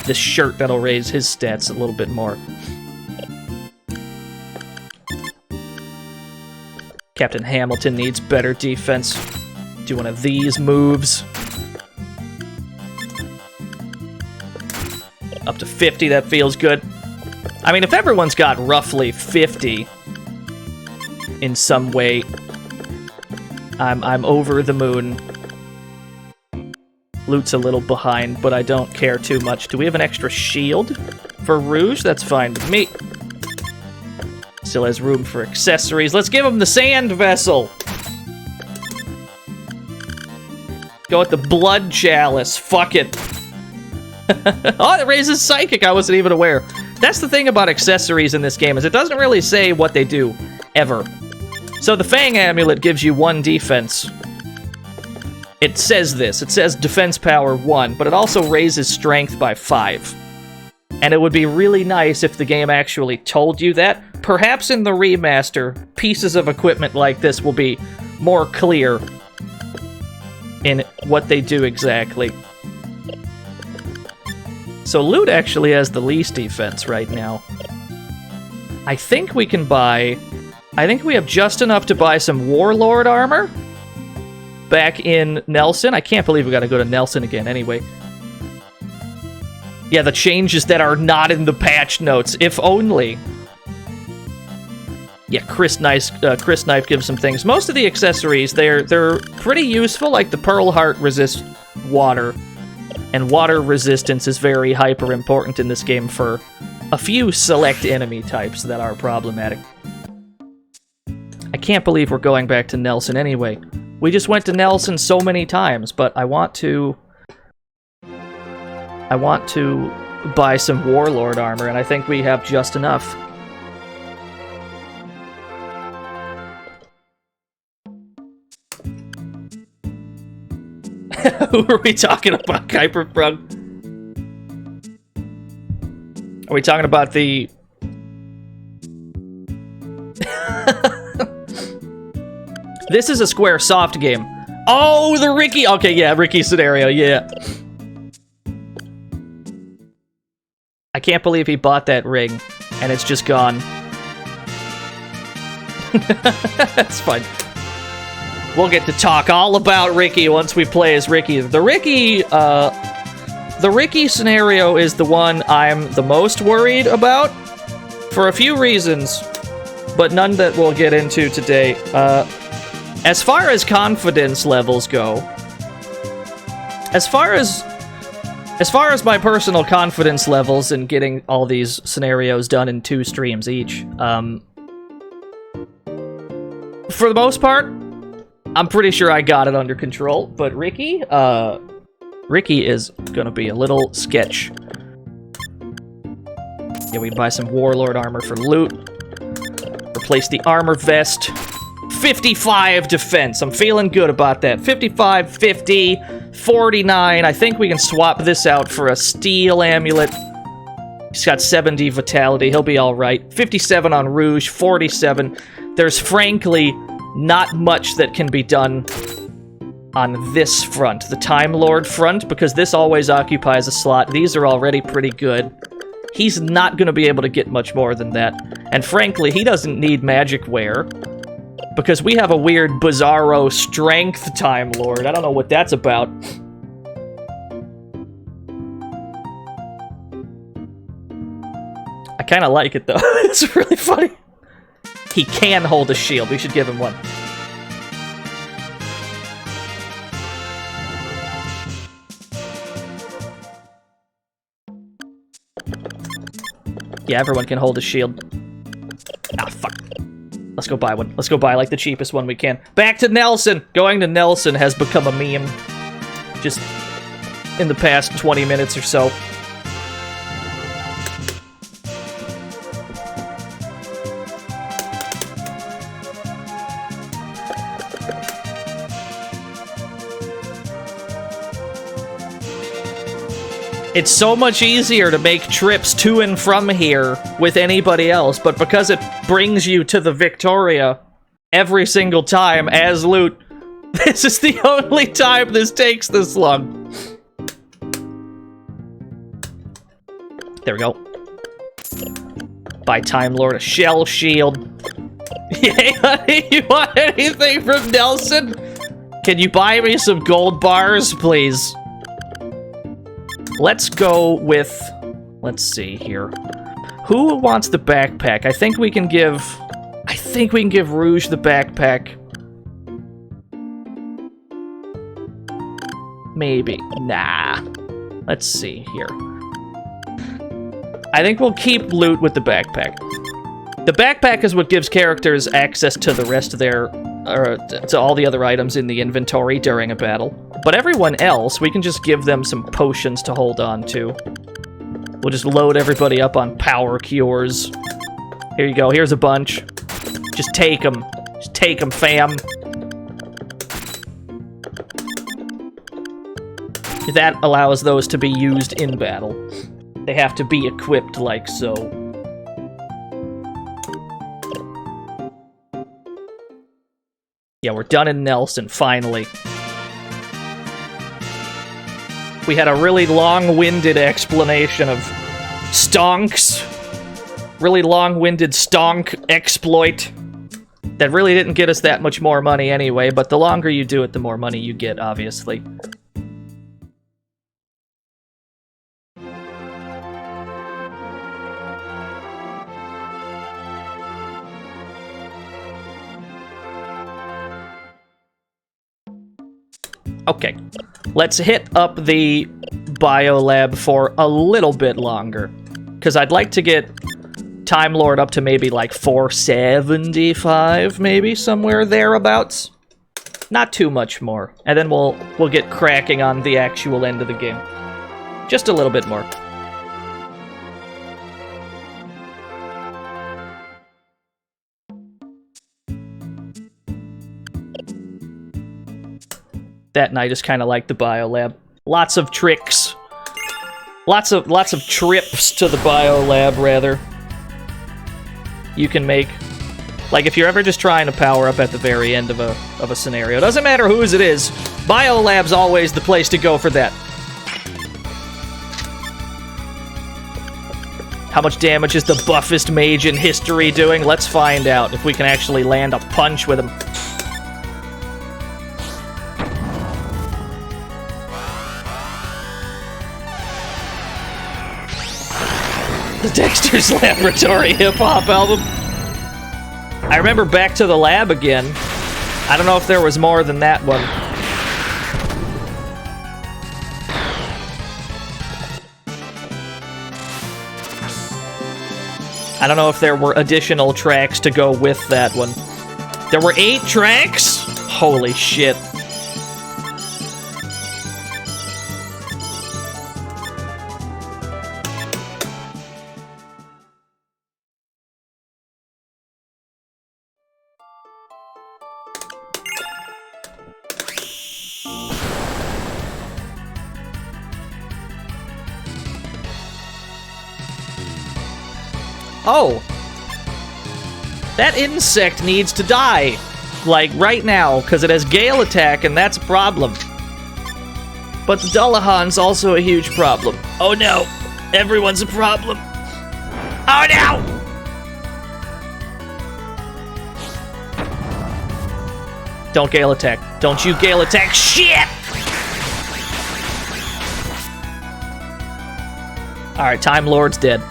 This shirt that'll raise his stats a little bit more. Captain Hamilton needs better defense. Do one of these moves. Up to 50, that feels good. I mean, if everyone's got roughly 50 in some way, I'm over the moon. Loot's a little behind, but I don't care too much. Do we have an extra shield for Rouge? That's fine with me. Still has room for accessories. Let's give him the sand vessel. Go with the blood chalice. Fuck it. Oh, it raises psychic. I wasn't even aware. That's the thing about accessories in this game, is it doesn't really say what they do, ever. So the Fang Amulet gives you 1 defense. It says this. It says defense power 1, but it also raises strength by 5. And it would be really nice if the game actually told you that. Perhaps in the remaster, pieces of equipment like this will be more clear in what they do exactly. So Lute actually has the least defense right now. I think we can buy I think we have just enough to buy some Warlord armor back in Nelson. I can't believe we gotta go to Nelson again anyway. Yeah, the changes that are not in the patch notes, if only. Yeah, Chris Knife gives some things. Most of the accessories, they're pretty useful, like the Pearl Heart resists water. And water resistance is very hyper important in this game for a few select enemy types that are problematic. I can't believe we're going back to Nelson anyway. We just went to Nelson so many times, but I want to buy some Warlord armor, and I think we have just enough. Who are we talking about, Kuiperfrog? Are we talking about the... This is a Square Soft game. Oh, the Ricky! Okay, yeah, Ricky scenario, yeah. I can't believe he bought that ring, and it's just gone. That's fine. We'll get to talk all about Ricky once we play as Ricky. The Ricky scenario is the one I'm the most worried about, for a few reasons, but none that we'll get into today. As far as confidence levels go, as far as my personal confidence levels in getting all these scenarios done in 2 streams each, for the most part, I'm pretty sure I got it under control. But Ricky is gonna be a little sketch. Yeah, we can buy some Warlord armor for loot. Replace the armor vest. 55 defense. I'm feeling good about that. 55, 50, 49. I think we can swap this out for a steel amulet. He's got 70 vitality. He'll be alright. 57 on Rouge, 47. There's frankly not much that can be done on this front, the Time Lord front, because this always occupies a slot. These are already pretty good. He's not going to be able to get much more than that. And frankly, he doesn't need magic wear, because we have a weird bizarro strength Time Lord. I don't know what that's about. I kind of like it, though. It's really funny. He can hold a shield. We should give him one. Yeah, everyone can hold a shield. Ah, fuck. Let's go buy one. Let's go buy, like, the cheapest one we can. Back to Nelson! Going to Nelson has become a meme. Just in the past 20 minutes or so. It's so much easier to make trips to and from here with anybody else, but because it brings you to the Victoria every single time as loot, this is the only time this takes this long. There we go. Buy Time Lord a shell shield. Hey, honey, you want anything from Nelson? Can you buy me some gold bars, please? Let's go with... Let's see here. Who wants the backpack? I think we can give Rouge the backpack. Maybe. Nah. Let's see here. I think we'll keep loot with the backpack. The backpack is what gives characters access to the rest of their... or to all the other items in the inventory during a battle. But everyone else, we can just give them some potions to hold on to. We'll just load everybody up on power cures. Here you go, here's a bunch. Just take them. Just take them, fam. That allows those to be used in battle. They have to be equipped like so. Yeah, we're done in Nelson, finally. We had a really long-winded explanation of stonks. Really long-winded stonk exploit. That really didn't get us that much more money anyway, but the longer you do it, the more money you get, obviously. Okay, let's hit up the biolab for a little bit longer, because I'd like to get Time Lord up to maybe like 475, maybe somewhere thereabouts. Not too much more, and then we'll get cracking on the actual end of the game. Just a little bit more. That night is kind of like the biolab. Lots of tricks. Lots of trips to the biolab, rather. You can make. Like, if you're ever just trying to power up at the very end of a scenario, doesn't matter whose it is, biolab's always the place to go for that. How much damage is the buffest mage in history doing? Let's find out if we can actually land a punch with him. The Dexter's Laboratory hip-hop album. I remember Back to the Lab again. I don't know if there was more than that one. I don't know if there were additional tracks to go with that one. There were 8 tracks? Holy shit. Oh! That insect needs to die. Like, right now, because it has Gale Attack, and that's a problem. But the Dullahan's also a huge problem. Oh no! Everyone's a problem! Oh no! Don't Gale Attack. Don't you Gale Attack. Shit! Alright, Time Lord's dead.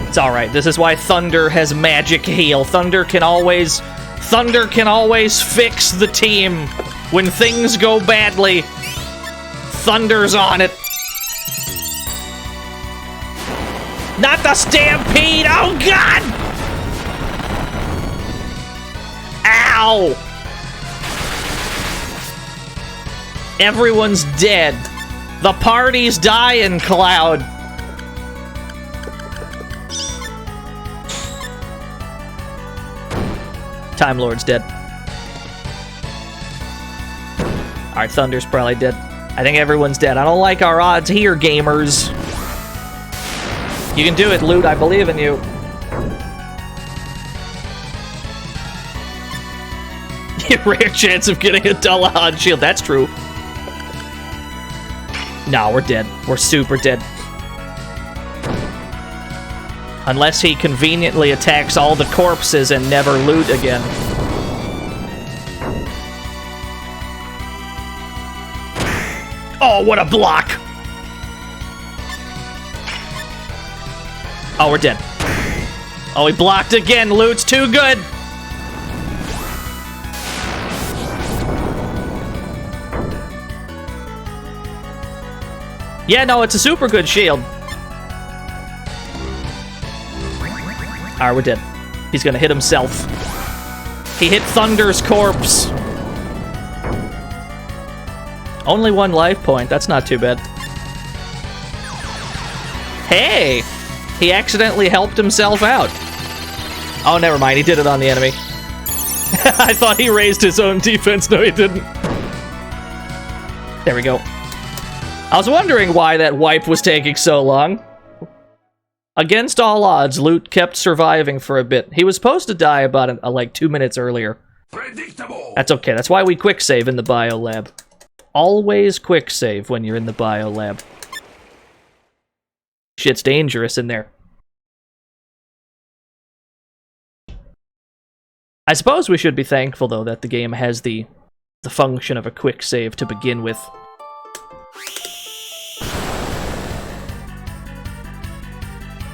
It's alright. This is why Thunder has magic heal. Thunder can always fix the team. When things go badly, Thunder's on it. Not the Stampede! Oh god! Ow! Everyone's dead. The party's dying, Cloud. Time Lord's dead. Alright, Thunder's probably dead. I think everyone's dead. I don't like our odds here, gamers. You can do it, Lute. I believe in you. Rare chance of getting a Dullahan shield. That's true. No, we're dead. We're super dead. Unless he conveniently attacks all the corpses and never loot again. Oh, what a block! Oh, we're dead. Oh, he blocked again. Loot's too good. Yeah, no, it's a super good shield. Alright, we're dead. He's gonna hit himself. He hit Thunder's corpse. Only 1 life point. That's not too bad. Hey! He accidentally helped himself out. Oh, never mind. He did it on the enemy. I thought he raised his own defense. No, he didn't. There we go. I was wondering why that wipe was taking so long. Against all odds, Lute kept surviving for a bit. He was supposed to die about like 2 minutes earlier. Predictable. That's okay. That's why we quick save in the bio lab. Always quick save when you're in the bio lab. Shit's dangerous in there. I suppose we should be thankful, though, that the game has the function of a quick save to begin with.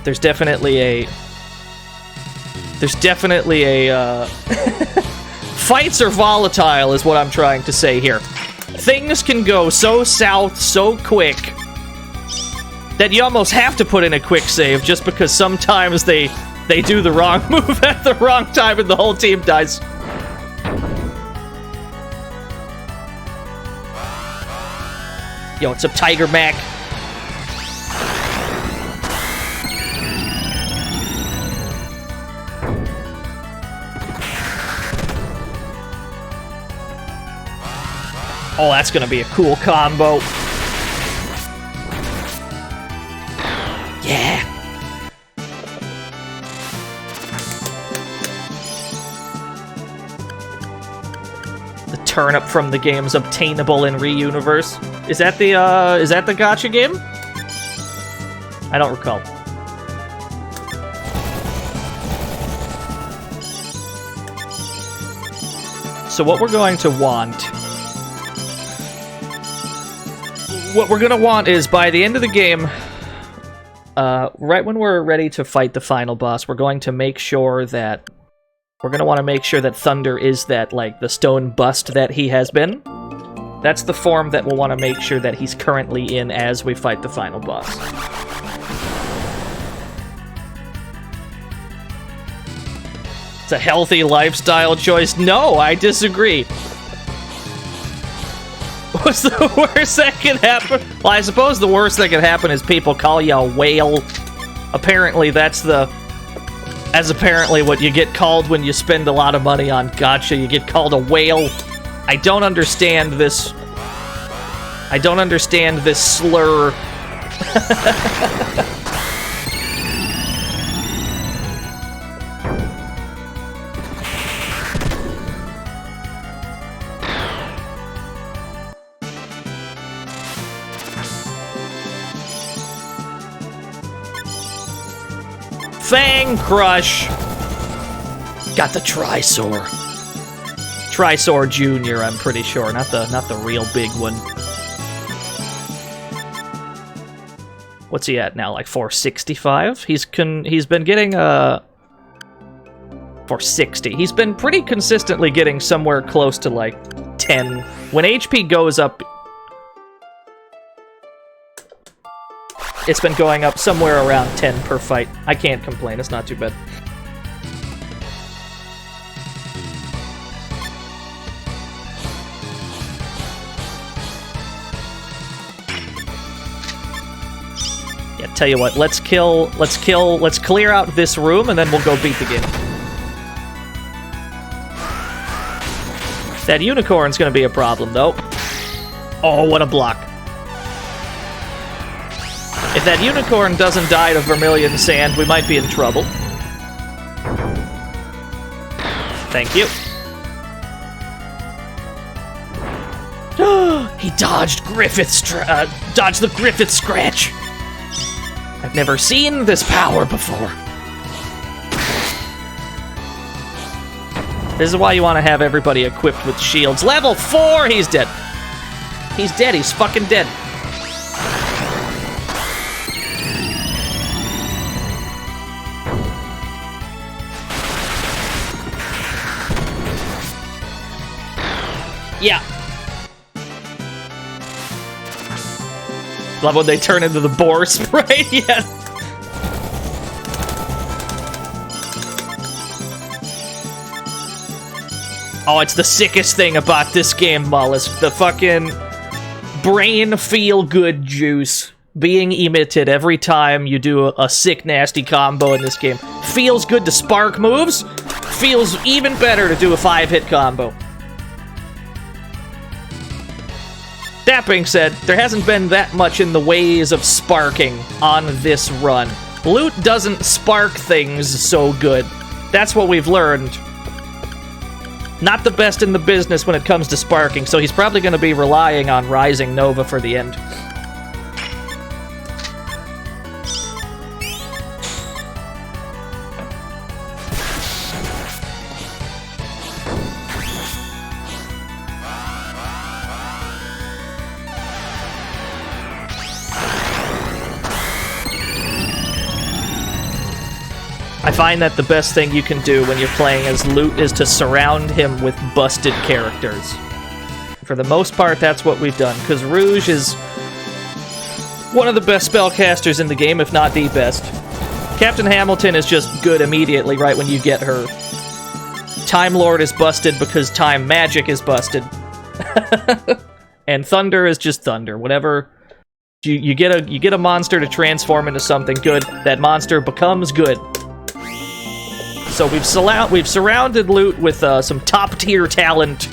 There's definitely a... Fights are volatile, is what I'm trying to say here. Things can go so south so quick that you almost have to put in a quick save just because sometimes they do the wrong move at the wrong time and the whole team dies. Yo, what's up, Tiger Mac? Oh, that's gonna be a cool combo. Yeah. The turnip from the game's obtainable in Re-Universe. Is that the gacha game? I don't recall. So what we're going to want... What we're gonna want is, by the end of the game, right when we're ready to fight the final boss, we're going to make sure that... We're gonna want to make sure that Thunder is that, like, the stone bust that he has been. That's the form that we'll want to make sure that he's currently in as we fight the final boss. It's a healthy lifestyle choice. No, I disagree. What's the worst that can happen? Well, I suppose the worst that can happen is people call you a whale. Apparently, that's apparently what you get called when you spend a lot of money on gacha. You get called a whale. I don't understand this. I don't understand this slur. Fang Crush! Got the Trisor. Trisor Jr., I'm pretty sure, not the real big one. What's he at now? Like 465? He's been getting 460. He's been pretty consistently getting somewhere close to like 10. When HP goes up, it's been going up somewhere around 10 per fight. I can't complain, it's not too bad. Yeah, tell you what, let's clear out this room and then we'll go beat the game. That unicorn's gonna be a problem though. Oh, what a block. If that unicorn doesn't die to Vermilion Sand, we might be in trouble. Thank you. He dodged dodged the Griffith Scratch. I've never seen this power before. This is why you want to have everybody equipped with shields. Level 4, he's dead. He's dead, he's fucking dead. Yeah. Love when they turn into the boar spray. Yeah. Oh, it's the sickest thing about this game, Mollusk. The fucking brain feel-good juice being emitted every time you do a sick, nasty combo in this game. Feels good to spark moves. Feels even better to do a 5-hit combo. That being said, there hasn't been that much in the ways of sparking on this run. Loot doesn't spark things so good. That's what we've learned. Not the best in the business when it comes to sparking, so he's probably going to be relying on Rising Nova for the end. I find that the best thing you can do when you're playing as Lute is to surround him with busted characters. For the most part, that's what we've done, because Rouge is one of the best spellcasters in the game, if not the best. Captain Hamilton is just good immediately right when you get her. Time Lord is busted because time magic is busted. And Thunder is just Thunder. Whenever you get a monster to transform into something good, that monster becomes good. So we've surrounded Lute with some top-tier talent.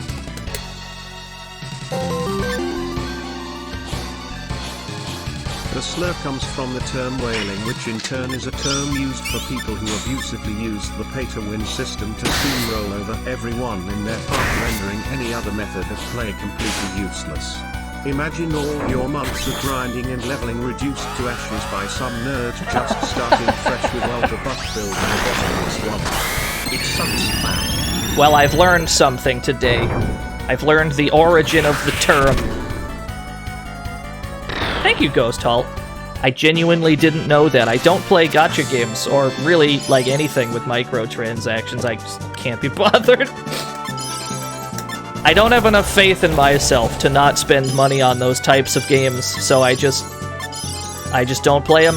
The slur comes from the term whaling, which in turn is a term used for people who abusively use the pay-to-win system to steamroll over everyone in their path, rendering any other method of play completely useless. Imagine all your months of grinding and leveling reduced to ashes by some nerd just starting fresh with Elder Buff build and a bottomless one. It sucks, man. Well, I've learned something today. I've learned the origin of the term. Thank you, Ghost Halt. I genuinely didn't know that. I don't play gacha games, or really, like, anything with microtransactions. I just can't be bothered. I don't have enough faith in myself to not spend money on those types of games, so I just don't play them.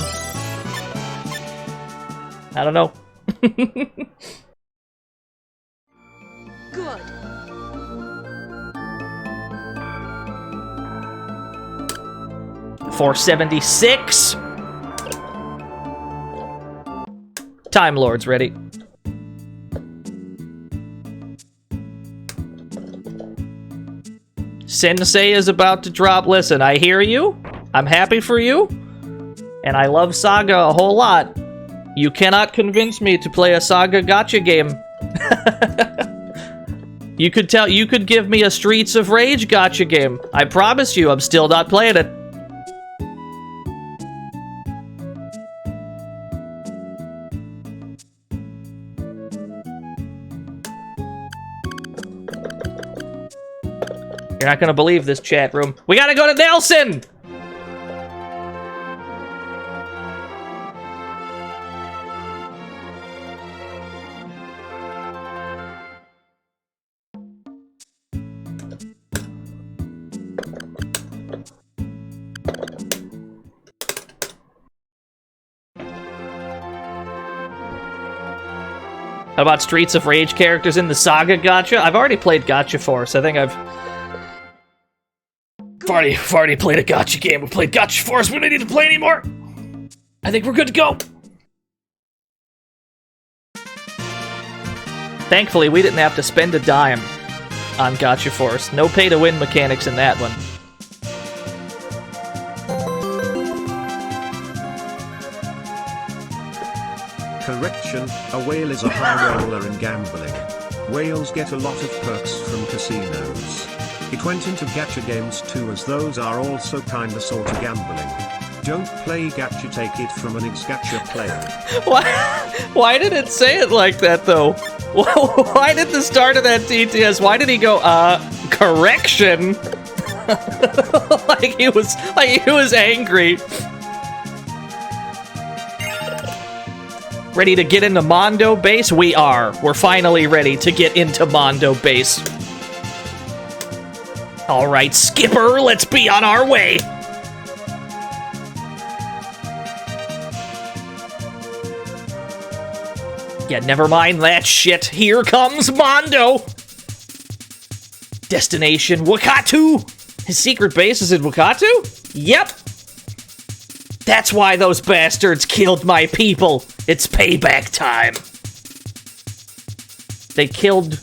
I don't know. Good. $476. Time Lord's ready. Sensei is about to drop. Listen, I hear you. I'm happy for you. And I love SaGa a whole lot. You cannot convince me to play a SaGa gacha game. You could give me a Streets of Rage gacha game. I promise you, I'm still not playing it. You're not gonna believe this, chat room. We gotta go to Nelson! How about Streets of Rage characters in the SaGa gacha? I've already played Gacha Force. I think I've already played a gacha game. We played Gacha Force. We don't need to play anymore. I think we're good to go. Thankfully, we didn't have to spend a dime on Gacha Force. No pay-to-win mechanics in that one. Correction, a whale is a high roller in gambling. Whales get a lot of perks from casinos. It went into gacha games too, as those are also kinda sorta gambling. Don't play gacha, take it from an ex-gacha player. Why did it say it like that, though? Why did the start of that TTS, why did he go, correction? like he was angry. Ready to get into Mondo Base? We are. We're finally ready to get into Mondo Base. Alright, Skipper, let's be on our way! Yeah, never mind that shit. Here comes Mondo! Destination Wakatu! His secret base is in Wakatu? Yep! That's why those bastards killed my people! It's payback time! They killed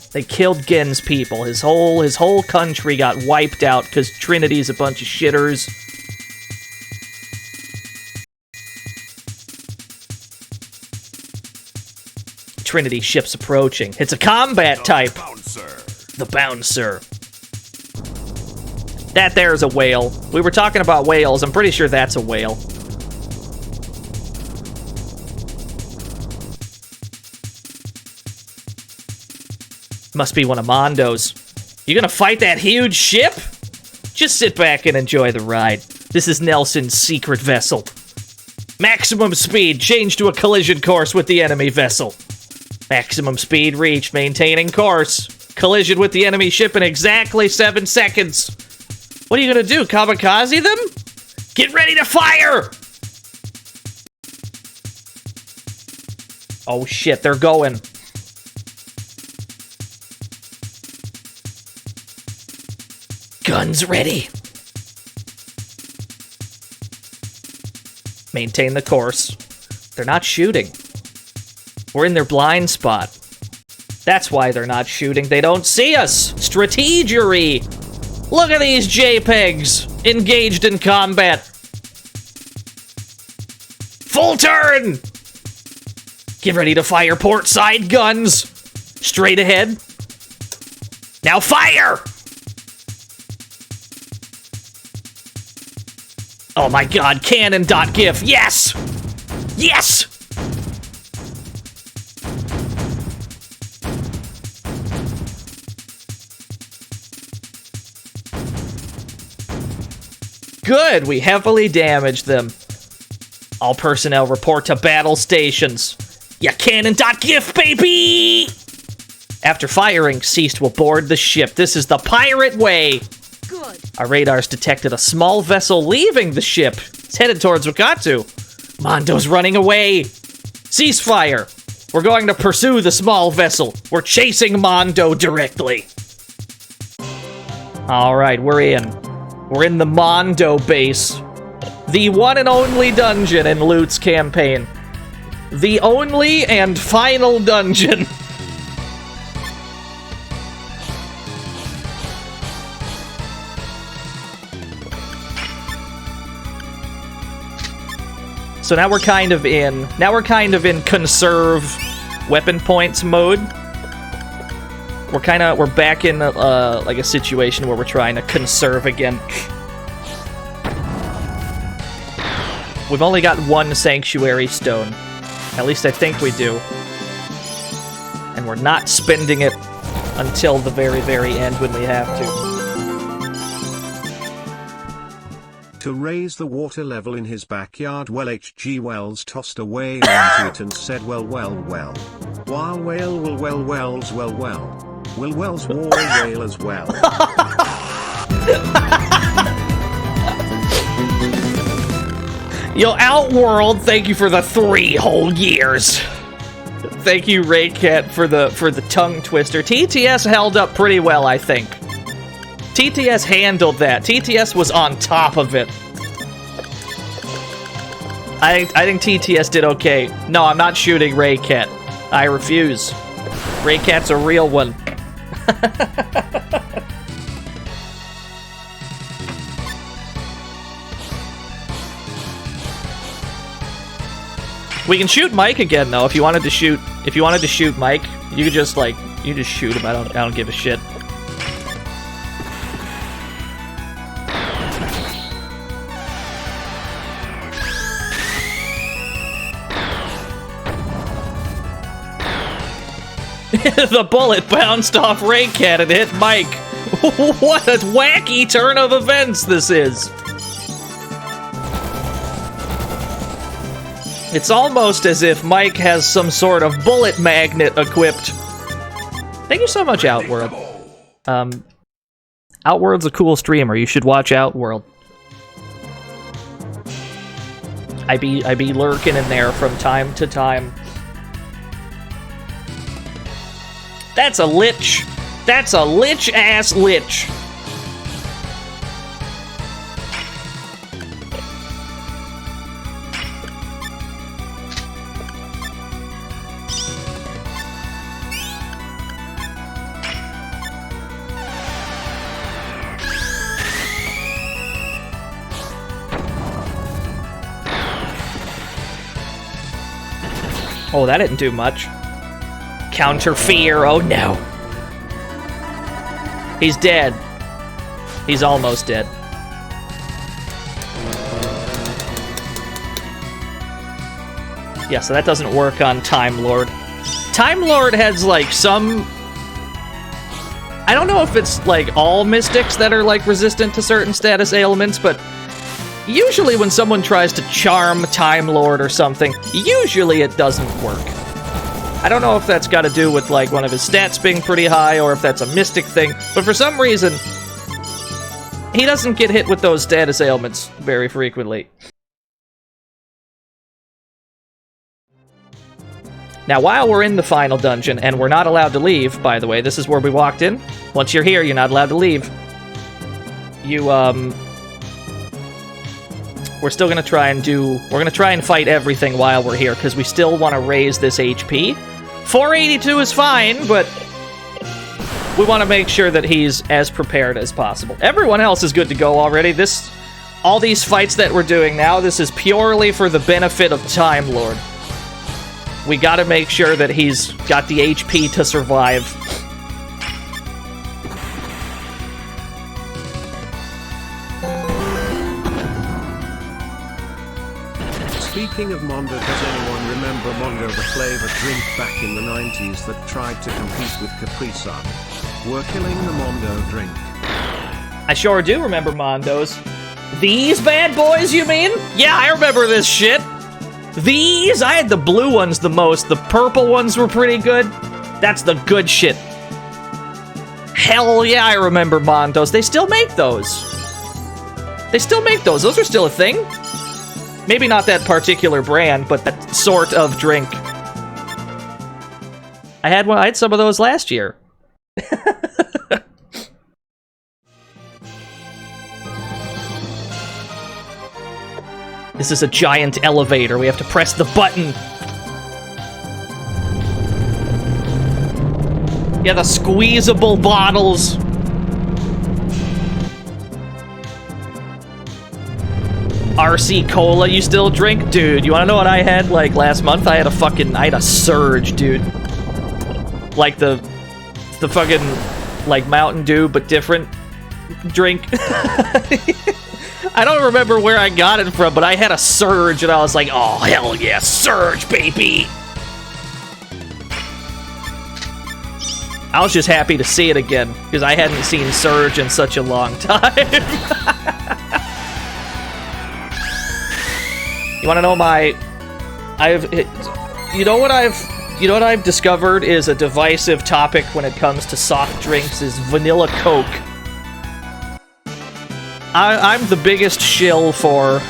Gen's people. His whole country got wiped out because Trinity's a bunch of shitters. Trinity ship's approaching. It's a combat type. the bouncer. That there's a whale. We were talking about whales. I'm pretty sure that's a whale. Must be one of Mondo's. You gonna fight that huge ship? Just sit back and enjoy the ride. This is Nelson's secret vessel. Maximum speed, change to a collision course with the enemy vessel. Maximum speed reached, maintaining course. Collision with the enemy ship in exactly 7 seconds. What are you gonna do, kamikaze them? Get ready to fire! Oh shit, they're going. Guns ready. Maintain the course. They're not shooting. We're in their blind spot. That's why they're not shooting. They don't see us. Strategery. Look at these JPEGs engaged in combat. Full turn. Get ready to fire port side guns. Straight ahead. Now fire. Oh my god, cannon.gif, yes! Yes! Good, we heavily damaged them. All personnel report to battle stations. Yeah, cannon.gif, baby! After firing, cease to aboard the ship. This is the pirate way! Good. Our radars detected a small vessel leaving the ship. It's headed towards Wakatu. Mondo's running away. Ceasefire. We're going to pursue the small vessel. We're chasing Mondo directly. Alright, we're in. We're in the Mondo base. The one and only dungeon in Lute's campaign. The only and final dungeon. So now we're kind of in conserve weapon points mode. We're back in like a situation where we're trying to conserve again. We've only got one sanctuary stone. At least I think we do. And we're not spending it until the very, very end when we have to. To raise the water level in his backyard, well, H.G. Wells tossed a whale into it and said, well, well, well. While whale will well wells well well. Will wells war whale as well. Yo, Outworld, thank you for the 3 whole years. Thank you, Raycat, for the tongue twister. TTS held up pretty well, I think. TTS handled that. TTS was on top of it. I think TTS did okay. No, I'm not shooting Raycat. I refuse. Raycat's a real one. We can shoot Mike again though. If you wanted to shoot Mike, you could just shoot him. I don't give a shit. The bullet bounced off Raycat and hit Mike. What a wacky turn of events this is. It's almost as if Mike has some sort of bullet magnet equipped. Thank you so much, Outworld. Outworld's a cool streamer. You should watch Outworld. I be lurking in there from time to time. That's a lich. That's a lich-ass lich. Oh, that didn't do much. Counter fear, oh no. He's dead. He's almost dead. Yeah, so that doesn't work on Time Lord. Time Lord has, like, some... I don't know if it's, like, all mystics that are, like, resistant to certain status ailments, but usually when someone tries to charm Time Lord or something, usually it doesn't work. I don't know if that's got to do with, like, one of his stats being pretty high or if that's a mystic thing, but for some reason, he doesn't get hit with those status ailments very frequently. Now, while we're in the final dungeon, and we're not allowed to leave, by the way, this is where we walked in. Once you're here, you're not allowed to leave. We're still gonna try and we're gonna try and fight everything while we're here, because we still want to raise this HP. 482 is fine, but we want to make sure that he's as prepared as possible. Everyone else is good to go already. All these fights that we're doing now, this is purely for the benefit of Time Lord. We gotta make sure that he's got the HP to survive. Speaking of Mondo, does anyone remember Mondo, the flavor drink back in the 90s that tried to compete with Capri Sun? We're killing the Mondo drink. I sure do remember Mondos. These bad boys, you mean? Yeah, I remember this shit. These? I had the blue ones the most. The purple ones were pretty good. That's the good shit. Hell yeah, I remember Mondos. They still make those. They still make those. Those are still a thing. Maybe not that particular brand, but that sort of drink. I had some of those last year. This is a giant elevator. We have to press the button. Yeah, the squeezable bottles. RC Cola you still drink? Dude, you wanna know what I had, like, last month? I had a Surge, dude. Like the fucking, like, Mountain Dew, but different drink. I don't remember where I got it from, but I had a Surge, and I was like, oh, hell yeah, Surge, baby! I was just happy to see it again, because I hadn't seen Surge in such a long time. You wanna know you know what I've discovered is a divisive topic when it comes to soft drinks is vanilla Coke. I'm the biggest shill for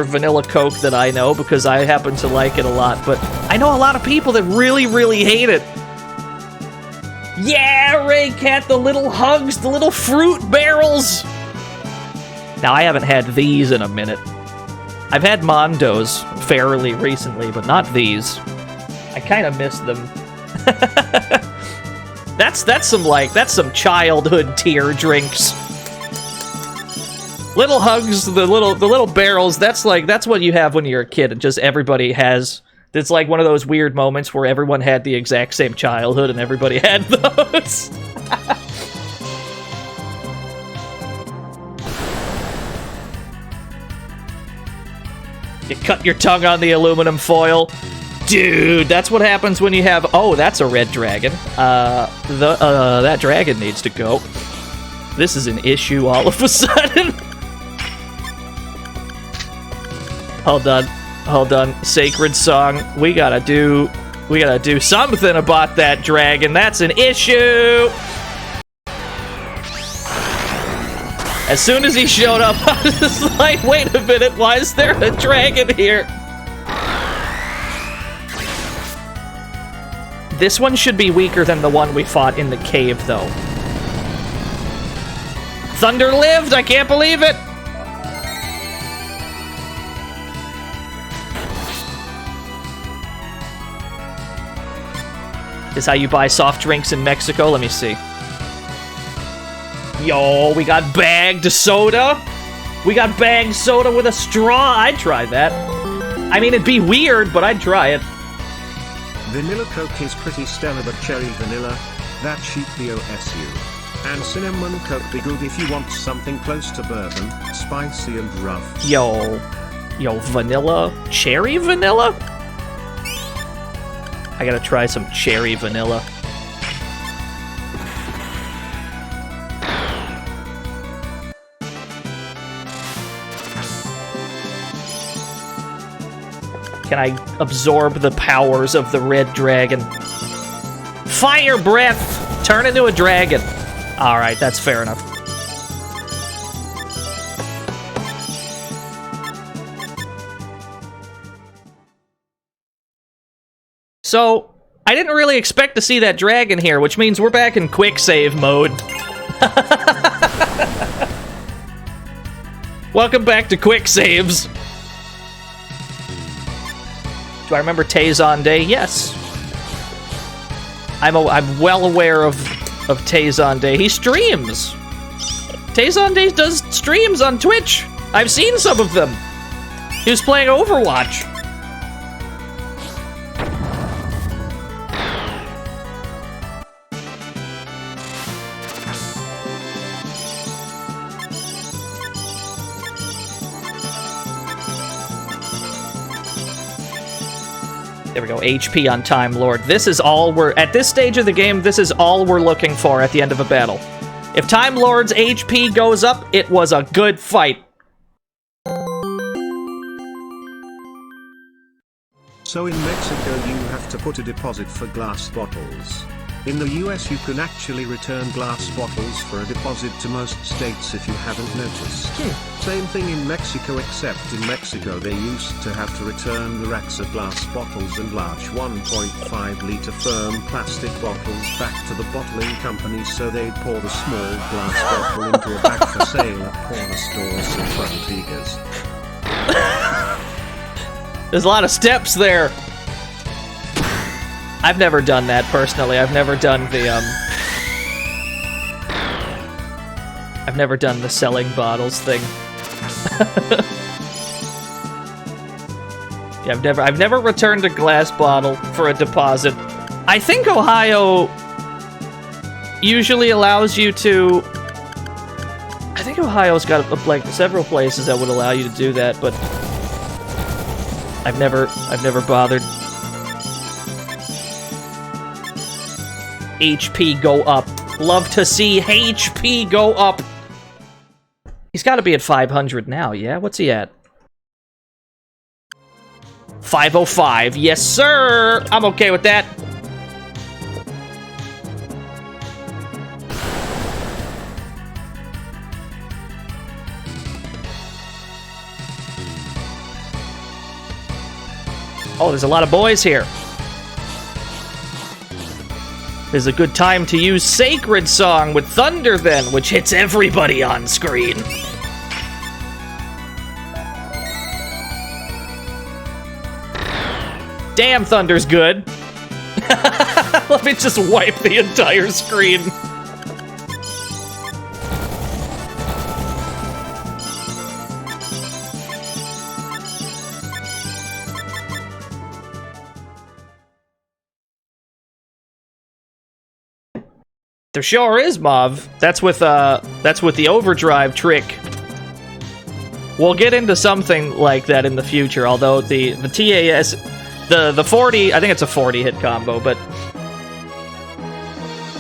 vanilla Coke that I know, because I happen to like it a lot, but I know a lot of people that really, really hate it. Yeah, Ray Cat, the little hugs, the little fruit barrels! Now, I haven't had these in a minute. I've had Mondos fairly recently, but not these. I kind of miss them. That's some childhood tier drinks. Little hugs, the little barrels, that's what you have when you're a kid, and just everybody has... It's like one of those weird moments where everyone had the exact same childhood and everybody had those. You cut your tongue on the aluminum foil. Dude, that's what happens when you have... Oh, that's a red dragon. That dragon needs to go. This is an issue all of a sudden. Hold on. Sacred song. We gotta do something about that dragon. That's an issue. As soon as he showed up, I was just like, wait a minute, why is there a dragon here? This one should be weaker than the one we fought in the cave, though. Thunder lived! I can't believe it! This is how you buy soft drinks in Mexico? Let me see. Yo, we got bagged soda. We got bagged soda with a straw. I'd try that. I mean, it'd be weird, but I'd try it. Vanilla Coke is pretty stellar, but cherry vanilla, That sheep BOSU. And cinnamon coke be good if you want something close to bourbon, spicy and rough. Yo, vanilla? Cherry vanilla? I gotta try some cherry vanilla. Can I absorb the powers of the red dragon? Fire breath! Turn into a dragon. Alright, that's fair enough. So, I didn't really expect to see that dragon here, which means we're back in quick save mode. Welcome back to quick saves. Do I remember Tazon Day? Yes. I'm well aware of Tazon Day. He streams. Tazon Day does streams on Twitch. I've seen some of them. He was playing Overwatch. There we go, HP on Time Lord. This is all at this stage of the game, this is all we're looking for at the end of a battle. If Time Lord's HP goes up, it was a good fight. So in Mexico you have to put a deposit for glass bottles. In the US you can actually return glass bottles for a deposit to most states if you haven't noticed. Same thing in Mexico, except in Mexico they used to have to return the racks of glass bottles and large 1.5-liter firm plastic bottles back to the bottling companies, so they'd pour the small glass bottle into a bag for sale at corner stores and bodegas. There's a lot of steps there. I've never done that personally. I've never done the selling bottles thing. Yeah, I've never returned a glass bottle for a deposit. I think Ohio usually allows you to. I think Ohio's got like several places that would allow you to do that, but I've never bothered. HP go up. Love to see HP go up. He's got to be at 500 now, yeah? What's he at? 505. Yes, sir! I'm okay with that. Oh, there's a lot of boys here. Is a good time to use Sacred Song with Thunder then, which hits everybody on screen. Damn, Thunder's good. Let me just wipe the entire screen. There sure is, Mauve. That's with the overdrive trick. We'll get into something like that in the future, although the TAS, the 40, I think it's a 40 hit combo, but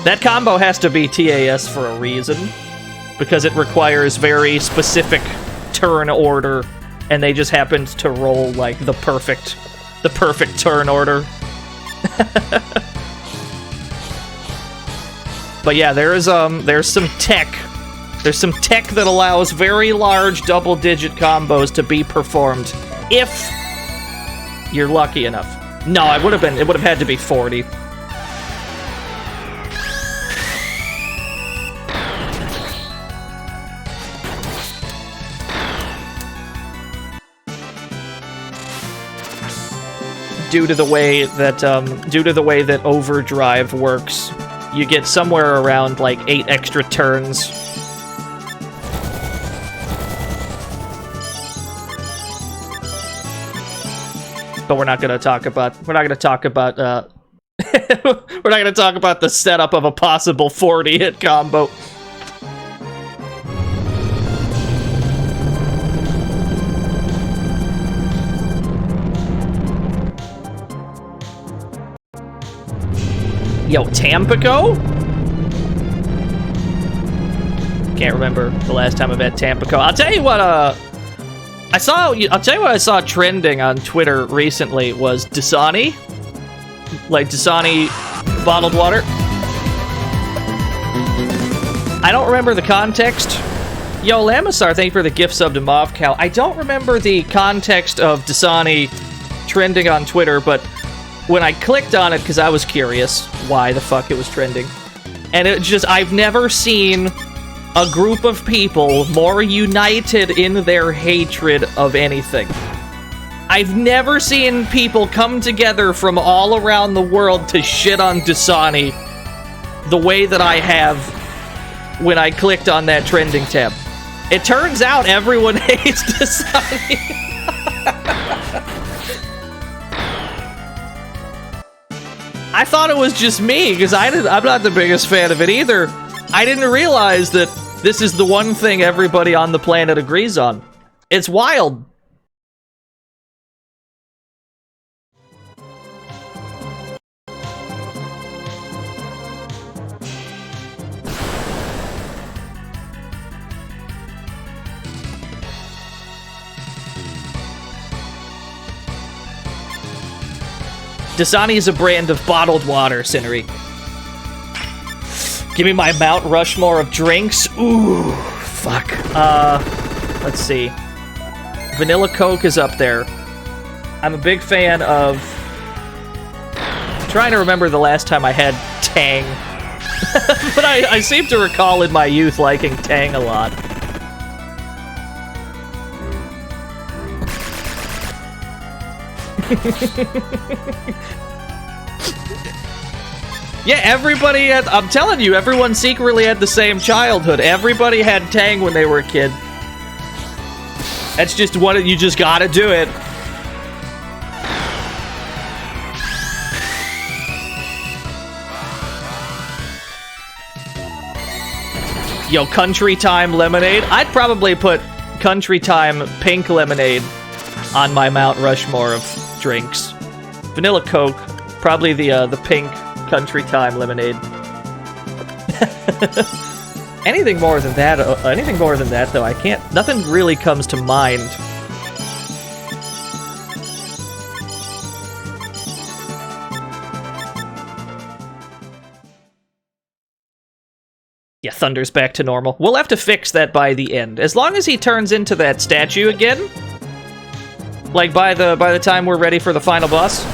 that combo has to be TAS for a reason, because it requires very specific turn order, and they just happened to roll like the perfect turn order. But yeah, there's some tech. There's some tech that allows very large double-digit combos to be performed if you're lucky enough. No, it would have had to be 40. Due to the way that overdrive works, you get somewhere around like 8 extra turns. But we're not gonna talk about We're not gonna talk about the setup of a possible 40-hit combo. Yo, Tampico? Can't remember the last time I've had Tampico. I'll tell you what, I'll tell you what I saw trending on Twitter recently was Dasani. Like Dasani bottled water. I don't remember the context. Yo, Lamasar, thank you for the gift sub to MovCow. I don't remember the context of Dasani trending on Twitter, but when I clicked on it, because I was curious why the fuck it was trending, and it just, I've never seen a group of people more united in their hatred of anything. I've never seen people come together from all around the world to shit on Dasani the way that I have when I clicked on that trending tab. It turns out everyone hates Dasani. I thought it was just me, because I'm not the biggest fan of it either. I didn't realize that this is the one thing everybody on the planet agrees on. It's wild. Dasani is a brand of bottled water, Cinery. Give me my Mount Rushmore of drinks. Ooh, fuck. Let's see. Vanilla Coke is up there. I'm a big fan of... I'm trying to remember the last time I had Tang. But I seem to recall in my youth liking Tang a lot. Yeah, everybody had, I'm telling you, everyone secretly had the same childhood. Everybody had Tang when they were a kid. That's just what, you just gotta do it. Yo, Country Time Lemonade. I'd probably put Country Time Pink Lemonade on my Mount Rushmore of drinks. Vanilla Coke, probably the pink Country Time Lemonade. Anything more than that, though, I can't. Nothing really comes to mind. Yeah, Thunder's back to normal. We'll have to fix that by the end. As long as he turns into that statue again, like by the time we're ready for the final boss,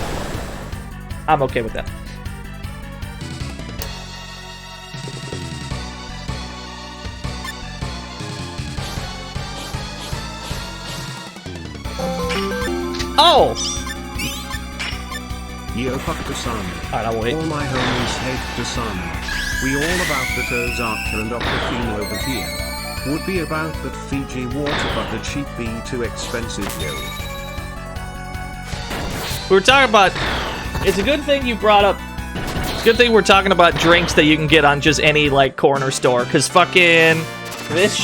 I'm okay with that. Oh! Yo, fuck Dasani. Alright, I'll wait. All my homies hate Dasani. We all about that Ozarka and Aquafina over here. Would be about that Fiji water, but the cheap be too expensive, yo. We were talking about... It's a good thing you brought up... It's a good thing we're talking about drinks that you can get on just any, like, corner store. Because fucking... This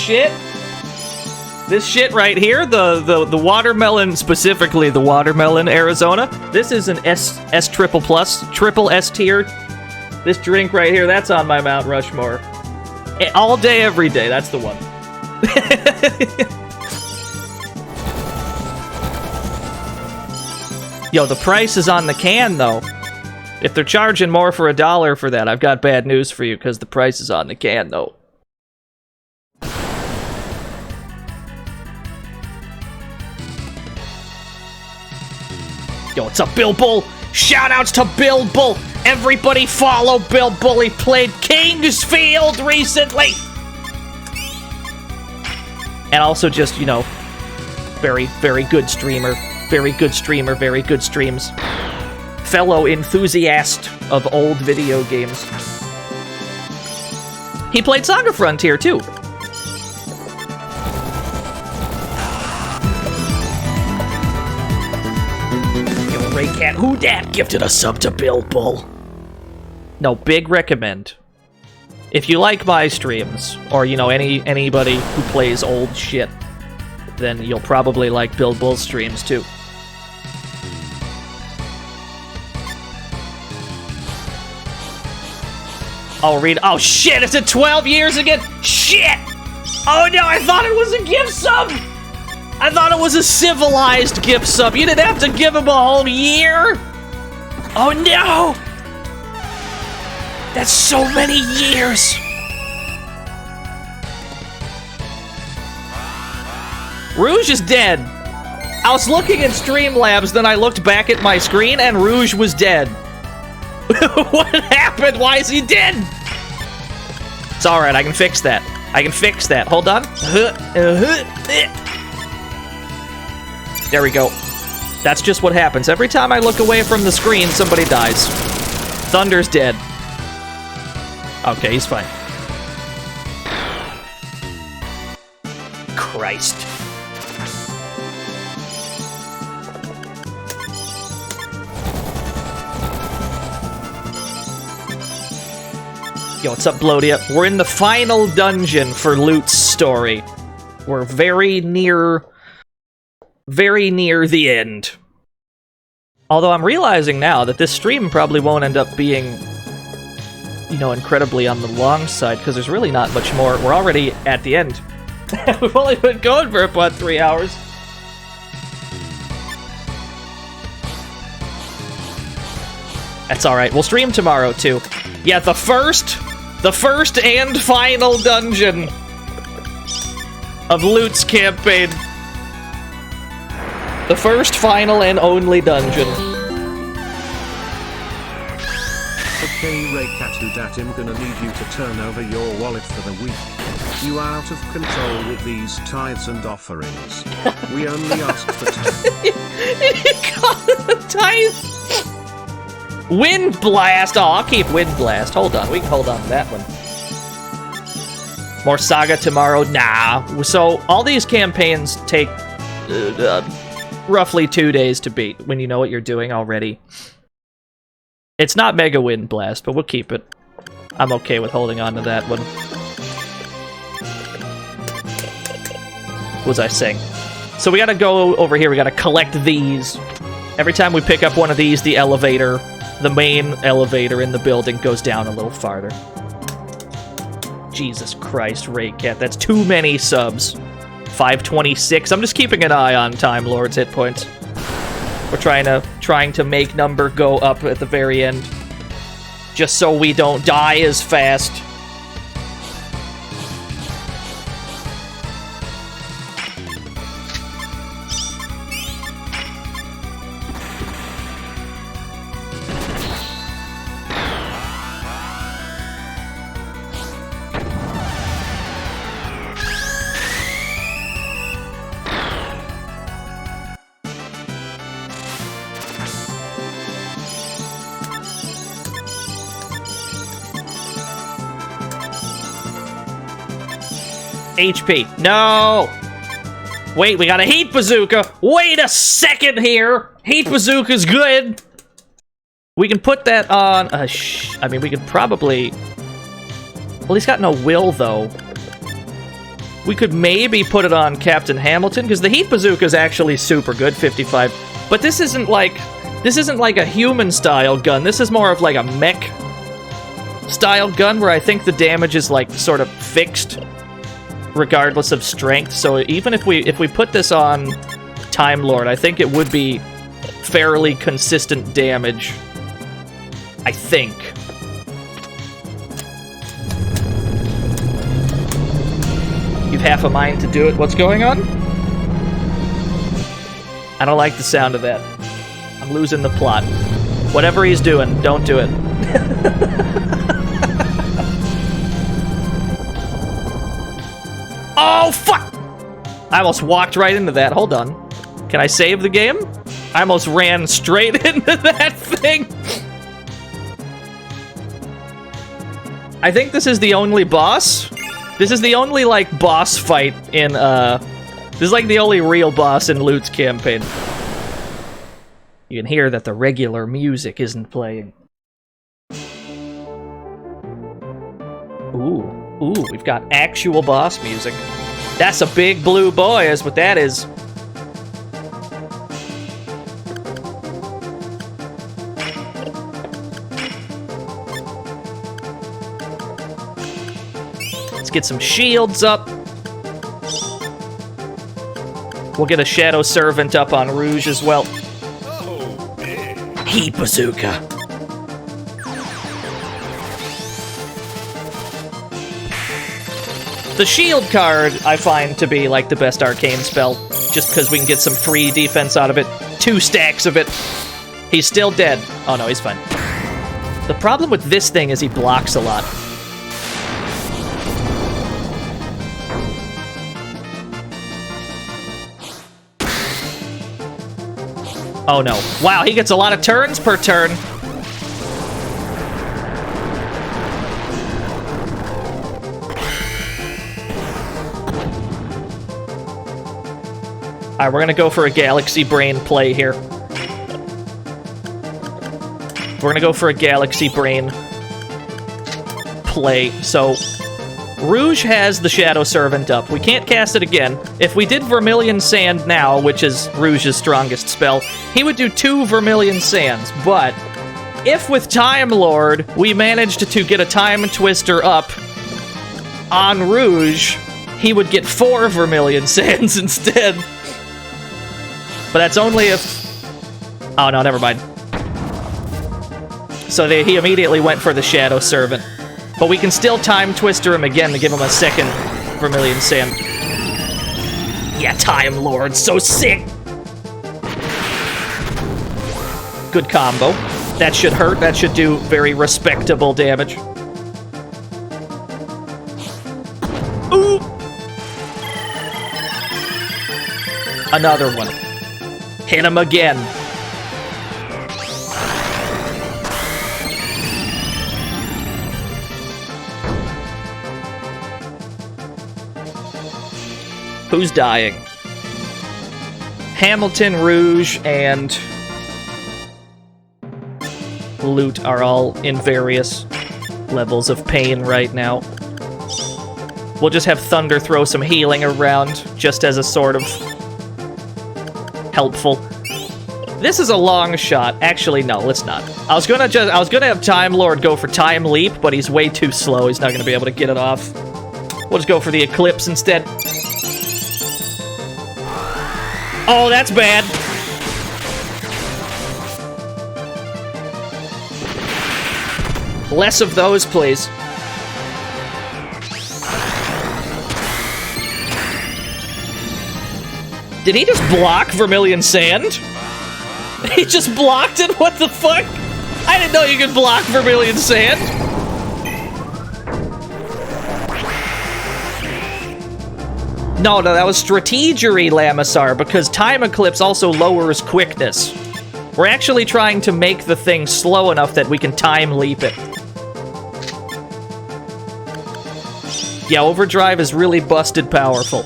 shit right here, the watermelon, specifically the watermelon Arizona, this is an S triple plus, triple S tier. This drink right here, that's on my Mount Rushmore. All day, every day, that's the one. Yo, the price is on the can, though. If they're charging more for $1 for that, I've got bad news for you, because the price is on the can, though. Yo, what's up, Bill Bull? Shoutouts to Bill Bull. Everybody follow Bill Bull. He played Kingsfield recently. And also just, you know, very, very good streamer. Very good streamer, very good streams. Fellow enthusiast of old video games. He played SaGa Frontier, too. Ray Cat, who dat gifted a sub to Bill Bull? No, big recommend. If you like my streams, or, you know, anybody who plays old shit, then you'll probably like Bill Bull's streams, too. I'll read. Oh, shit! It's at 12 years again! Shit! Oh, no! I thought it was a gift sub! I thought it was a civilized gift sub. You didn't have to give him a whole year? Oh, no! That's so many years! Rouge is dead. I was looking at Streamlabs, then I looked back at my screen, and Rouge was dead. What happened? Why is he dead? It's alright, I can fix that. I can fix that. Hold on. There we go. That's just what happens. Every time I look away from the screen, somebody dies. Thunder's dead. Okay, he's fine. Christ. Yo, what's up, Blodia? We're in the final dungeon for Lute's story. We're very near the end. Although I'm realizing now that this stream probably won't end up being, you know, incredibly on the long side, because there's really not much more. We're already at the end. We've only been going for about 3 hours. That's alright. We'll stream tomorrow, too. Yeah, the first and final dungeon of Lute's campaign. The first, final, and only dungeon. Okay, Raycatudat, I'm gonna need you to turn over your wallet for the week. You are out of control with these tithes and offerings. We only ask for tithe. Wind Blast! Oh, I'll keep Wind Blast. Hold on, we can hold on to that one. More Saga tomorrow? Nah. So, all these campaigns take roughly 2 days to beat when you know what you're doing already. It's not Mega Wind Blast, but we'll keep it. I'm okay with holding on to that one. What was I saying? So we gotta go over here, we gotta collect these. Every time we pick up one of these, the elevator, the main elevator in the building goes down a little farther. Jesus Christ, Raycat, that's too many subs. 526. I'm just keeping an eye on Time Lord's hit points. We're trying to make number go up at the very end, just so we don't die as fast. HP. No! Wait, we got a Heat Bazooka! Wait a second here! Heat Bazooka's good! We can put that on... I mean, we could probably... Well, he's got no will, though. We could maybe put it on Captain Hamilton, because the Heat Bazooka is actually super good, 55. But this isn't like a human-style gun. This is more of like a mech-style gun, where I think the damage is, like, sort of fixed, regardless of strength. So even if we put this on Time Lord, I think it would be fairly consistent damage. I think. You've half a mind to do it. What's going on? I don't like the sound of that. I'm losing the plot. Whatever he's doing, don't do it. Oh, fuck! I almost walked right into that. Hold on. Can I save the game? I almost ran straight into that thing. I think this is the only boss. This is the only, like, boss fight in, This is, like, the only real boss in Lute's campaign. You can hear that the regular music isn't playing. Ooh, we've got actual boss music. That's a big blue boy, is what that is. Let's get some shields up. We'll get a Shadow Servant up on Rouge as well. Heat Bazooka. The shield card I find to be like the best arcane spell, just because we can get some free defense out of it. 2 stacks of it. He's still dead. Oh no, he's fine. The problem with this thing is he blocks a lot. Oh no. Wow, he gets a lot of turns per turn. Alright, we're gonna go for a Galaxy Brain play here. We're gonna go for a Galaxy Brain play. So, Rouge has the Shadow Servant up. We can't cast it again. If we did Vermilion Sand now, which is Rouge's strongest spell, he would do 2 Vermilion Sands. But if with Time Lord we managed to get a Time Twister up on Rouge, he would get 4 Vermilion Sands instead. But that's only if... Oh no, never mind. So he immediately went for the Shadow Servant. But we can still Time Twister him again to give him a second Vermilion Sand. Yeah, Time Lord, so sick! Good combo. That should hurt. That should do very respectable damage. Ooh! Another one. Hit him again. Who's dying? Hamilton, Rouge, and Lute are all in various levels of pain right now. We'll just have Thunder throw some healing around, just as a sort of helpful. This is a long shot. Actually, no, let's not. I was gonna have Time Lord go for Time Leap, but he's way too slow. He's not gonna be able to get it off. We'll just go for the Eclipse instead. Oh, that's bad. Less of those, please. Did he just block Vermilion Sand? He just blocked it? What the fuck? I didn't know you could block Vermilion Sand. No, that was Strategery, Lamisar, because Time Eclipse also lowers quickness. We're actually trying to make the thing slow enough that we can Time Leap it. Yeah, Overdrive is really busted powerful.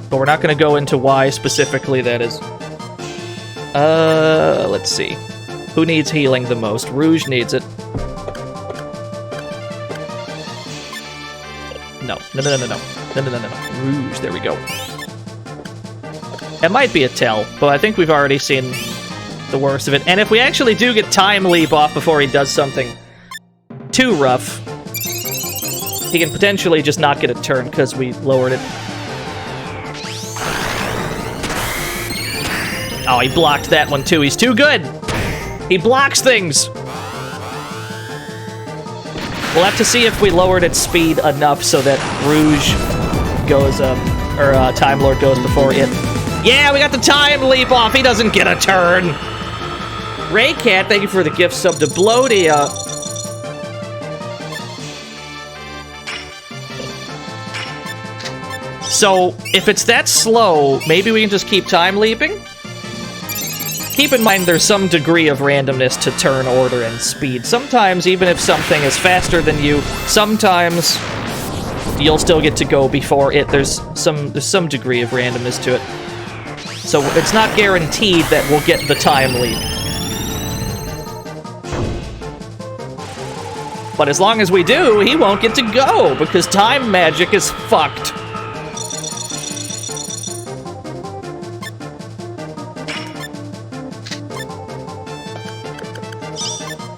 But we're not going to go into why specifically that is. Let's see. Who needs healing the most? Rouge needs it. No. Rouge, there we go. It might be a tell, but I think we've already seen the worst of it. And if we actually do get Time Leap off before he does something too rough, he can potentially just not get a turn because we lowered it. Oh, he blocked that one too. He's too good! He blocks things! We'll have to see if we lowered its speed enough so that Rouge goes, Time Lord goes before it. Yeah, we got the Time Leap off! He doesn't get a turn! Raycat, thank you for the gift sub to Blodia. So, if it's that slow, maybe we can just keep Time Leaping? Keep in mind there's some degree of randomness to turn order and speed. Sometimes, even if something is faster than you, sometimes you'll still get to go before it. There's some degree of randomness to it. So it's not guaranteed that we'll get the Time Leap. But as long as we do, he won't get to go, because time magic is fucked.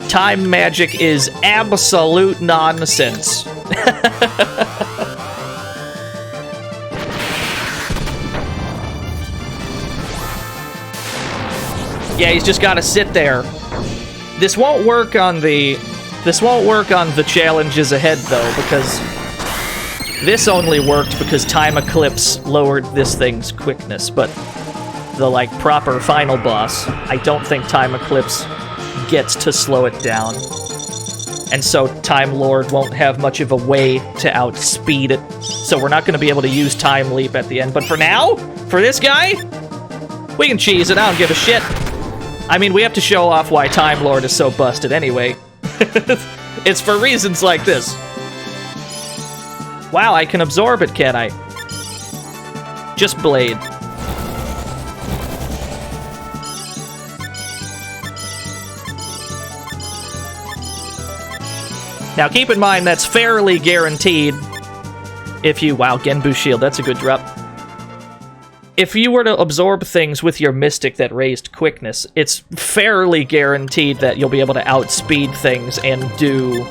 Time magic is absolute nonsense. Yeah, he's just gotta sit there. This won't work on the challenges ahead, though, because this only worked because Time Eclipse lowered this thing's quickness, but the, like, proper final boss, I don't think Time Eclipse gets to slow it down. And so Time Lord won't have much of a way to outspeed it, so we're not going to be able to use Time Leap at the end. But for now, for this guy, we can cheese it, I don't give a shit. I mean, we have to show off why Time Lord is so busted anyway. It's for reasons like this. Wow, I can absorb it, can't I? Just Blade. Now keep in mind, that's fairly guaranteed if you... Wow, Genbu Shield, that's a good drop. If you were to absorb things with your Mystic that raised quickness, it's fairly guaranteed that you'll be able to outspeed things and do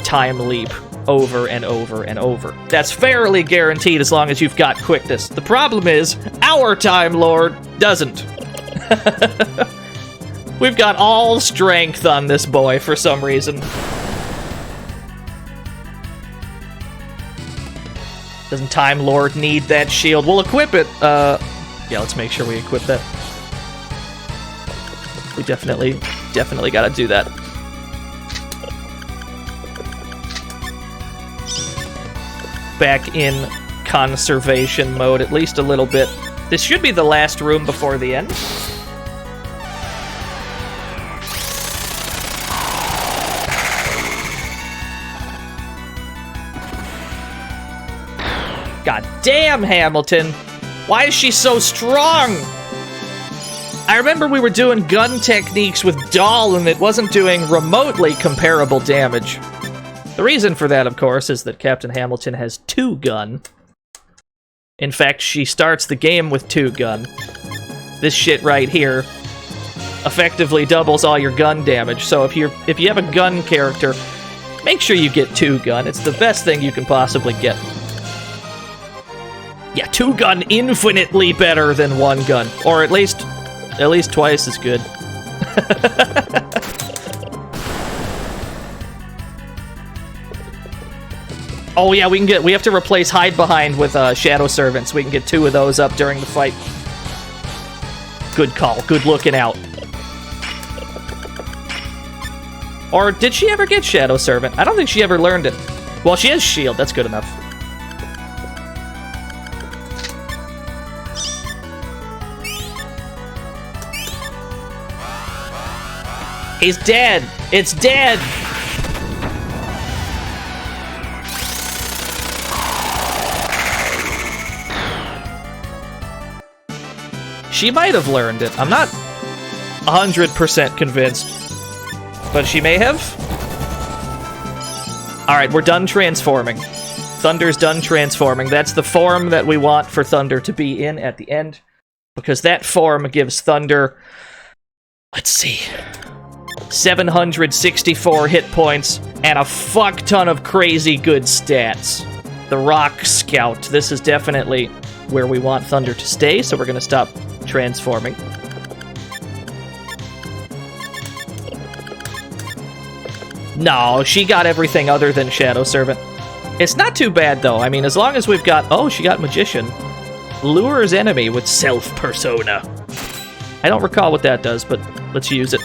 Time Leap over and over and over. That's fairly guaranteed as long as you've got quickness. The problem is, our Time Lord doesn't. We've got all strength on this boy for some reason. Doesn't Time Lord need that shield? We'll equip it. Yeah, let's make sure we equip that. We definitely gotta do that. Back in conservation mode, at least a little bit. This should be the last room before the end. God damn, Hamilton! Why is she so strong? I remember we were doing gun techniques with Doll and it wasn't doing remotely comparable damage. The reason for that, of course, is that Captain Hamilton has 2 gun. In fact, she starts the game with 2 gun. This shit right here effectively doubles all your gun damage, so if you have a gun character, make sure you get 2 gun. It's the best thing you can possibly get. Yeah, 2 gun infinitely better than 1 gun, or at least twice as good. Oh yeah, we have to replace Hide Behind with Shadow Servants. We can get 2 of those up during the fight. Good call. Good looking out. Or did she ever get Shadow Servant? I don't think she ever learned it. Well, she has Shield. That's good enough. He's dead! It's dead! She might have learned it. I'm not 100% convinced. But she may have? Alright, we're done transforming. Thunder's done transforming. That's the form that we want for Thunder to be in at the end. Because that form gives Thunder... Let's see... 764 hit points, and a fuck ton of crazy good stats. The Rock Scout. This is definitely where we want Thunder to stay, so we're going to stop transforming. No, she got everything other than Shadow Servant. It's not too bad, though. I mean, as long as we've got... Oh, she got Magician. Lures enemy with Self-Persona. I don't recall what that does, but let's use it.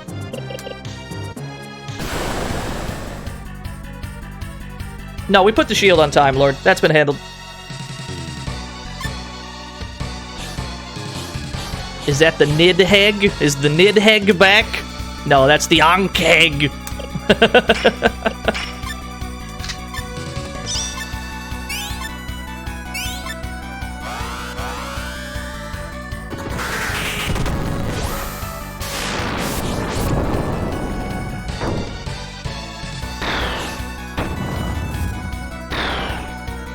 No, we put the shield on Time Lord. That's been handled. Is that the Nidhegg? Is the Nidhegg back? No, that's the Ankeg.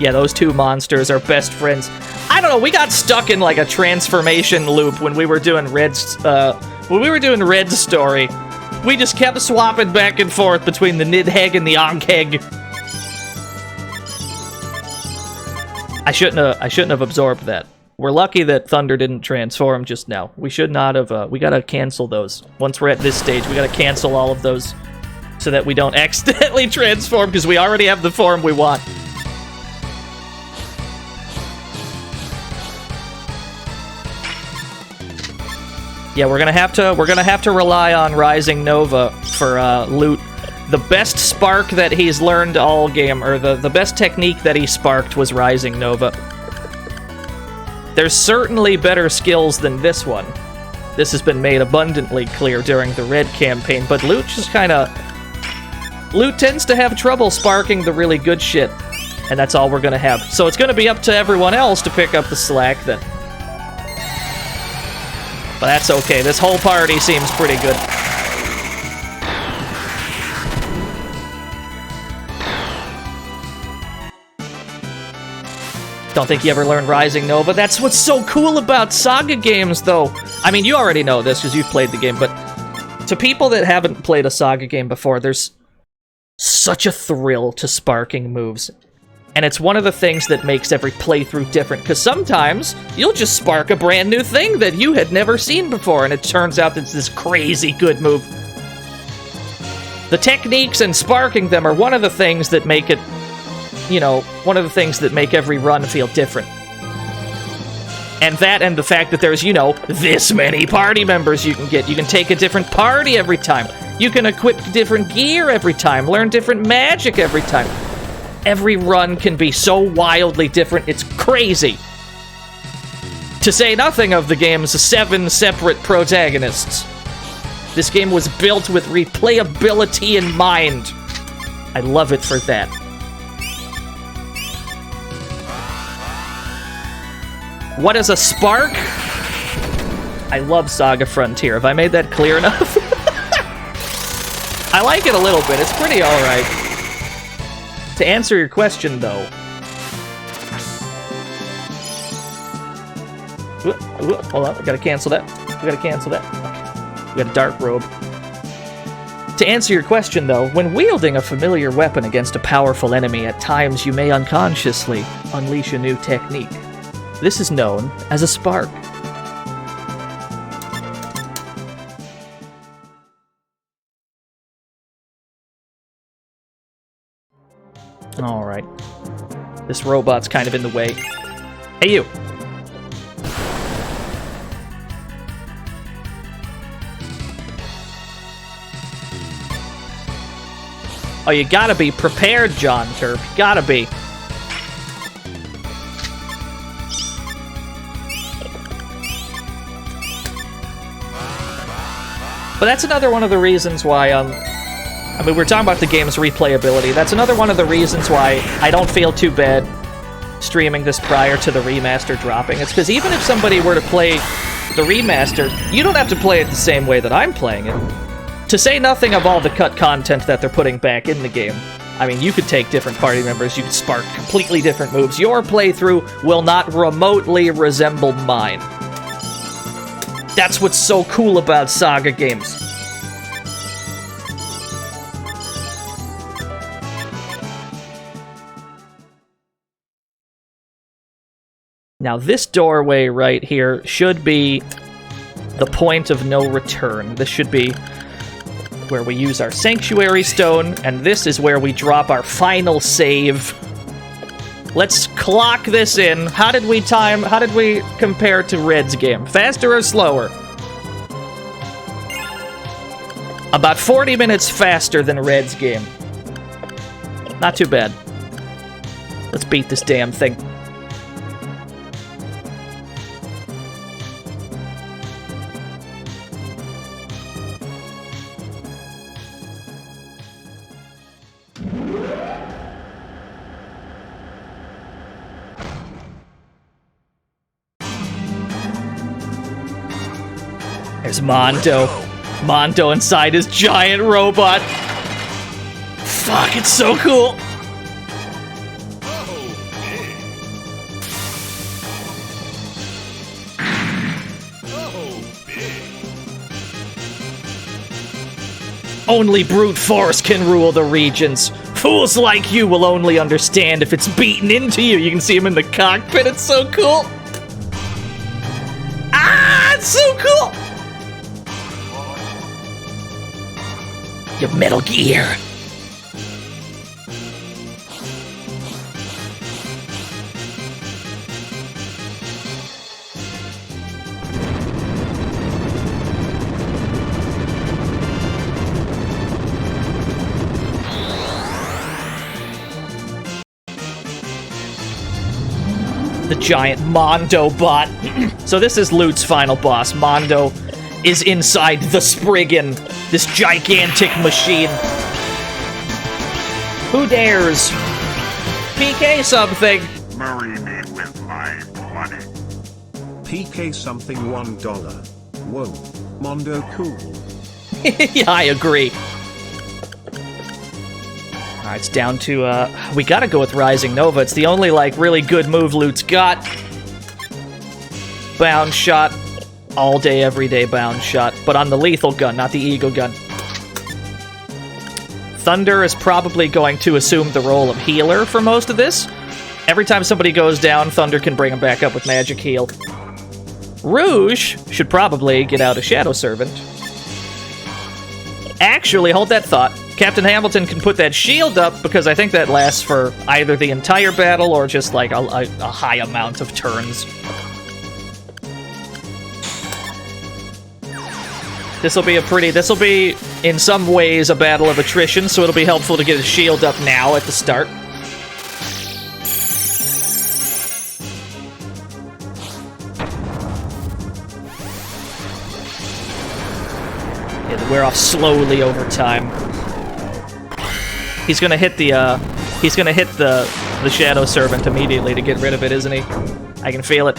Yeah, those two monsters are best friends. I don't know, we got stuck in like a transformation loop when we were doing Red's story. We just kept swapping back and forth between the Nidhegg and the Onkheg. I shouldn't have absorbed that. We're lucky that Thunder didn't transform just now. We should not have, we gotta cancel those. Once we're at this stage, we gotta cancel all of those so that we don't accidentally transform, because we already have the form we want. Yeah, we're gonna have to rely on Rising Nova for loot. The best spark that he's learned all game, or the best technique that he sparked was Rising Nova. There's certainly better skills than this one. This has been made abundantly clear during the Red campaign, but Lute just Lute tends to have trouble sparking the really good shit, and that's all we're gonna have. So it's gonna be up to everyone else to pick up the slack then. But that's okay, this whole party seems pretty good. Don't think you ever learned Rising Nova. That's what's so cool about SaGa games, though. I mean, you already know this because you've played the game, but to people that haven't played a SaGa game before, there's such a thrill to sparking moves. And it's one of the things that makes every playthrough different, because sometimes you'll just spark a brand new thing that you had never seen before, and it turns out that it's this crazy good move. The techniques and sparking them are one of the things that make it, you know, one of the things that make every run feel different. And that, and the fact that there's, you know, this many party members you can get. You can take a different party every time. You can equip different gear every time, learn different magic every time. Every run can be so wildly different, it's crazy. To say nothing of the game's 7 separate protagonists. This game was built with replayability in mind. I love it for that. What is a spark? I love SaGa Frontier. Have I made that clear enough? I like it a little bit. It's pretty alright. To answer your question, though... Hold on, we gotta cancel that. We got a dark robe. To answer your question, though, when wielding a familiar weapon against a powerful enemy, at times you may unconsciously unleash a new technique. This is known as a spark. Alright. This robot's kind of in the way. Hey, you! Oh, you gotta be prepared, John Turp. Gotta be. But that's another one of the reasons why, I mean, we're talking about the game's replayability. That's another one of the reasons why I don't feel too bad streaming this prior to the remaster dropping. It's because even if somebody were to play the remaster, you don't have to play it the same way that I'm playing it. To say nothing of all the cut content that they're putting back in the game. I mean, you could take different party members, you could spark completely different moves. Your playthrough will not remotely resemble mine. That's what's so cool about SaGa games. Now, this doorway right here should be the point of no return. This should be where we use our Sanctuary Stone, and this is where we drop our final save. Let's clock this in. How did we compare to Red's game? Faster or slower? About 40 minutes faster than Red's game. Not too bad. Let's beat this damn thing. There's Mondo. Mondo inside his giant robot. Fuck, it's so cool. Only brute force can rule the regions. Fools like you will only understand if it's beaten into you. You can see him in the cockpit. It's so cool. Ah, it's so cool. Your Metal Gear. The giant Mondo bot. So this is Lute's final boss. Mondo is inside the Spriggan, this gigantic machine. Who dares PK something? Marinated with my money. PK something $1. Whoa, Mondo cool. Yeah, I agree. Alright, it's down to, we gotta go with Rising Nova. It's the only, like, really good move Lute's got. Bound shot. All day, every day bound shot. But on the lethal gun, not the eagle gun. Thunder is probably going to assume the role of healer for most of this. Every time somebody goes down, Thunder can bring him back up with magic heal. Rouge should probably get out a Shadow Servant. Actually, hold that thought. Captain Hamilton can put that shield up, because I think that lasts for either the entire battle or just, like, a high amount of turns. This'll be, in some ways, a battle of attrition, so it'll be helpful to get his shield up now at the start. Yeah, wear off slowly over time. He's gonna hit the Shadow Servant immediately to get rid of it, isn't he? I can feel it.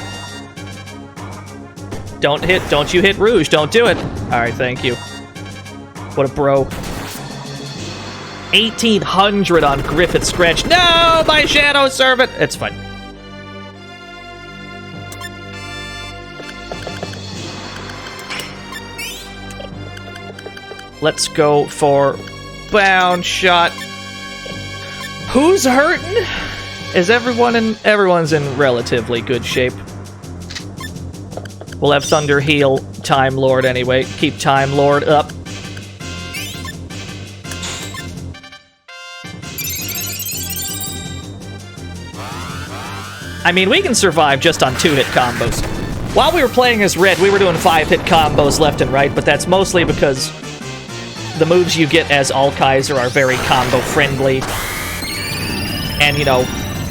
Don't you hit Rouge, don't do it. Alright, thank you. What a bro. 1800 on Griffith Scratch. No, my Shadow Servant! It's fine. Let's go for bound shot. Who's hurting? Is everyone's in relatively good shape. We'll have Thunder heal Time Lord anyway. Keep Time Lord up. I mean, we can survive just on 2-hit combos. While we were playing as Red, we were doing 5-hit combos left and right, but that's mostly because the moves you get as All-Kaiser are very combo-friendly. And, you know,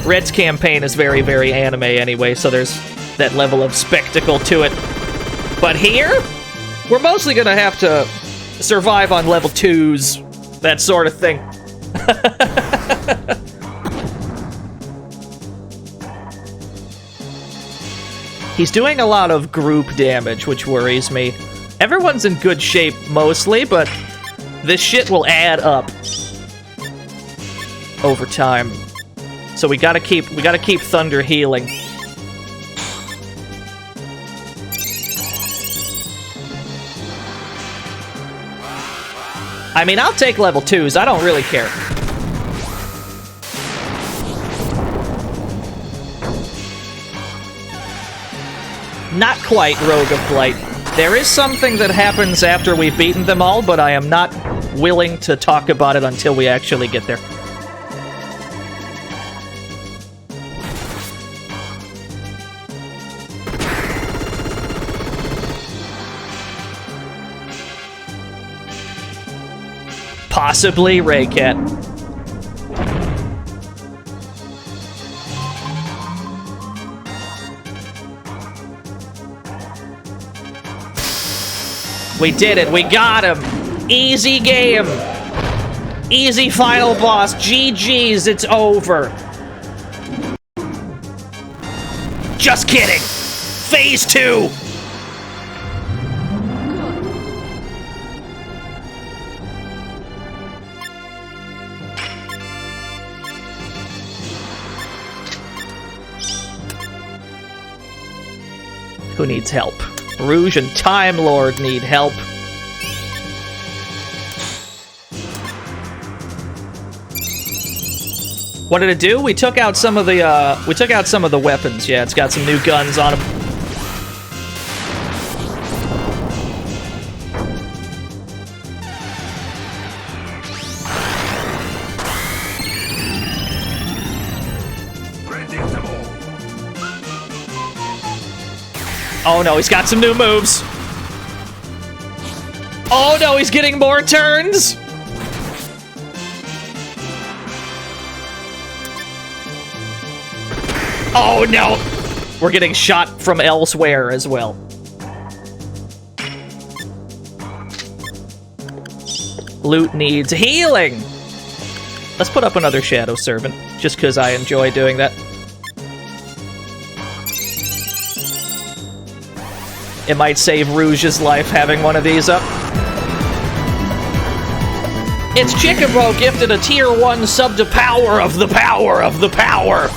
Red's campaign is very, very anime anyway, so there's that level of spectacle to it. But here, we're mostly gonna have to survive on level 2s, that sort of thing. He's doing a lot of group damage, which worries me. Everyone's in good shape mostly, but this shit will add up over time. So we gotta keep Thunder healing. I mean, I'll take level 2s, I don't really care. Not quite Rogue of Blight. There is something that happens after we've beaten them all, but I am not willing to talk about it until we actually get there. Possibly Raycat. We did it. We got him. Easy game. Easy final boss. GG's. It's over. Just kidding. Phase 2. Who needs help? Rouge and Time Lord need help. What did it do? We took out some of the weapons. Yeah, it's got some new guns on them. Oh no, he's got some new moves. Oh no, he's getting more turns. Oh no! We're getting shot from elsewhere as well. Lute needs healing! Let's put up another Shadow Servant, just because I enjoy doing that. It might save Rouge's life having one of these up. It's Chickenbro gifted a tier 1 sub to Power of the Power of the Power!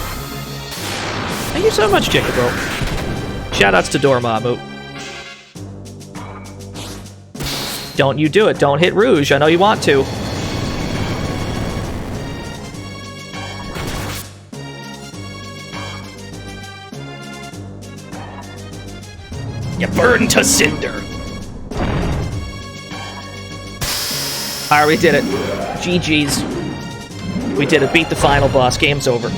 Thank you so much, Chickenbro. Shoutouts to Dormammu. Don't you do it. Don't hit Rouge. I know you want to. You burn to cinder. Alright, we did it. GG's. We did it. Beat the final boss. Game's over.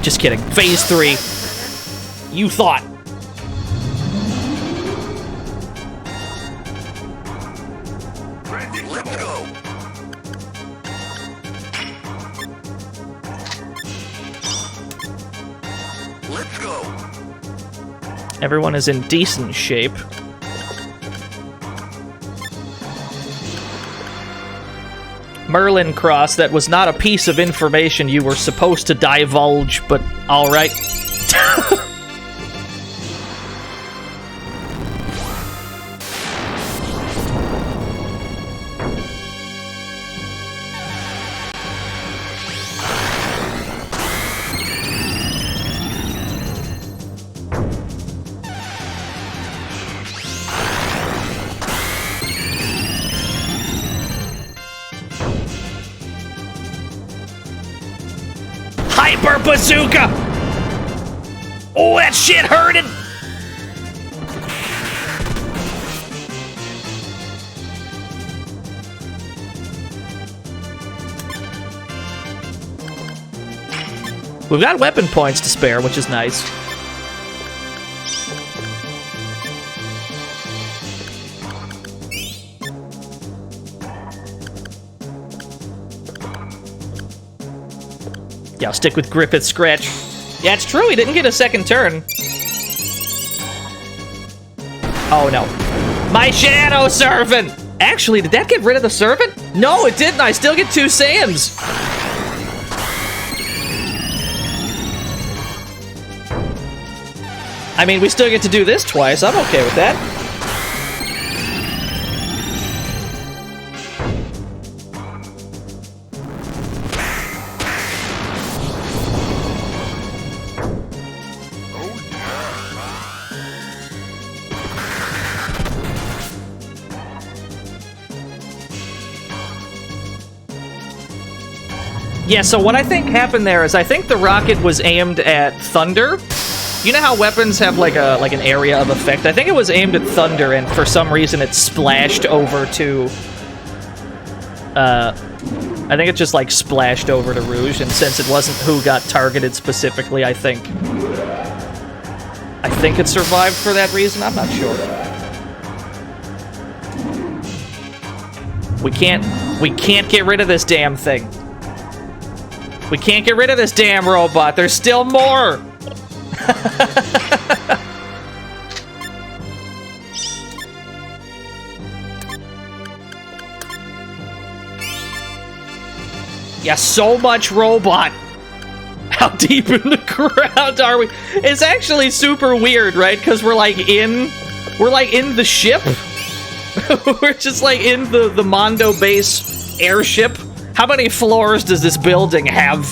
Just kidding. Phase 3. You thought. Let's go. Let's go. Everyone is in decent shape. Merlin Cross, that was not a piece of information you were supposed to divulge, but alright. Hyper Bazooka! Oh, that shit hurted! We've got weapon points to spare, which is nice. Yeah, I'll stick with Griffith's Scratch. Yeah, it's true, he didn't get a second turn. Oh, no. My Shadow Servant! Actually, did that get rid of the Servant? No, it didn't. I still get 2 Sams. I mean, we still get to do this twice. I'm okay with that. Yeah, so what I think happened there is I think the rocket was aimed at Thunder. You know how weapons have like an area of effect? I think it was aimed at Thunder, and for some reason it splashed over to... I think it just like splashed over to Rouge, and since it wasn't who got targeted specifically, I think it survived for that reason. I'm not sure. We can't get rid of this damn thing. We can't get rid of this damn robot. There's still more. Yeah, so much robot. How deep in the ground are we? It's actually super weird, right? Because we're like in the ship. We're just like in the Mondo base airship. How many floors does this building have?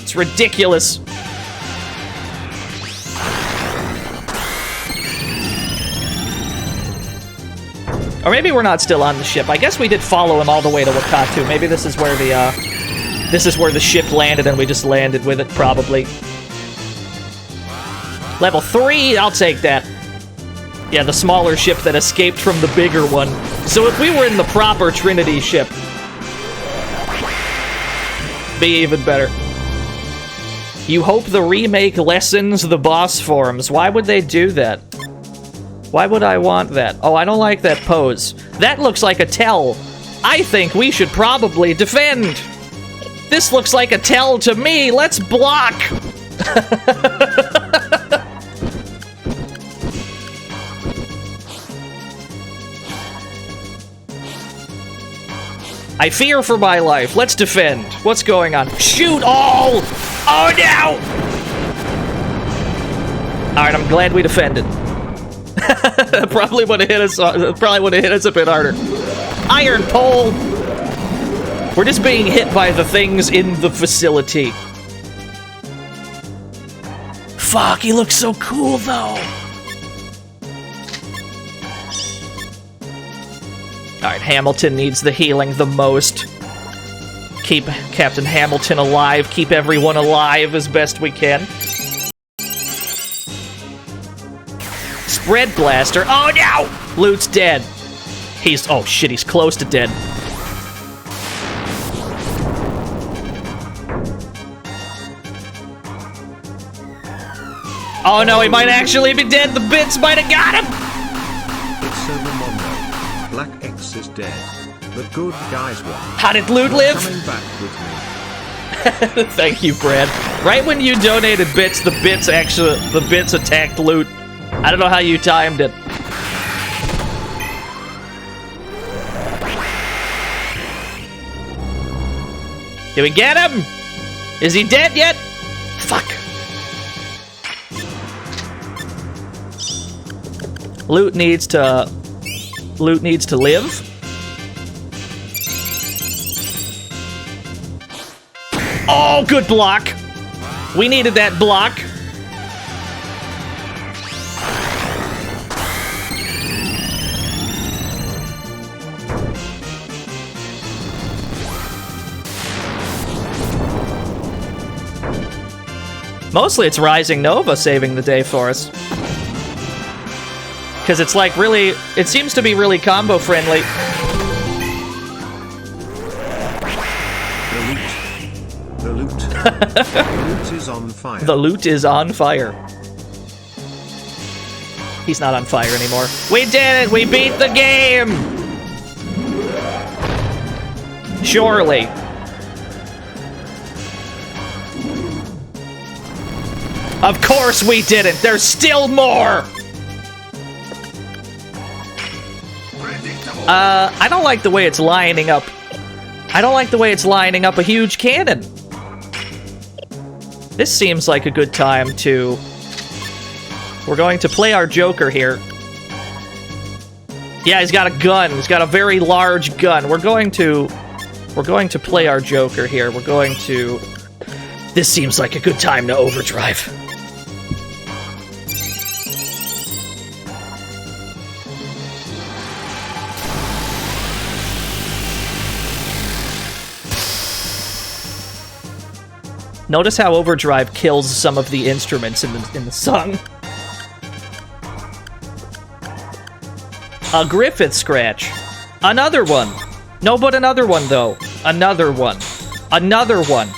It's ridiculous. Or maybe we're not still on the ship. I guess we did follow him all the way to Wakatu. Maybe this is where the ship landed and we just landed with it, probably. Level 3, I'll take that. Yeah, the smaller ship that escaped from the bigger one. So if we were in the proper Trinity ship, be even better. You hope the remake lessens the boss forms. Why would they do that? Why would I want that? Oh, I don't like that pose. That looks like a tell. I think we should probably defend. This looks like a tell to me. Let's block. I fear for my life. Let's defend. What's going on? Shoot all! Oh, no! Alright, I'm glad we defended. Probably would have hit us a bit harder. Iron pole! We're just being hit by the things in the facility. Fuck, he looks so cool, though. Alright, Hamilton needs the healing the most. Keep Captain Hamilton alive. Keep everyone alive as best we can. Spread Blaster. Oh, no! Lute's dead. Oh, shit, he's close to dead. Oh, no, he might actually be dead. The bits might have got him. It's Mondo. Black X is dead. The good guys won. How did Lute live? Coming back with me. Thank you, Brad. Right when you donated bits, the bits attacked Lute. I don't know how you timed it. Did we get him? Is he dead yet? Fuck. Lute needs to live. Oh, good block. We needed that block. Mostly it's Rising Nova saving the day for us. Because it's like really, it seems to be really combo friendly. The loot is on fire. The loot is on fire. He's not on fire anymore. We did it! We beat the game! Surely. Of course we didn't! There's still more! I don't like the way it's lining up. I don't like the way it's lining up a huge cannon. This seems like a good time to... We're going to play our Joker here. Yeah, he's got a gun. He's got a very large gun. We're going to play our Joker here. We're going to... This seems like a good time to overdrive. Notice how overdrive kills some of the instruments in the song. A Griffith scratch. Another one. No, but another one, though. Another one. Another one.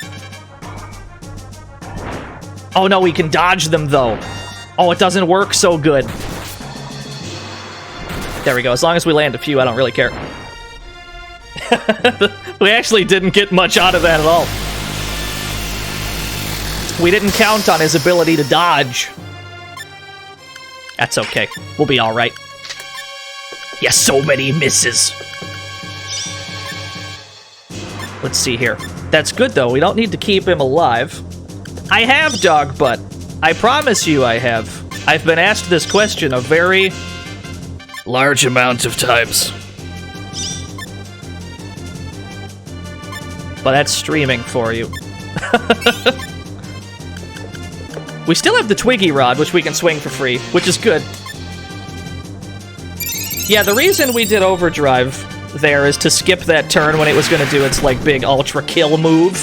Oh, no, we can dodge them, though. Oh, it doesn't work so good. There we go. As long as we land a few, I don't really care. We actually didn't get much out of that at all. We didn't count on his ability to dodge. That's okay. We'll be alright. Yes, so many misses. Let's see here. That's good, though. We don't need to keep him alive. I have dog butt. I promise you I have. I've been asked this question a very large amount of times. But that's streaming for you. We still have the Twiggy Rod, which we can swing for free, which is good. Yeah, the reason we did overdrive there is to skip that turn when it was going to do its, like, big ultra kill move.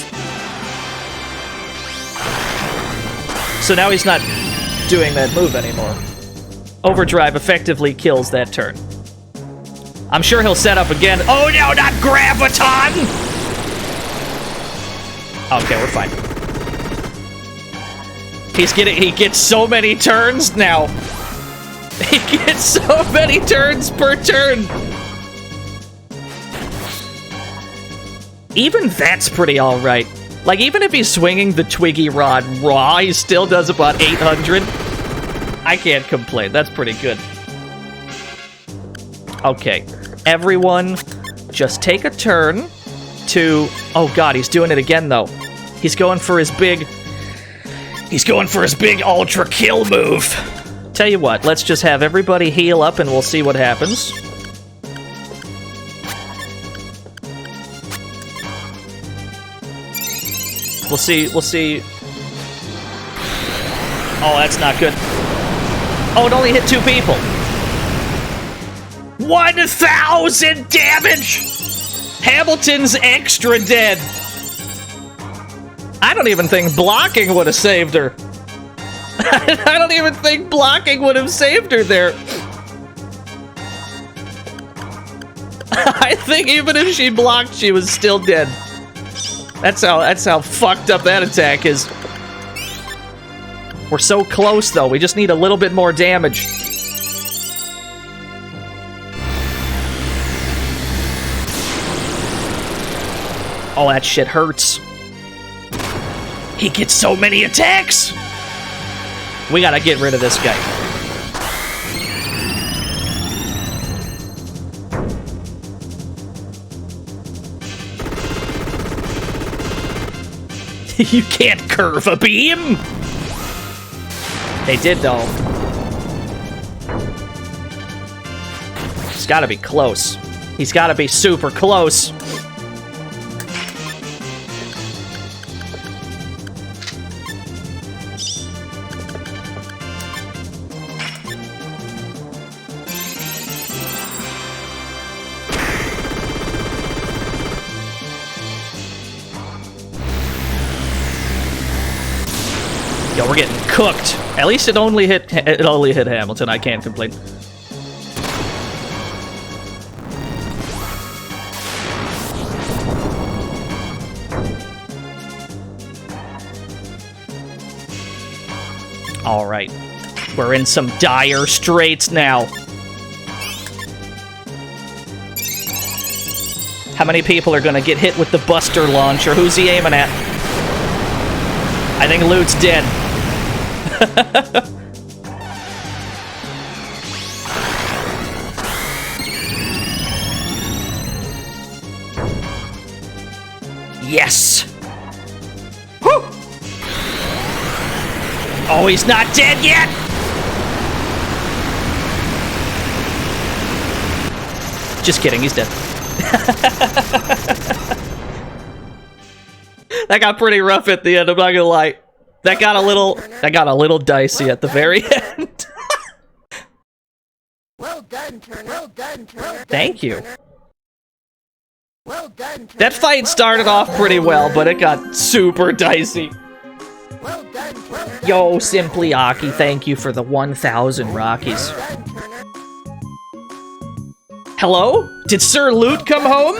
So now he's not doing that move anymore. Overdrive effectively kills that turn. I'm sure he'll set up again. Oh no, not Graviton! Okay, we're fine. He gets so many turns now. He gets so many turns per turn. Even that's pretty alright. Like, even if he's swinging the Twiggy Rod raw, he still does about 800. I can't complain. That's pretty good. Okay. Everyone, just take a turn to... Oh god, he's doing it again, though. He's going for his big... He's going for his big ultra kill move. Tell you what, let's just have everybody heal up and we'll see what happens. We'll see. Oh, that's not good. Oh, it only hit 2 people. 1,000 damage! Hamilton's extra dead. I don't even think blocking would have saved her. I don't even think blocking would have saved her there. I think even if she blocked, she was still dead. That's how fucked up that attack is. We're so close, though. We just need a little bit more damage. Oh, that shit hurts. He gets so many attacks! We gotta get rid of this guy. You can't curve a beam! They did, though. He's gotta be close. He's gotta be super close. Yo, we're getting cooked. At least it only hit Hamilton. I can't complain. All right, we're in some dire straits now. How many people are gonna get hit with the Buster launcher? Who's he aiming at? I think Lute's dead. Yes! Woo! Oh, he's not dead yet! Just kidding, he's dead. That got pretty rough at the end, I'm not gonna lie. That got a little dicey at the very end. Well done, Turner. Well done, Turner. Thank you. Well done, Turner. That fight started off pretty well, but it got super dicey. Well done, Turner. Yo, Simply Aki, thank you for the 1,000 Rockies. Well done, Turner. Hello? Did Sir Lute come home?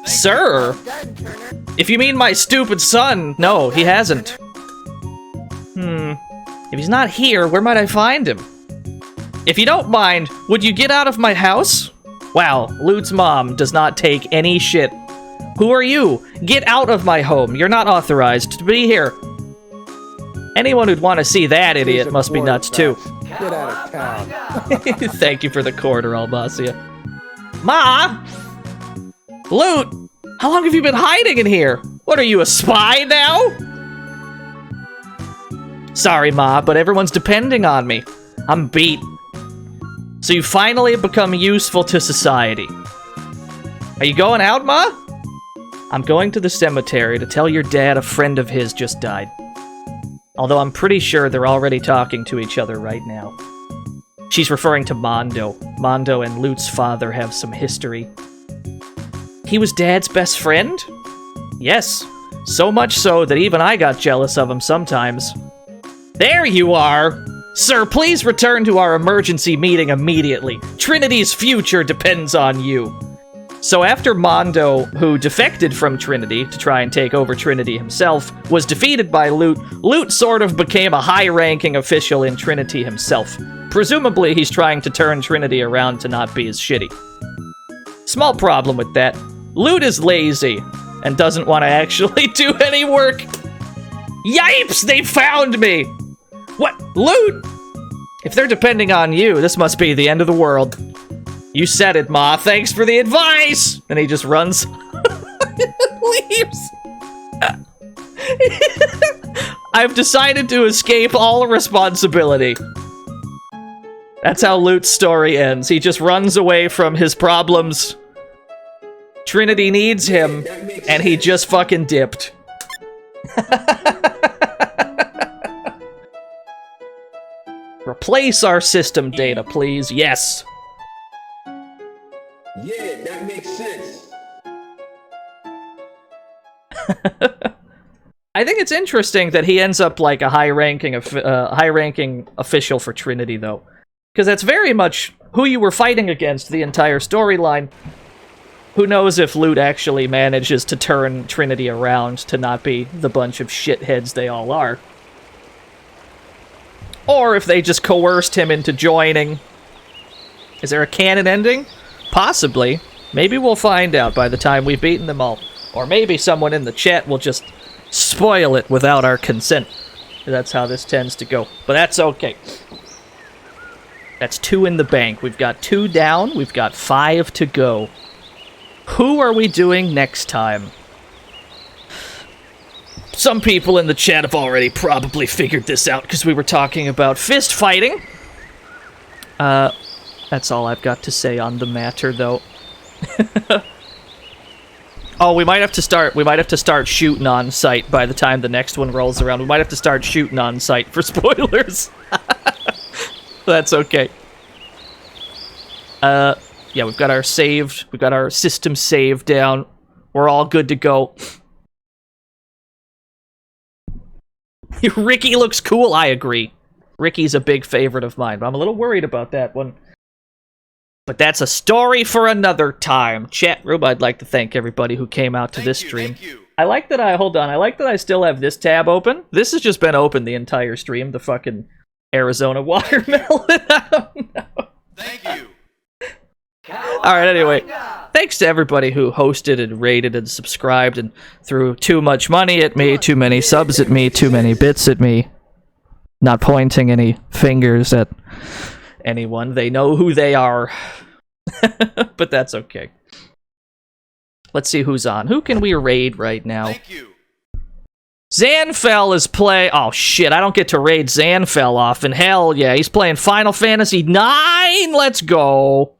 Sir? Well done, Turner. If you mean my stupid son, no, he hasn't. If he's not here, where might I find him? If you don't mind, would you get out of my house? Wow, Lute's mom does not take any shit. Who are you? Get out of my home. You're not authorized to be here. Anyone who'd want to see that idiot must be nuts, too. Get out of town. Thank you for the quarter, Albacia. Ma! Lute! How long have you been hiding in here? What are you, a spy now? Sorry, Ma, but everyone's depending on me. I'm beat. So you finally have become useful to society. Are you going out, Ma? I'm going to the cemetery to tell your dad a friend of his just died. Although I'm pretty sure they're already talking to each other right now. She's referring to Mondo. Mondo and Lute's father have some history. He was Dad's best friend? Yes. So much so that even I got jealous of him sometimes. There you are! Sir, please return to our emergency meeting immediately. Trinity's future depends on you. So after Mondo, who defected from Trinity to try and take over Trinity himself, was defeated by Lute, Lute sort of became a high-ranking official in Trinity himself. Presumably, he's trying to turn Trinity around to not be as shitty. Small problem with that. Lute is lazy and doesn't want to actually do any work. Yipes! They found me! What? Lute? If they're depending on you, this must be the end of the world. You said it, Ma. Thanks for the advice! And he just runs. Leaves. I've decided to escape all responsibility. That's how Lute's story ends. He just runs away from his problems. Trinity needs him, and he just fucking dipped. Replace our system data, please. Yes. Yeah, that makes sense. I think it's interesting that he ends up like a high-ranking official for Trinity, though. Because that's very much who you were fighting against the entire storyline. Who knows if Lute actually manages to turn Trinity around to not be the bunch of shitheads they all are. Or if they just coerced him into joining. Is there a canon ending? Possibly. Maybe we'll find out by the time we've beaten them all. Or maybe someone in the chat will just spoil it without our consent. That's how this tends to go. But that's okay. That's 2 in the bank. We've got 2 down. We've got 5 to go. Who are we doing next time? Some people in the chat have already probably figured this out because we were talking about fist fighting. That's all I've got to say on the matter, though. Oh, we might have to start shooting on sight by the time the next one rolls around. We might have to start shooting on sight for spoilers. That's okay. Yeah, we've got our system saved down. We're all good to go. Ricky looks cool, I agree. Ricky's a big favorite of mine, but I'm a little worried about that one. But that's a story for another time. Chat room, I'd like to thank everybody who came out to this stream. I like that I still have this tab open. This has just been open the entire stream, the fucking Arizona watermelon. I don't know. Thank you. Alright, anyway. Thanks to everybody who hosted and rated and subscribed and threw too much money at me, too many subs at me, too many bits at me. Not pointing any fingers at anyone. They know who they are. But that's okay. Let's see who's on. Who can we raid right now? Thank you. Zanfell is play. Oh shit, I don't get to raid Zanfell often. Hell yeah, he's playing Final Fantasy IX. Let's go.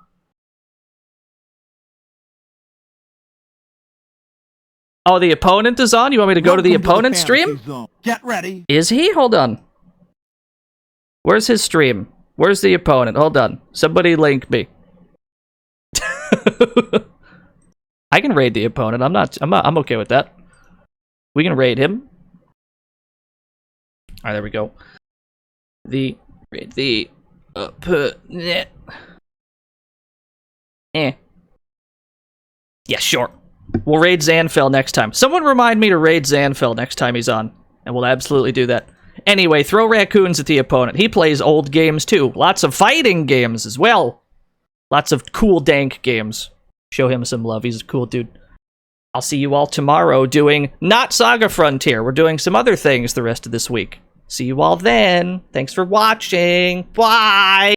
Oh, the opponent is on? You want me to go to the opponent's stream? Get ready. Is he? Hold on. Where's his stream? Where's the opponent? Hold on. Somebody link me. I can raid the opponent. I'm okay with that. We can raid him. Alright, there we go. Raid the opponent. Yeah, sure. We'll raid Zanfell next time. Someone remind me to raid Zanfell next time he's on. And we'll absolutely do that. Anyway, throw raccoons at the opponent. He plays old games too. Lots of fighting games as well. Lots of cool dank games. Show him some love. He's a cool dude. I'll see you all tomorrow doing not SaGa Frontier. We're doing some other things the rest of this week. See you all then. Thanks for watching. Bye!